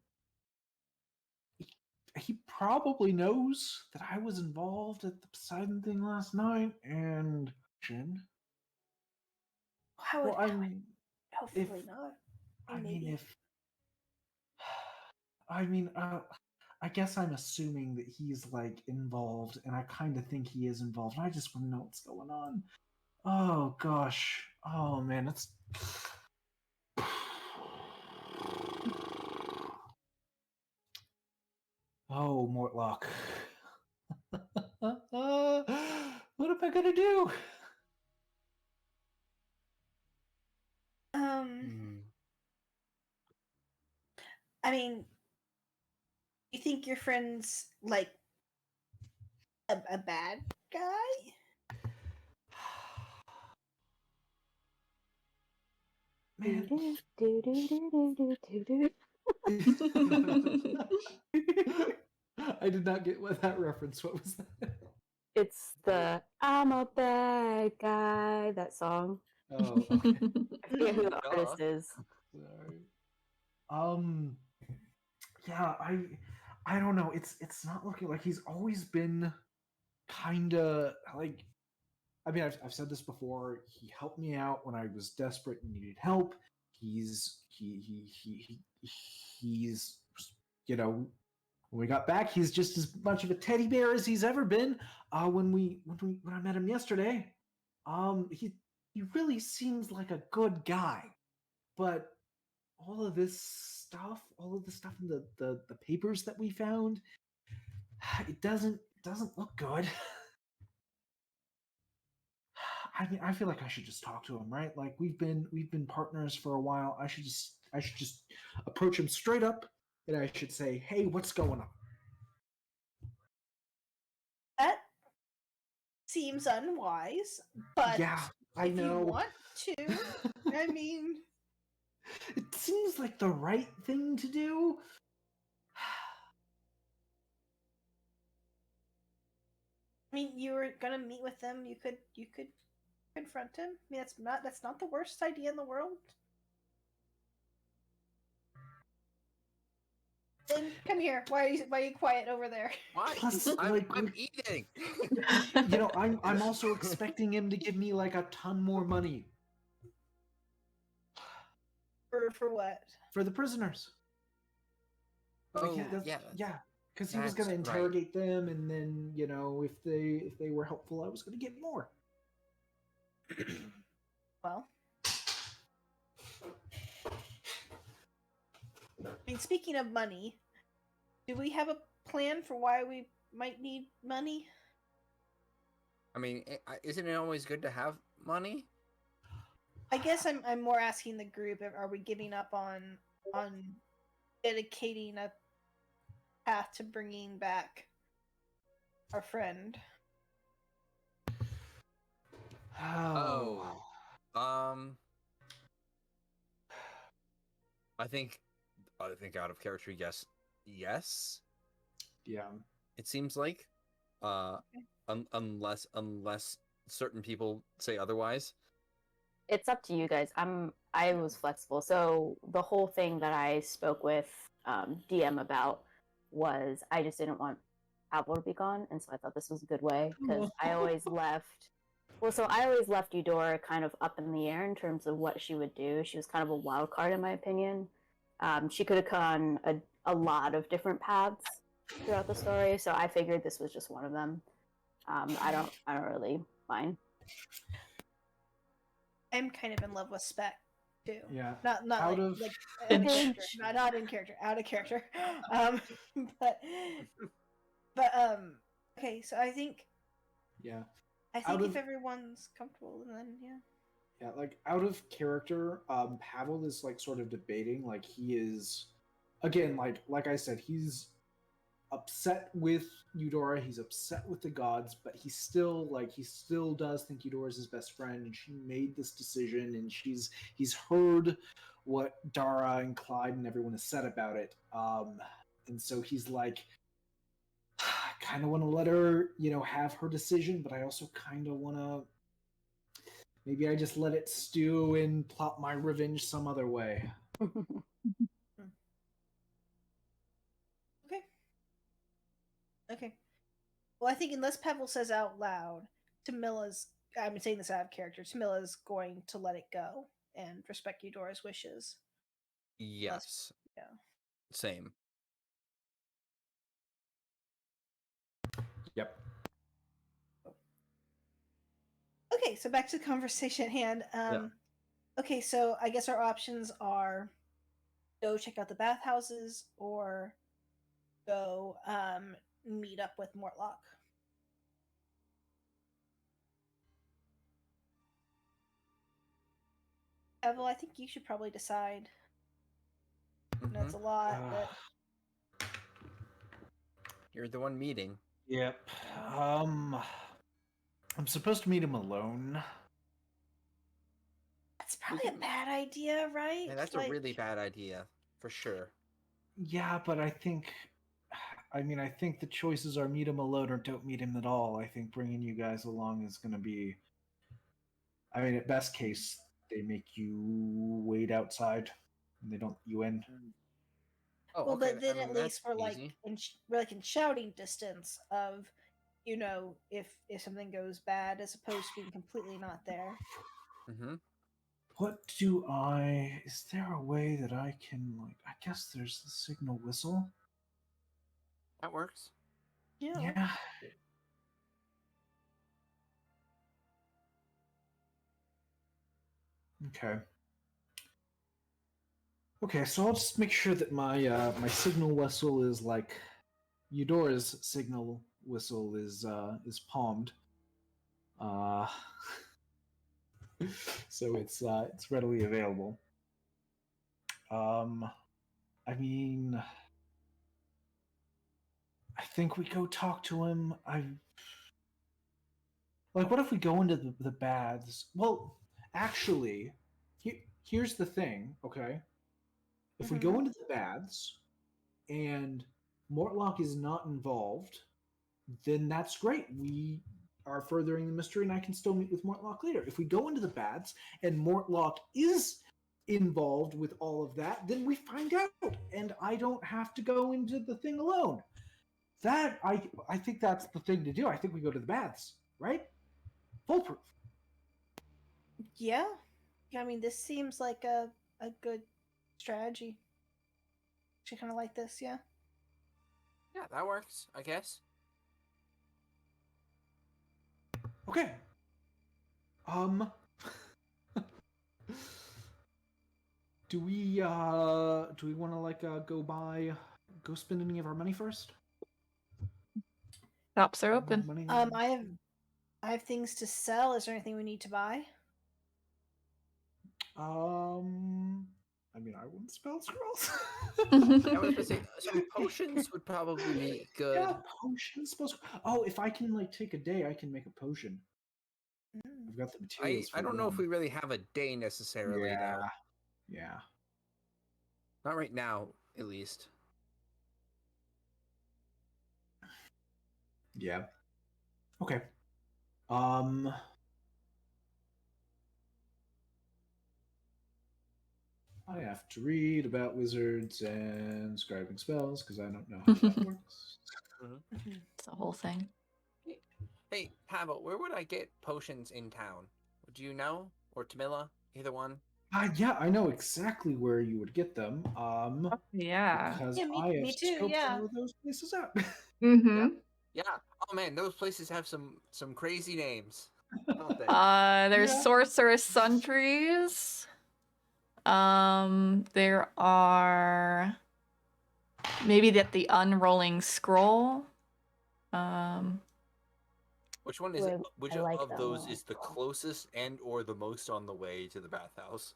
he probably knows that I was involved at the Poseidon thing last night, and How well, would? I mean, if Hopefully not. I mean, Maybe. if I mean, I guess I'm assuming that he's like involved, and I kind of think he is involved. I just want to know what's going on. Oh gosh. Oh man, it's. Oh, Mortlock. What am I gonna do? Um. I mean, you think your friend's like a bad guy? Man. I did not get what that reference. What was that? It's the I'm a bad guy, that song. Oh, okay. I forget who the Duh. artist is. Sorry. Yeah, I don't know. It's not looking like he's always been kind of like. I mean, I've said this before. He helped me out when I was desperate and needed help. He's you know, when we got back, he's just as much of a teddy bear as he's ever been. When I met him yesterday, he really seems like a good guy, but all of this stuff, in the papers that we found, it doesn't look good. I mean, I feel like I should just talk to him, right? Like we've been partners for a while. I should just approach him straight up, and I should say, "Hey, what's going on?" That seems unwise, but Yeah, I if you know. want to, I mean, It seems like the right thing to do. you were gonna meet with them. You could confront him. I mean, that's not the worst idea in the world. Then come here. Why are you quiet over there? Why? Plus, I'm like, eating. you know, I'm also expecting him to give me like a ton more money For what? for the prisoners. Like, Oh, yeah. yeah, because he was That's going to right. interrogate them, and then you know, if they were helpful, I was going to get more. Well, I mean, speaking of money, do we have a plan for why we might need money? I mean, isn't it always good to have money? I guess I'm more asking the group. Are we giving up on dedicating a path to bringing back our friend? Oh, I think out of character, yes. Yeah. It seems like, unless certain people say otherwise. It's up to you guys. I was flexible. So the whole thing that I spoke with DM about was I just didn't want Pavel to be gone, and so I thought this was a good way because I always left. Well, so I always left Eudora kind of up in the air in terms of what she would do. She was kind of a wild card in my opinion. She could have gone a lot of different paths throughout the story, so I figured this was just one of them. I don't really mind. I'm kind of in love with Spec too. Yeah. Not Out like, of- like Spinch. character. Not in character. Out of character. But okay. So I think Yeah. if everyone's comfortable, then yeah. Yeah, like out of character, Pavel is like sort of debating. Like he is, again, like I said, he's upset with Eudora. He's upset with the gods, but he still does think Eudora is his best friend, and she made this decision, and he's heard what Dara and Clyde and everyone has said about it. And so he's like, I kind of want to let her, have her decision, but I also kind of want to. Maybe I just let it stew and plot my revenge some other way. Okay. Well, I think unless Pavel says out loud, I'm saying this out of character, Tamila's going to let it go and respect Eudora's wishes. Yes. Yeah. Same. Yep. Okay, so back to the conversation at hand. Okay, so I guess our options are go check out the bathhouses or go meet up with Mortlock. Evel, I think you should probably decide. That's a lot, but You're the one meeting. Yep. I'm supposed to meet him alone. that's probably a bad idea, right? Yeah, that's a really bad idea, for sure. Yeah, but I think the choices are meet him alone or don't meet him at all. I think bringing you guys along is going to be. At best case, they make you wait outside, and they don't let you in. Oh, well, okay. but then at least we're easy. we're like in shouting distance of, if something goes bad, as opposed to being completely not there. Mm-hmm. Is there a way that I can, I guess there's the signal whistle? That works. Yeah. Okay, so I'll just make sure that my my signal whistle is like Eudora's signal whistle is palmed. So it's readily available. I think we go talk to him. What if we go into the baths? Well, actually, here's the thing, okay? If we go into the baths and Mortlock is not involved, then that's great. We are furthering the mystery, and I can still meet with Mortlock later. If we go into the baths and Mortlock is involved with all of that, then we find out, and I don't have to go into the thing alone. That I think that's the thing to do. I think we go to the baths, right? Foolproof. Yeah. This seems like a good strategy. She kind of like this, yeah. Yeah, that works, I guess. Okay. Do we want to go spend any of our money first? Shops are More open. money. I have things to sell. Is there anything we need to buy? I mean, I want spell scrolls. I was going to say some potions would probably be good. Yeah, potions, spell scrolls. Oh, if I can like take a day, I can make a potion. Mm. I've got the materials. I don't know if we really have a day necessarily, Yeah, though. yeah. Not right now, at least. Yeah. Okay. I have to read about wizards and scribing spells because I don't know how that works. It's a whole thing. Hey, Pavel, where would I get potions in town? Would you know? Or Tamila? Either one? Yeah, I know exactly where you would get them. Yeah. Because Yeah, I have me too, scoped yeah. some of those places out. Mm-hmm. Yeah. Oh man, those places have some crazy names, don't they? There's Yeah. sorceress sundries. There are maybe the unrolling scroll. Which one is Ooh, it? Which I like of that those one. is the closest and or the most on the way to the bathhouse?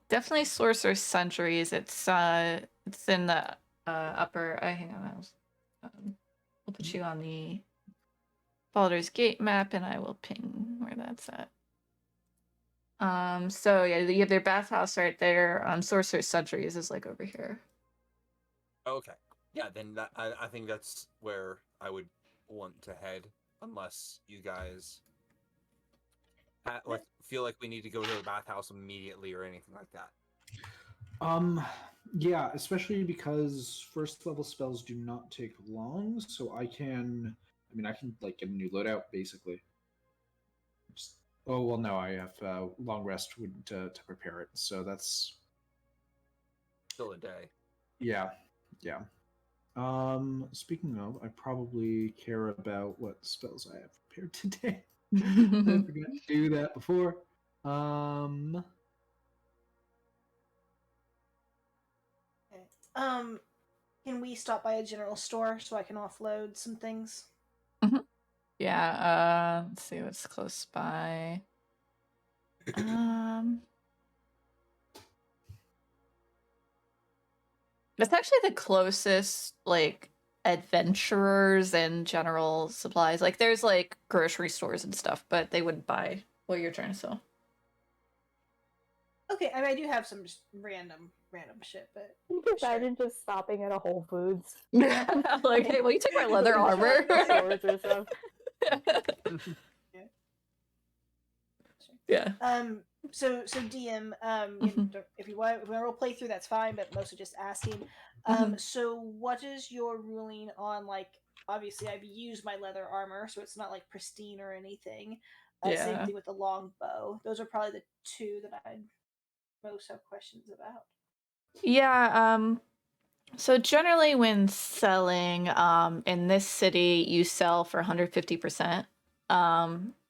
Definitely sorceress sundries. It's in the upper. Hang on, we'll put you on the Baldur's Gate map, and I will ping where that's at. So yeah, you have their bathhouse right there. Sorcerer's Sentries is like over here. Okay. Yeah, then I think that's where I would want to head, unless you guys feel like we need to go to the bathhouse immediately or anything like that. Yeah, especially because first level spells do not take long, so I can like get a new loadout basically. Oh well, no, I have long rest to prepare it, so that's Still a day. yeah. Speaking of, I probably care about what spells I have prepared today. I forgot to do that before. Okay. Can we stop by a general store so I can offload some things? Yeah, let's see what's close by. That's actually the closest, like, adventurers and general supplies. Like, there's, like, grocery stores and stuff, but they wouldn't buy what you're trying to sell. Okay, I mean, I do have some just random shit, but You can imagine just stopping at a Whole Foods. Like, hey, will you take my leather armor? Swords or stuff. Yeah. So DM, if you want to roll playthrough, that's fine, but mostly just asking. So what is your ruling on, like, obviously I've used my leather armor, so it's not like pristine or anything. Same Yeah. thing with the long bow. Those are probably the two that I'd most have questions about. Yeah, so generally when selling, in this city, you sell for 150%.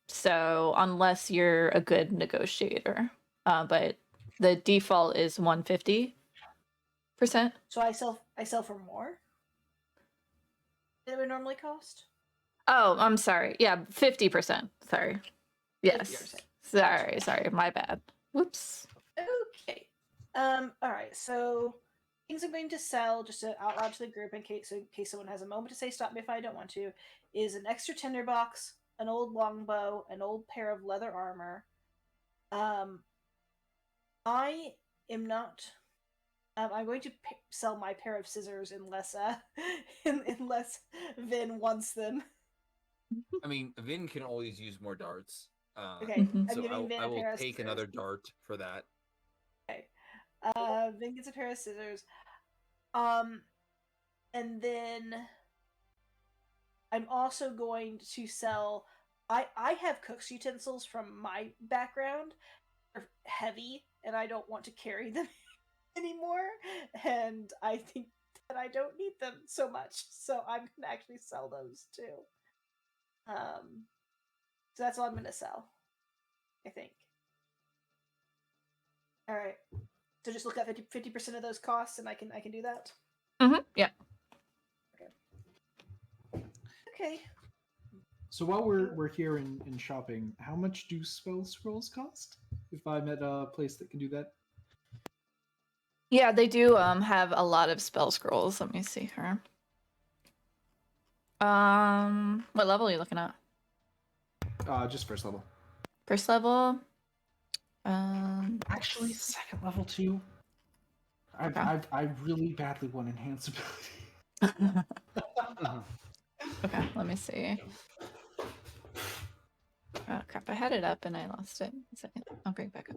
So unless you're a good negotiator, but the default is 150%. So I sell for more than it would normally cost. Oh, I'm sorry. Yeah, 50%. Sorry. Yes. 50%. Sorry. My bad. Whoops. Okay. All right. So things I'm going to sell just out loud to the group in case someone has a moment to say stop me if I don't want to, is an extra tinderbox, an old longbow, an old pair of leather armor. I am not. I'm going to sell my pair of scissors unless unless Vin wants them. I mean, Vin can always use more darts. Okay, I'm So giving Vin I a will pair of take scissors. another dart for that. Okay. Vin gets a pair of scissors. And then I'm also going to sell. I have cook's utensils from my background. They're heavy, and I don't want to carry them anymore. And I think that I don't need them so much, so I'm gonna actually sell those too. So that's all I'm gonna sell, I think. All right. So just look at 50% of those costs, and I can do that. Yeah. Okay. So while we're here in shopping, how much do spell scrolls cost? If I'm at a place that can do that. Yeah, they do have a lot of spell scrolls. Let me see here. What level are you looking at? Just first level. First level. Actually, second level too. I really badly want enhance ability. Okay, let me see. Oh crap, I had it up and I lost it. A second. I'll bring it back up.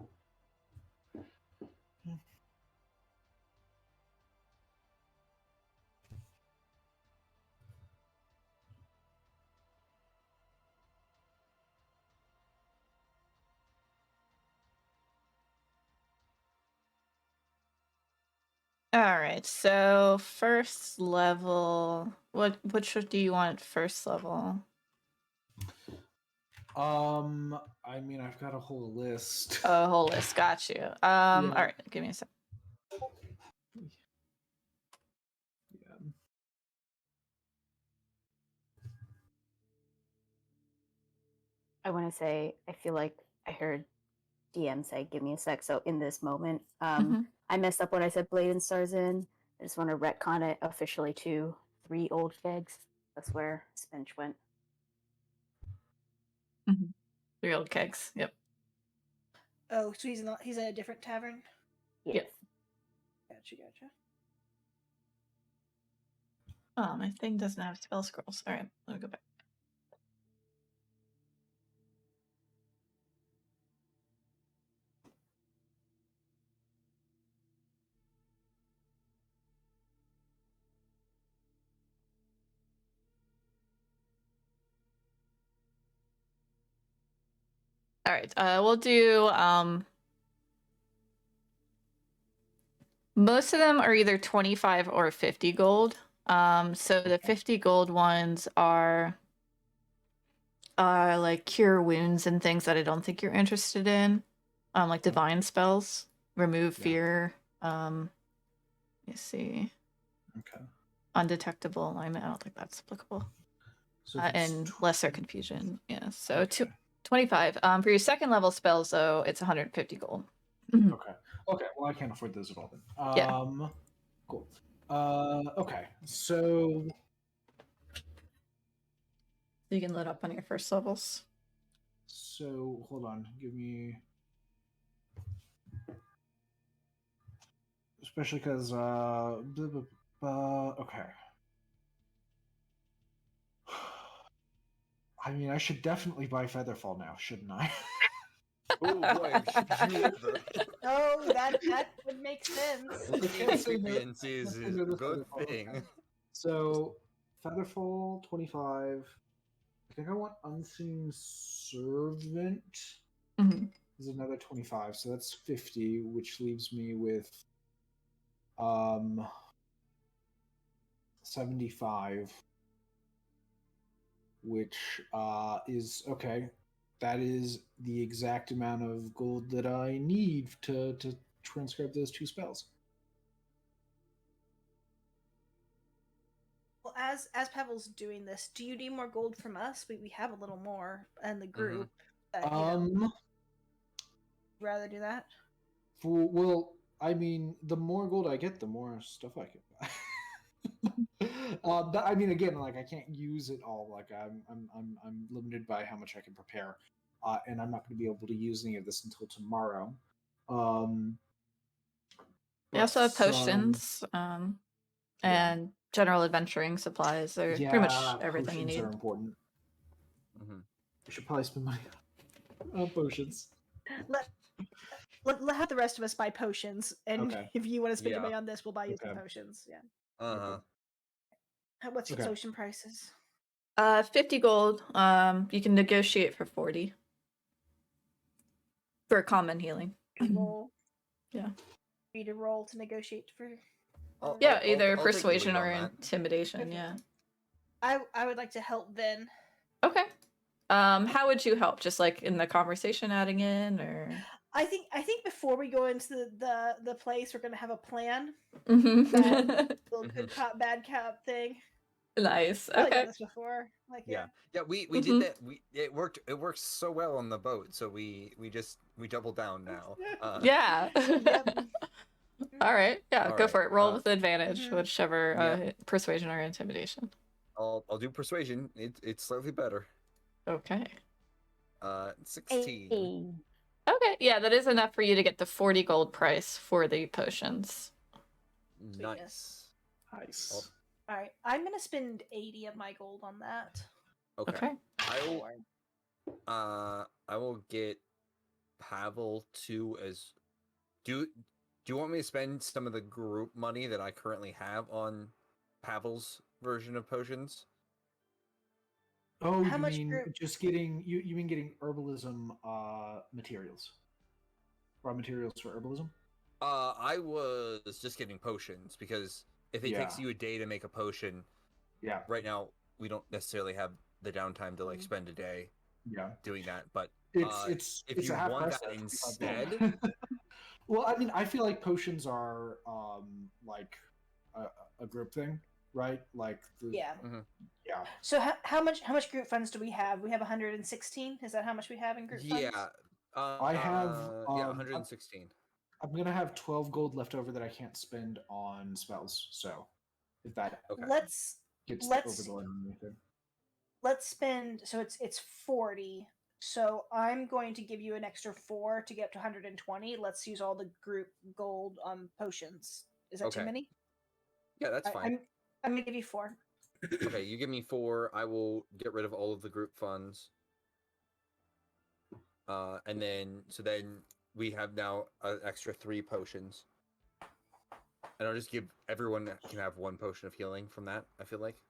All right, so first level. Which do you want first level? I mean, I've got a whole list. A whole list. Got you. All right, give me a sec. Yeah. I want to say, I feel like I heard DM say, give me a sec. So in this moment, I messed up when I said Blade and Stars in. I just want to retcon it officially to 3 old kegs. That's where Spinch went. 3 old kegs. Yep. Oh, so he's at a different tavern? Yes. Gotcha. Oh, my thing doesn't have spell scrolls. All right, let me go back. All right, we'll do most of them are either 25 or 50 gold. So the 50 gold ones are like cure wounds and things that I don't think you're interested in. Like divine spells, remove fear. Let me see. Okay. Undetectable alignment. I don't think that's applicable. So and lesser confusion. Yeah. So Okay. 25. For your second level spells, though, it's 150 gold. Okay. Well, I can't afford those at all then. Yeah. Cool. Okay. So You can load up on your first levels. So hold on, give me, especially because okay. I mean, I should definitely buy Featherfall now, shouldn't I? Oh boy, Oh, that would make sense. Experience is a good thing. So Featherfall 25. I think I want Unseen Servant. Is another 25, so that's 50, which leaves me with 75, which is okay. That is the exact amount of gold that I need to transcribe those 2 spells. Well, as Pavel's doing this, do you need more gold from us? We have a little more in the group. Rather do that? Well, I mean, the more gold I get, the more stuff I can buy. But I mean, again, like I can't use it all. Like I'm limited by how much I can prepare, and I'm not going to be able to use any of this until tomorrow. We also have potions, and general adventuring supplies. Or pretty much everything you need. Potions are important. I should probably spend money on potions. Let have the rest of us buy potions, and if you want to spend your money on this, we'll buy you some potions. Yeah. What's your potion prices? 50 gold. You can negotiate for 40 for common healing. Roll. Yeah. You to roll to negotiate for. Yeah, either persuasion or intimidation. Yeah. I would like to help then. Okay. How would you help? Just like in the conversation, adding in, or? I think before we go into the place, we're gonna have a plan. Mm-hmm. Little good cop, bad cop thing. Nice. I feel like I've Okay. done this before. Like, Yeah, yeah. yeah, we Mhm. did that. It worked so well on the boat, so we doubled down now. Yeah. Yep. All right. Yeah, All go right. for it. Roll with advantage, Mhm. whichever Yeah. persuasion or intimidation. I'll do persuasion. It's slightly better. Okay. 16. Hey. Okay. Yeah, that is enough for you to get the 40 gold price for the potions. Nice. Nice. All right. I'm gonna spend 80 of my gold on that. Okay. Okay. I will get Pavel too as do you want me to spend some of the group money that I currently have on Pavel's version of potions? Oh, How you much mean group- just getting you mean getting herbalism materials? Raw materials for herbalism? I was just getting potions because if it takes Yeah. you a day to make a potion, Yeah. right now we don't necessarily have the downtime to like spend a day Yeah. doing that. But It's if it's you a half want price that at 25 instead, gold. Well, I mean, I feel like potions are like a group thing, right? Like Yeah. yeah. So how much group funds do we have? We have 116. Is that how much we have in group funds? yeah, I have yeah, 116. I'm gonna have 12 gold left over that I can't spend on spells. So if that Okay. Let's gets let's over the line or anything. let's spend, so it's 40. So I'm going to give you an extra 4 to get up to 120. Let's use all the group gold on potions. Is that too Okay. many? Yeah, that's All right, fine. I'm gonna give you 4. Okay, you give me 4. I will get rid of all of the group funds. And then we have now an extra 3 potions. And I'll just give everyone can have 1 potion of healing from that, I feel like.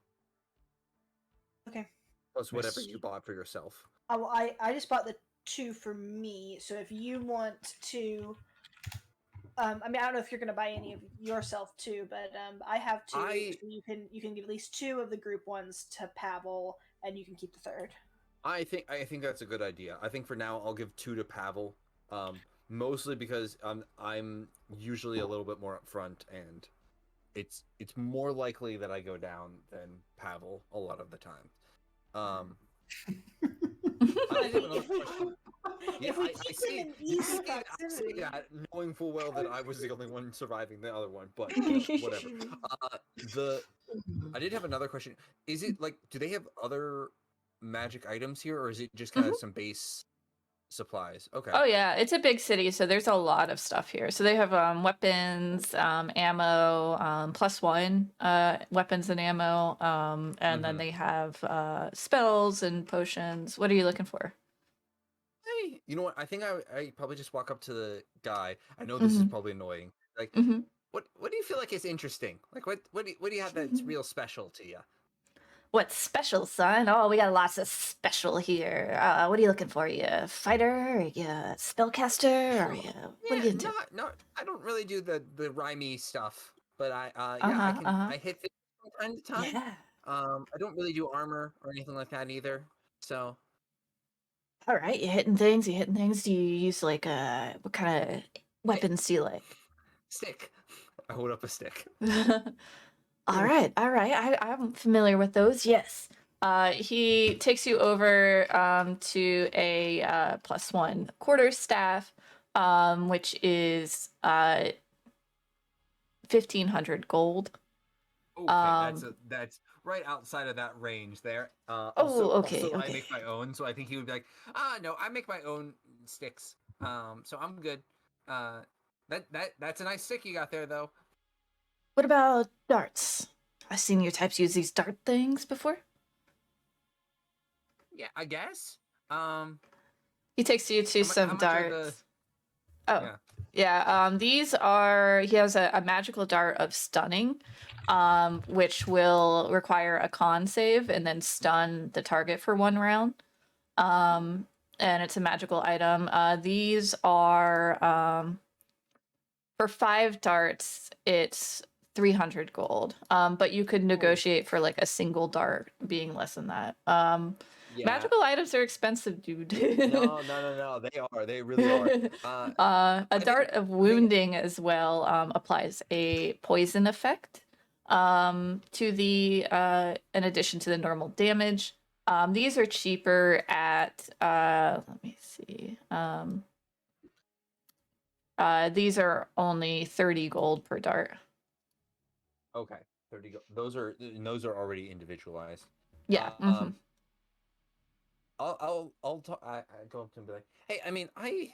Okay. Plus whatever Nice. you bought for yourself. Oh, well, I just bought the 2 for me. So if you want to, I mean, I don't know if you're going to buy any of yourself too, but I have 2. So you can give at least 2 of the group ones to Pavel, and you can keep the third. I think that's a good idea. I think for now I'll give 2 to Pavel, mostly because I'm usually a little bit more upfront, and it's more likely that I go down than Pavel a lot of the time. I did have another question. If we keep them in easy I proximity. say that knowing full well that I was the only one surviving the other one, but whatever. I did have another question. Is it like, do they have other magic items here, or is it just kind of some base supplies? Okay. Oh yeah, it's a big city, so there's a lot of stuff here. So they have weapons, ammo, +1 weapons and ammo, and then they have spells and potions. What are you looking for? Hey, you know what? I think I probably just walk up to the guy. I know this is probably annoying. Like, what do you feel like is interesting? Like, what do you have that's real special to you? What's special, son? Oh, we got lots of special here. What are you looking for? Are you a fighter? Are you a spellcaster? Are you what are you into? I don't really do the rhymey stuff, but I hit things from time to time. Yeah. I don't really do armor or anything like that either. So All right, you hitting things. You hitting things. Do you use like what kind of weapons do you like? stick. I hold up a stick. All right. I'm familiar with those. Yes. He takes you over to a +1 quarterstaff, which is 1,500 gold. Okay, that's right outside of that range there. Okay. Also, Okay. I make my own, so I think he would be like, no, I make my own sticks. So I'm good. That's a nice stick you got there, though. What about darts? I've seen your types use these dart things before. Yeah, I guess. He takes you to some how much darts. Oh, Yeah. yeah. These are. He has a magical dart of stunning, which will require a con save and then stun the target for 1 round. And it's a magical item. These are for 5 darts. It's 300 gold. But you could negotiate for like a single dart being less than that. Yeah. Magical items are expensive, dude. No. They really are. A dart of wounding as well applies a poison effect. to the in addition to the normal damage. These are cheaper at let me see. These are only 30 gold per dart. Okay, 30. Those are already individualized. Yeah. I'll talk. I go up to him and be like, hey, I mean, I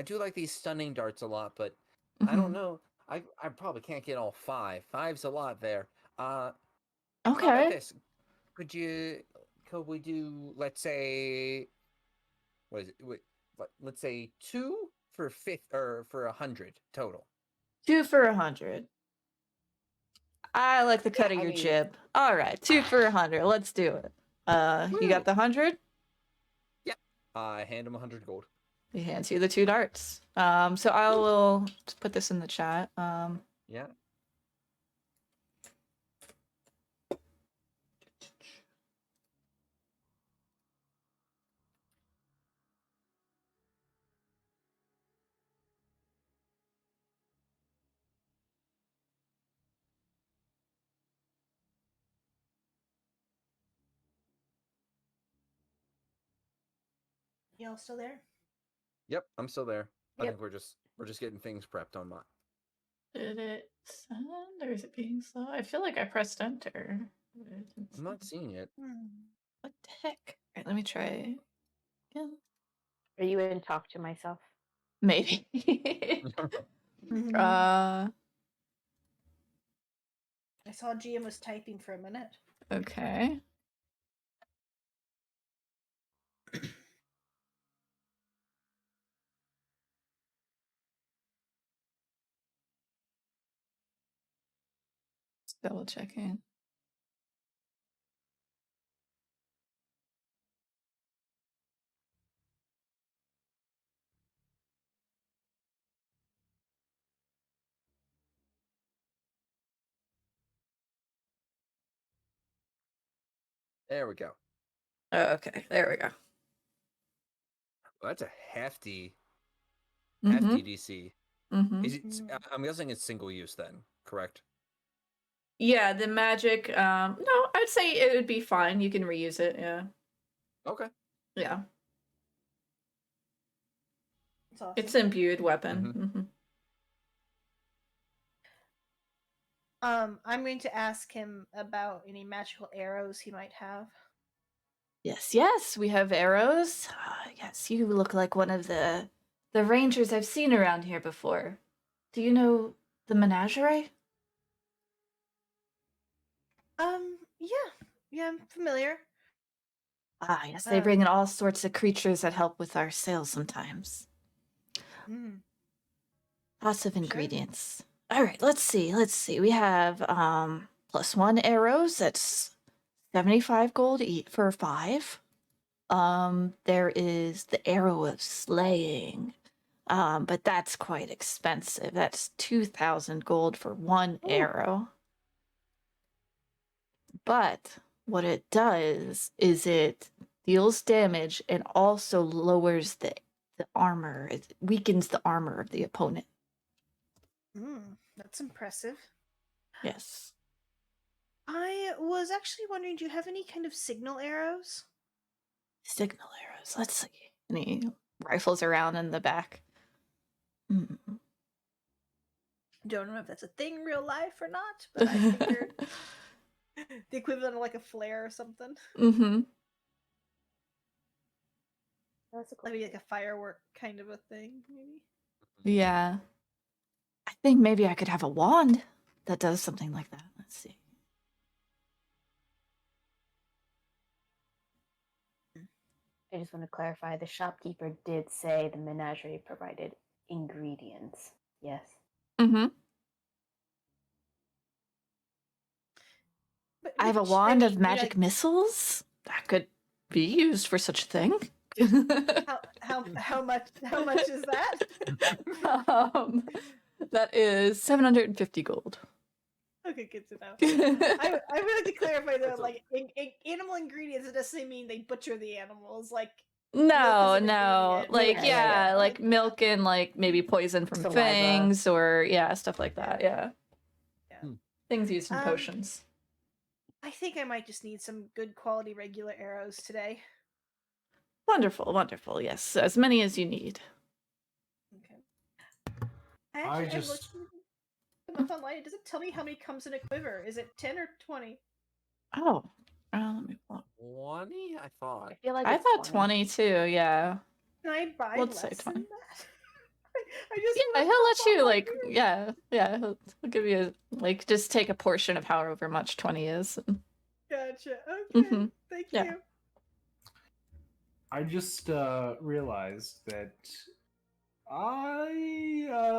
do like these stunning darts a lot, but I don't know. I probably can't get all 5. 5's a lot there. How about Okay. this? Could we do, let's say, what is it? Wait, let's say 2 for 100 total. 2 for 100. I like the cut of your jib. All right, 2 for 100. Let's do it. You got the 100? Yeah. I hand him 100 gold. He hands you the 2 darts. So I will put this in the chat. Yeah. Y'all still there? Yep, I'm still there. I Yep. think we're just getting things prepped on mine. Did it send or is it being slow? I feel like I pressed enter. I'm not seeing it. What the heck? All right, let me try again. Are you in talk to myself? Maybe. I saw GM was typing for a minute. Okay. Just double checking. There we go. Oh, okay, there we go. Well, that's a hefty Mm-hmm. DC. Is it? I'm guessing it's single use then, correct? Yeah, the magic. No, I'd say it would be fine. You can reuse it. Yeah. Okay. Yeah. It's awesome. It's imbued weapon. I'm going to ask him about any magical arrows he might have. Yes, we have arrows. Yes, you look like one of the rangers I've seen around here before. Do you know the menagerie? Yeah, I'm familiar. Ah, yes, they bring in all sorts of creatures that help with our sales sometimes. Lots of ingredients. All right, let's see. We have +1 arrows. That's 75 gold for 5. There is the arrow of slaying. But that's quite expensive. That's 2,000 gold for 1 arrow. But what it does is it deals damage and also lowers the armor. It weakens the armor of the opponent. That's impressive. Yes. I was actually wondering, do you have any kind of signal arrows? Signal arrows. Let's see. Any rifles around in the back? Don't know if that's a thing in real life or not, but I figured the equivalent of like a flare or something. That's Maybe like a firework kind of a thing, maybe. Yeah. I think maybe I could have a wand that does something like that. Let's see. I just want to clarify, the shopkeeper did say the menagerie provided ingredients. Yes. I have a wand of magic missiles that could be used for such a thing. How much is that? That is 750 gold. Okay, good to know. I would like to clarify though, like animal ingredients, it doesn't mean they butcher the animals. Like no, like like milk and like maybe poison from Saliva. fangs or stuff like that. Yeah. Things used in Um, potions. I think I might just need some good quality regular arrows today. Wonderful, wonderful. Yes, as many as you need. Okay. Actually, I'm just- looking them up online. It doesn't tell me how many comes in a quiver. Is it 10 or 20? Oh, let me pull up. 20, I thought. I feel like I it's thought 20 too. Yeah. Can I buy Let's say less 20. than that? I just Yeah, wanna he'll top let off you my like. beer. Yeah. He'll give you like just take a portion of however much 20 is. Gotcha. Okay. Mhm. Thank Yeah. you. I just realized that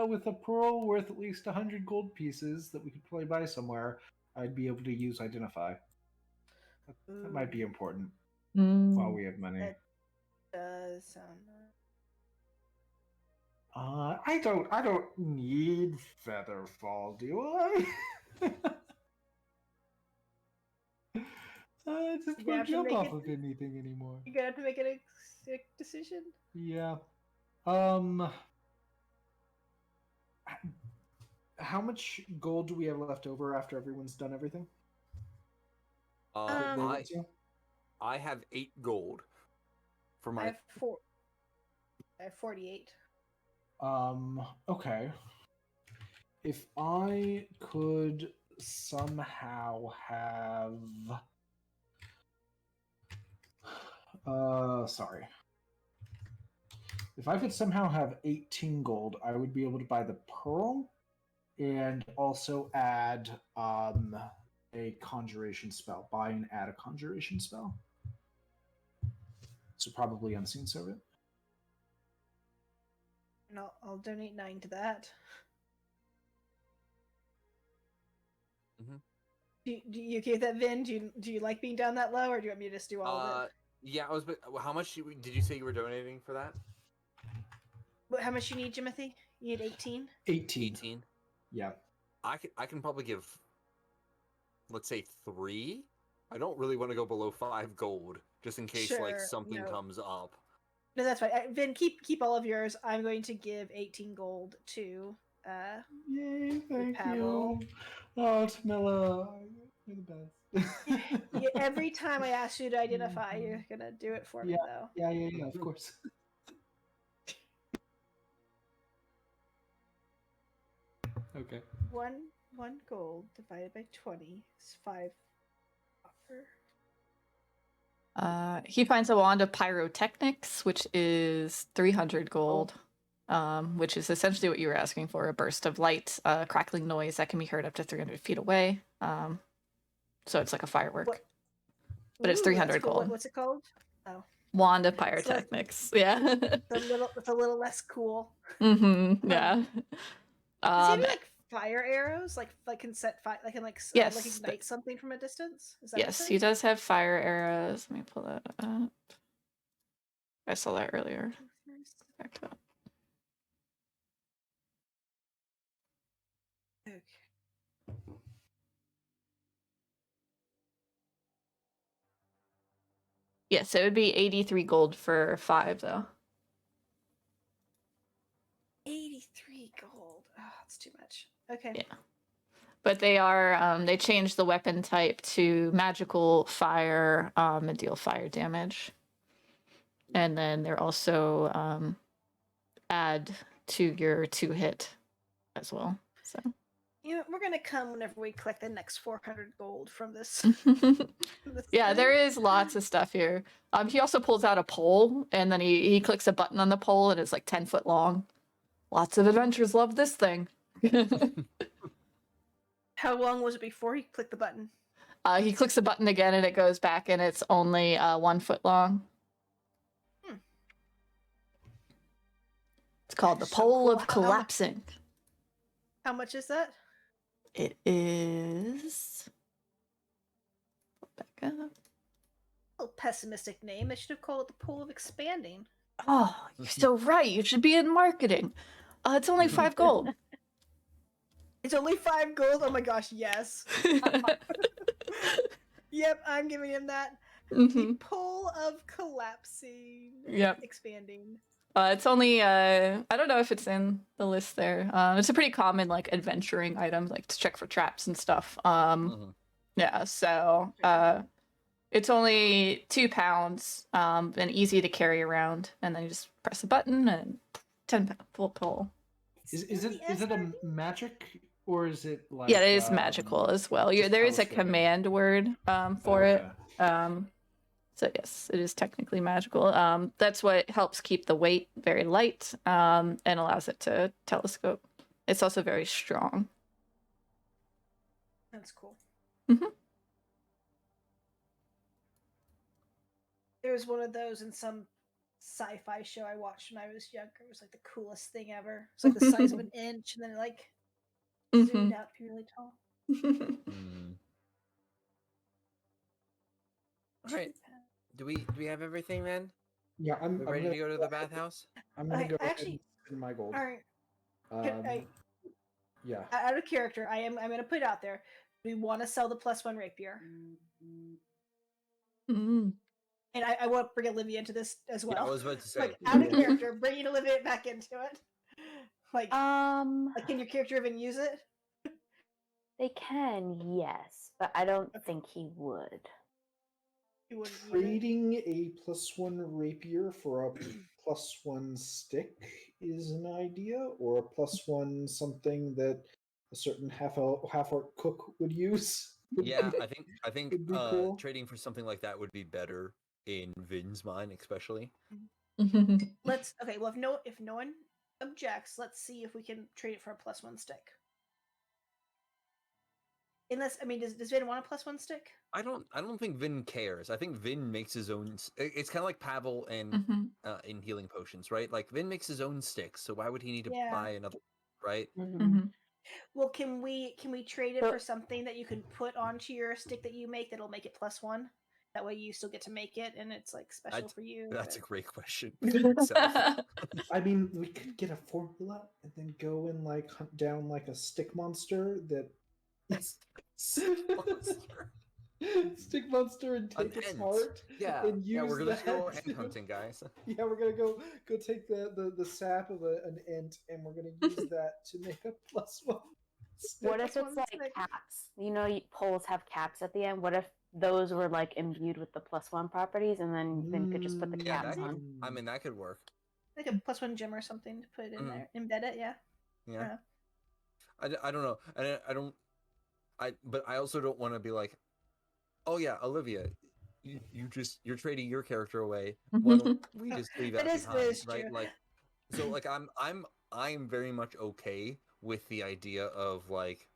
with a pearl worth at least 100 gold pieces that we could probably buy somewhere, I'd be able to use Identify. That might be Ooh, important Mm. while we have money. That does sound nice. I don't need Featherfall, do I? I just You won't have to jump make off it- of anything anymore. You're gonna have to make a sick decision. Yeah. How much gold do we have left over after everyone's done everything? That they want to? I have 8 gold for I my. have 4. I have 48. Okay. If I could somehow have sorry. If I could somehow have 18 gold, I would be able to buy the pearl and also add a conjuration spell. Buy and add a conjuration spell. So probably Unseen Servant. No, I'll donate 9 to that. Mhm. Do you okay with that, Vin? Do you like being down that low, or do you want me to just do all of it? Yeah, I was. How much did you say you were donating for that? How much you need, Jimothy? You need 18? 18. 18. Yeah. I can probably give, let's say 3. I don't really want to go below 5 gold, just in case like Sure, something no. comes up. No, that's fine. Vin, keep all of yours. I'm going to give 18 gold to Yay, thank Pavel. you. Oh, Tamila, you're the best. Every time I ask you to identify, you're gonna do it for me, though. Yeah, of course. Okay. One gold divided by 20 is 5 copper. He finds a wand of pyrotechnics, which is 300 gold, which is essentially what you were asking for, a burst of light, crackling noise that can be heard up to 300 feet away. So it's like a firework. But it's Ooh, 300 that's cool. gold. What's it called? Oh, Wand of pyrotechnics. Yeah. it's a little less cool. Yeah. Does he have like fire arrows? Like can set fire? Like can like Yes, ignite something from a distance? Is that yes, he does have fire arrows. Let me pull that up. I saw that earlier. Back to it. Okay. Yeah, so it would be 83 gold for 5, though. 83 gold. Oh, that's too much. Okay. Yeah. But they are, they changed the weapon type to magical fire and deal fire damage. And then they're also add to your 2-hit as well. So. You know, we're gonna come whenever we collect the next 400 gold from this. Yeah, there is lots of stuff here. He also pulls out a pole, and then he clicks a button on the pole, and it's like 10 foot long. Lots of adventurers love this thing. How long was it before he clicked the button? He clicks a button again, and it goes back, and it's only 1 foot long. It's called the So Pole cool. of Collapsing. How much is that? It is. Back up. A little pessimistic name. They should have called it the Pole of Expanding. Oh, you're so right. You should be in marketing. It's only 5 gold. It's only 5 gold. Oh my gosh, yes. Yep, I'm giving him that. The Pole of Collapsing. Yep. Expanding. It's only I don't know if it's in the list there. It's a pretty common like adventuring item, like to check for traps and stuff. Yeah, so it's only 2 pounds, and easy to carry around, and then you just press a button and 10 full pull. Is it a magic or is it like? Yeah, it is magical as well. There is a command word for it. So yes, it is technically magical. That's what helps keep the weight very light, and allows it to telescope. It's also very strong. That's cool. Mm-hmm. There was one of those in some sci-fi show I watched when I was younger. It was like the coolest thing ever. It's like the size of an inch, and then it like zoomed out to be really tall. All right. Do we have everything then? Yeah, I'm ready to go to the bathhouse. I'm gonna go actually in my gold. All right. Yeah. Out of character, I'm gonna put it out there. We want to sell the +1 rapier. And I want to bring Olivia into this as well. Yeah, I was about to say. Like, out of character, bringing Olivia back into it. Like, can your character even use it? They can, yes, but I don't think he would. He wouldn't use it? Trading a +1 rapier for a +1 stick is an idea, or a +1 something that a certain half-orc cook would use. Yeah, I think would be cool. trading for something like that would be better in Vin's mind, especially. Let's well, if no one objects, let's see if we can trade it for a +1 stick. Unless, I mean, does Vin want a +1 stick? I don't think Vin cares. I think Vin makes his own. It's kind of like Pavel and in healing potions, right? Like Vin makes his own sticks, so why would he need to buy another? Right? Well, can we trade it for something that you can put onto your stick that you make that'll make it +1? That way you still get to make it, and it's like special for you. That's a great question. I mean, we could get a formula and then go and like hunt down like a stick monster that is stick monster and take its heart. Yeah, and use we're gonna go ant hunting, guys. Yeah, we're gonna go take the sap of an ant, and we're gonna use that to make a +1. What if it's like caps? You know, poles have caps at the end. What if those were like imbued with the +1 properties, and then Vin could just put the caps on? I mean, that could work. Like a +1 gem or something to put it in there, embed it. Yeah. I don't know. But I also don't want to be like, oh yeah, Olivia, you're trading your character away. Why don't we just leave that behind, right? True. Like, so like I'm very much okay with the idea of like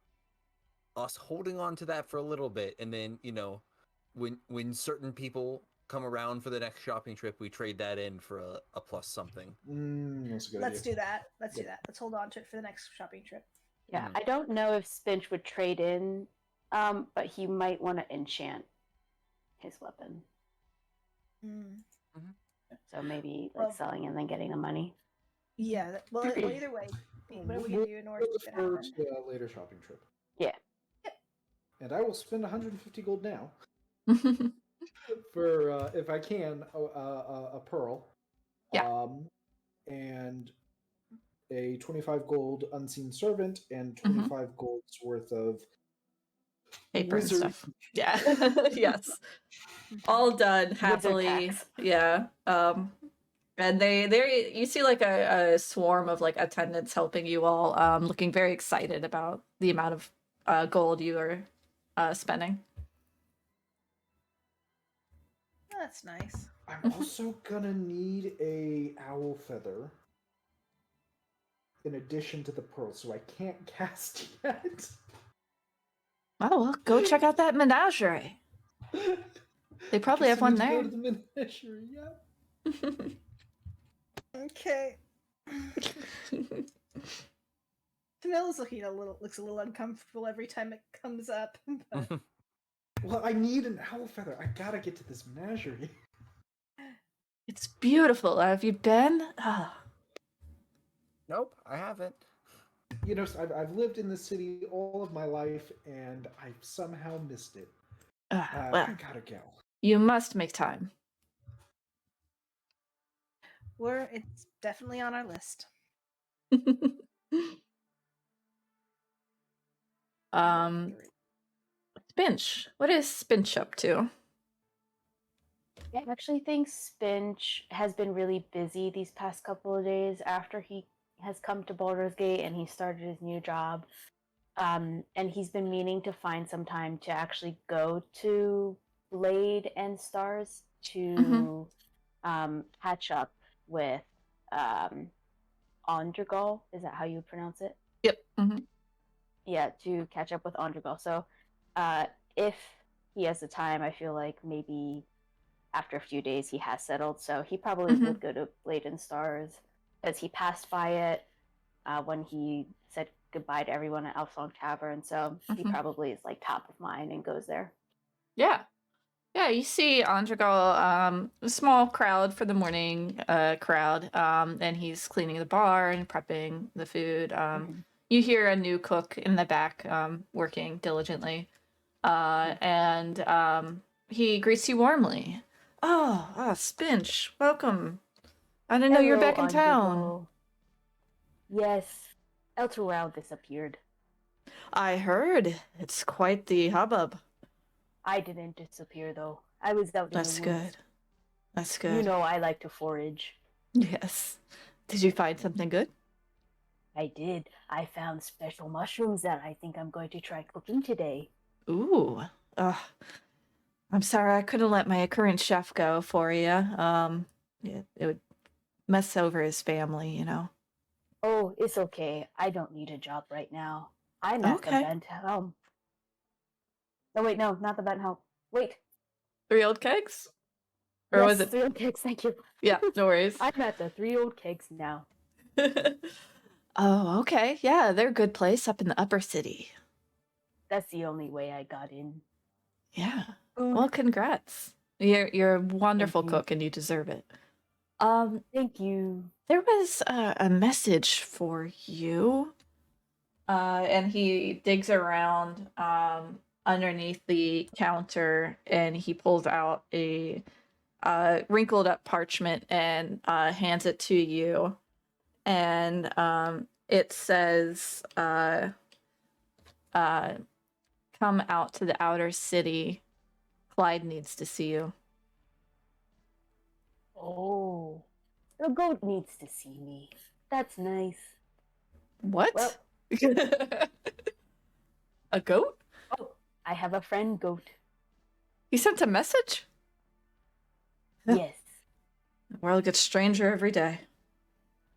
us holding on to that for a little bit, and then when certain people come around for the next shopping trip, we trade that in for a plus something. That's a good Let's idea. do that. Let's do that. Let's hold on to it for the next shopping trip. Yeah, I don't know if Spinch would trade in, but he might want to enchant his weapon. So maybe selling and then getting the money. Yeah. Well, either way, what are we gonna do in order to keep it happen? To a later shopping trip. Yeah. And I will spend 150 gold now for if I can a pearl. Yeah. And a 25 gold unseen servant and 25 gold's worth of paper and stuff. Yeah. Yes. All done happily. Yeah. And they you see like a swarm of like attendants helping you all, looking very excited about the amount of gold you are spending. That's nice. I'm also gonna need a owl feather in addition to the pearl, so I can't cast yet. Oh, well, go check out that menagerie. They probably have one there. Go to the menagerie, yeah. Okay. Tanella's looks a little uncomfortable every time it comes up. Well, I need an owl feather. I gotta get to this menagerie. It's beautiful. Have you been? Nope, I haven't. You know, I've lived in the city all of my life, and I've somehow missed it. Well, I gotta go. You must make time. It's definitely on our list. Spinch. What is Spinch up to? I actually think Spinch has been really busy these past couple of days after he has come to Baldur's Gate and he started his new job. And he's been meaning to find some time to actually go to Blade and Stars to catch up with Ondregal. Is that how you pronounce it? Yep. Yeah, to catch up with Ondregal. So if he has the time, I feel like maybe after a few days he has settled. So he probably would go to Blade and Stars because he passed by it when he said goodbye to everyone at Elfsong Tavern. So he probably is like top of mind and goes there. Yeah. Yeah, you see Andrigal, a small crowd for the morning crowd, and he's cleaning the bar and prepping the food. You hear a new cook in the back working diligently, and he greets you warmly. Oh, Spinch, welcome. I didn't know you were back in town. Yes, Elturel disappeared. I heard. It's quite the hubbub. I didn't disappear, though. I was out in the woods. That's good. That's good. You know I like to forage. Yes. Did you find something good? I did. I found special mushrooms that I think I'm going to try cooking today. Ooh. I'm sorry I couldn't let my current chef go for you. It would mess over his family, you know. Oh, it's okay. I don't need a job right now. I'm at the bent helm. No, wait, no, not the bent helm. Wait. 3 Old Kegs? Or yes, was it 3 Old Kegs? Thank you. Yeah, no worries. I'm at the 3 Old Kegs now. Oh, okay. Yeah, they're a good place up in the upper city. That's the only way I got in. Yeah. Well, congrats. You're a wonderful cook and you deserve it. Thank you. There was a message for you. And he digs around underneath the counter and he pulls out a wrinkled up parchment and hands it to you. And it says, come out to the outer city. Clyde needs to see you. Oh, the goat needs to see me. That's nice. What? Well, a goat? Oh, I have a friend goat. He sent a message? Yes. The world gets stranger every day.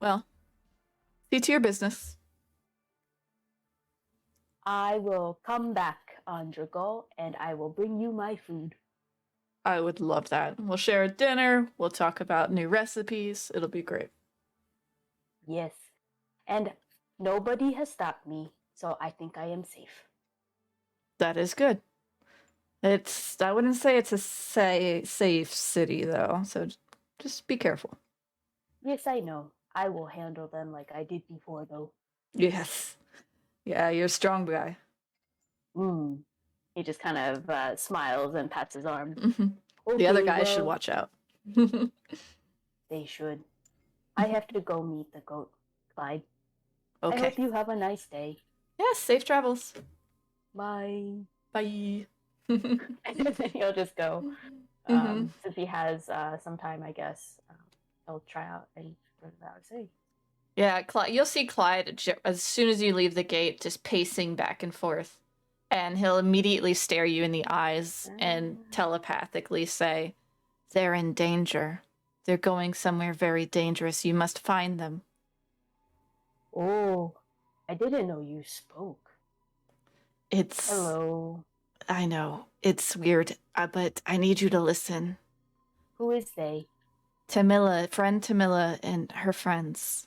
Well, see to your business. I will come back, Andrigal, and I will bring you my food. I would love that. We'll share a dinner. We'll talk about new recipes. It'll be great. Yes. And nobody has stopped me, so I think I am safe. That is good. I wouldn't say it's a safe city, though, so just be careful. Yes, I know. I will handle them like I did before, though. Yes. Yeah, you're a strong guy. He just kind of smiles and pats his arm. Okay, the other guys should watch out. They should. I have to go meet the goat, Clyde. Okay. I hope you have a nice day. Yes, safe travels. Bye. Bye. And then he'll just go. Since he has some time, I guess, he'll try out and go to the outer city. Yeah, you'll see Clyde as soon as you leave the gate, just pacing back and forth. And he'll immediately stare you in the eyes and telepathically say, "They're in danger. They're going somewhere very dangerous. You must find them." Oh, I didn't know you spoke. Hello. I know. It's weird, but I need you to listen. Who is they? Friend Tamila and her friends.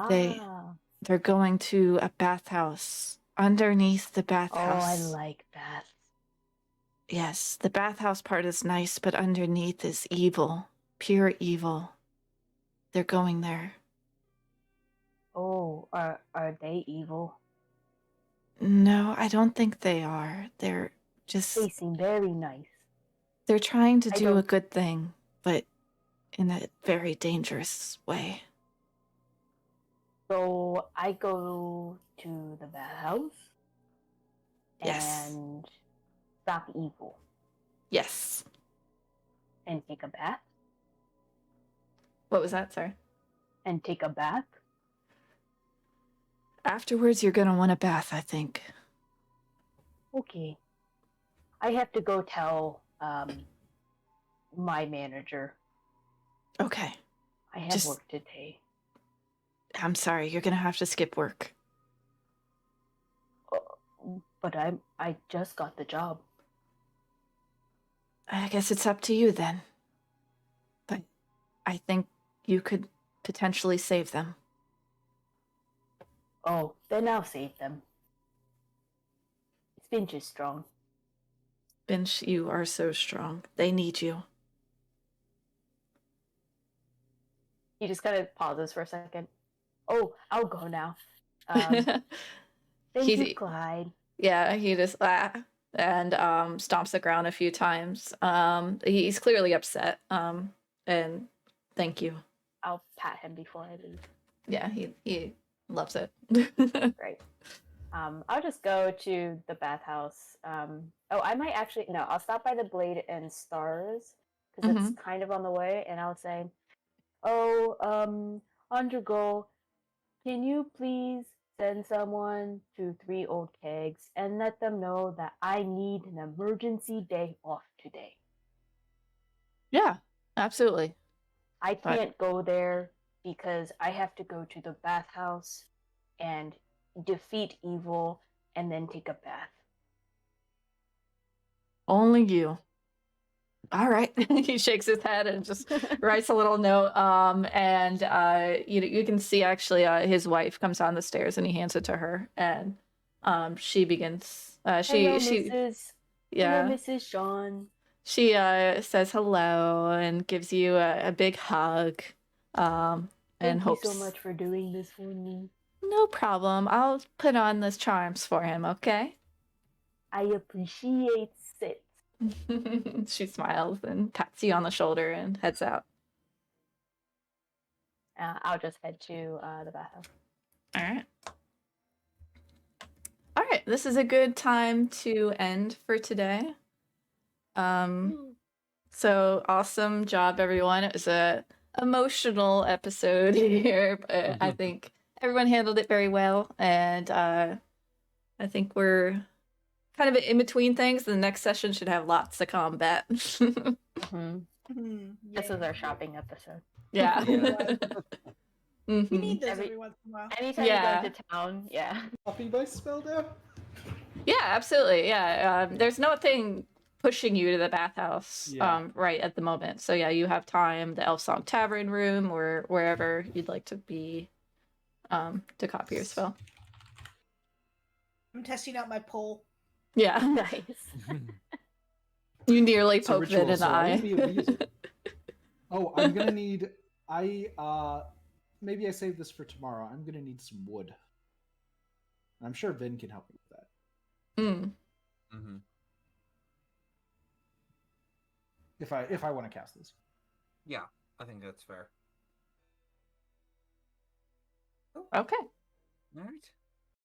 They're going to a bathhouse. Underneath the bathhouse. Oh, I like baths. Yes, the bathhouse part is nice, but underneath is evil. Pure evil. They're going there. Oh, are they evil? No, I don't think they are. They're just... They seem very nice. They're trying to do a good thing, but in a very dangerous way. So I go to the bathhouse Yes. and stop evil Yes. and take a bath What was that, sir? and take a bath. Afterwards, you're gonna want a bath, I think. Okay. I have to go tell my manager. Okay. I have Just- work today. I'm sorry, you're gonna have to skip work. But I just got the job. I guess it's up to you then. But I think you could potentially save them. Oh, then I'll save them. Spinch is strong. Bench, you are so strong. They need you. He just kind of pauses for a second. Oh, I'll go now. Thank you, Clyde. Yeah, he just and stomps the ground a few times. He's clearly upset. And thank you. I'll pat him before I leave. Yeah, he loves it. Great. I'll just go to the bathhouse. I might actually no. I'll stop by the Blade and Stars because it's kind of on the way, and I'll say, "Oh, Undergo, can you please send someone to 3 Old Kegs and let them know that I need an emergency day off today? Yeah, absolutely. I Right. can't go there because I have to go to the bathhouse and defeat evil and then take a bath." Only you. All right. He shakes his head and just writes a little note. And you can see actually his wife comes down the stairs and he hands it to her, and she begins. Hello, Mrs. Yeah. Hello, Mrs. Sean. She says hello and gives you a big hug. And Thank hopes. you so much for doing this for me. No problem. I'll put on those charms for him. Okay. I appreciate it. She smiles and pats you on the shoulder and heads out. I'll just head to the bathhouse. All right. All right. This is a good time to end for today. So awesome job, everyone. It was a emotional episode here, but I think everyone handled it very well, and I think we're kind of in between things. The next session should have lots of combat. This is our shopping episode. Yeah. We need those every once in a while. Anytime you go into town, yeah. Copy by spell now? Yeah, absolutely. Yeah. There's nothing pushing you to the bathhouse right at the moment. So yeah, you have time, the Elf Song Tavern room or wherever you'd like to be to copy your spell. I'm testing out my pole. Yeah. Nice. You nearly It's a poke ritual, Vin in the so I eye. won't be able to use it. Oh, I'm gonna need. Maybe I save this for tomorrow. I'm gonna need some wood. I'm sure Vin can help me with that. If I want to cast this. Yeah, I think that's fair. Okay. All right.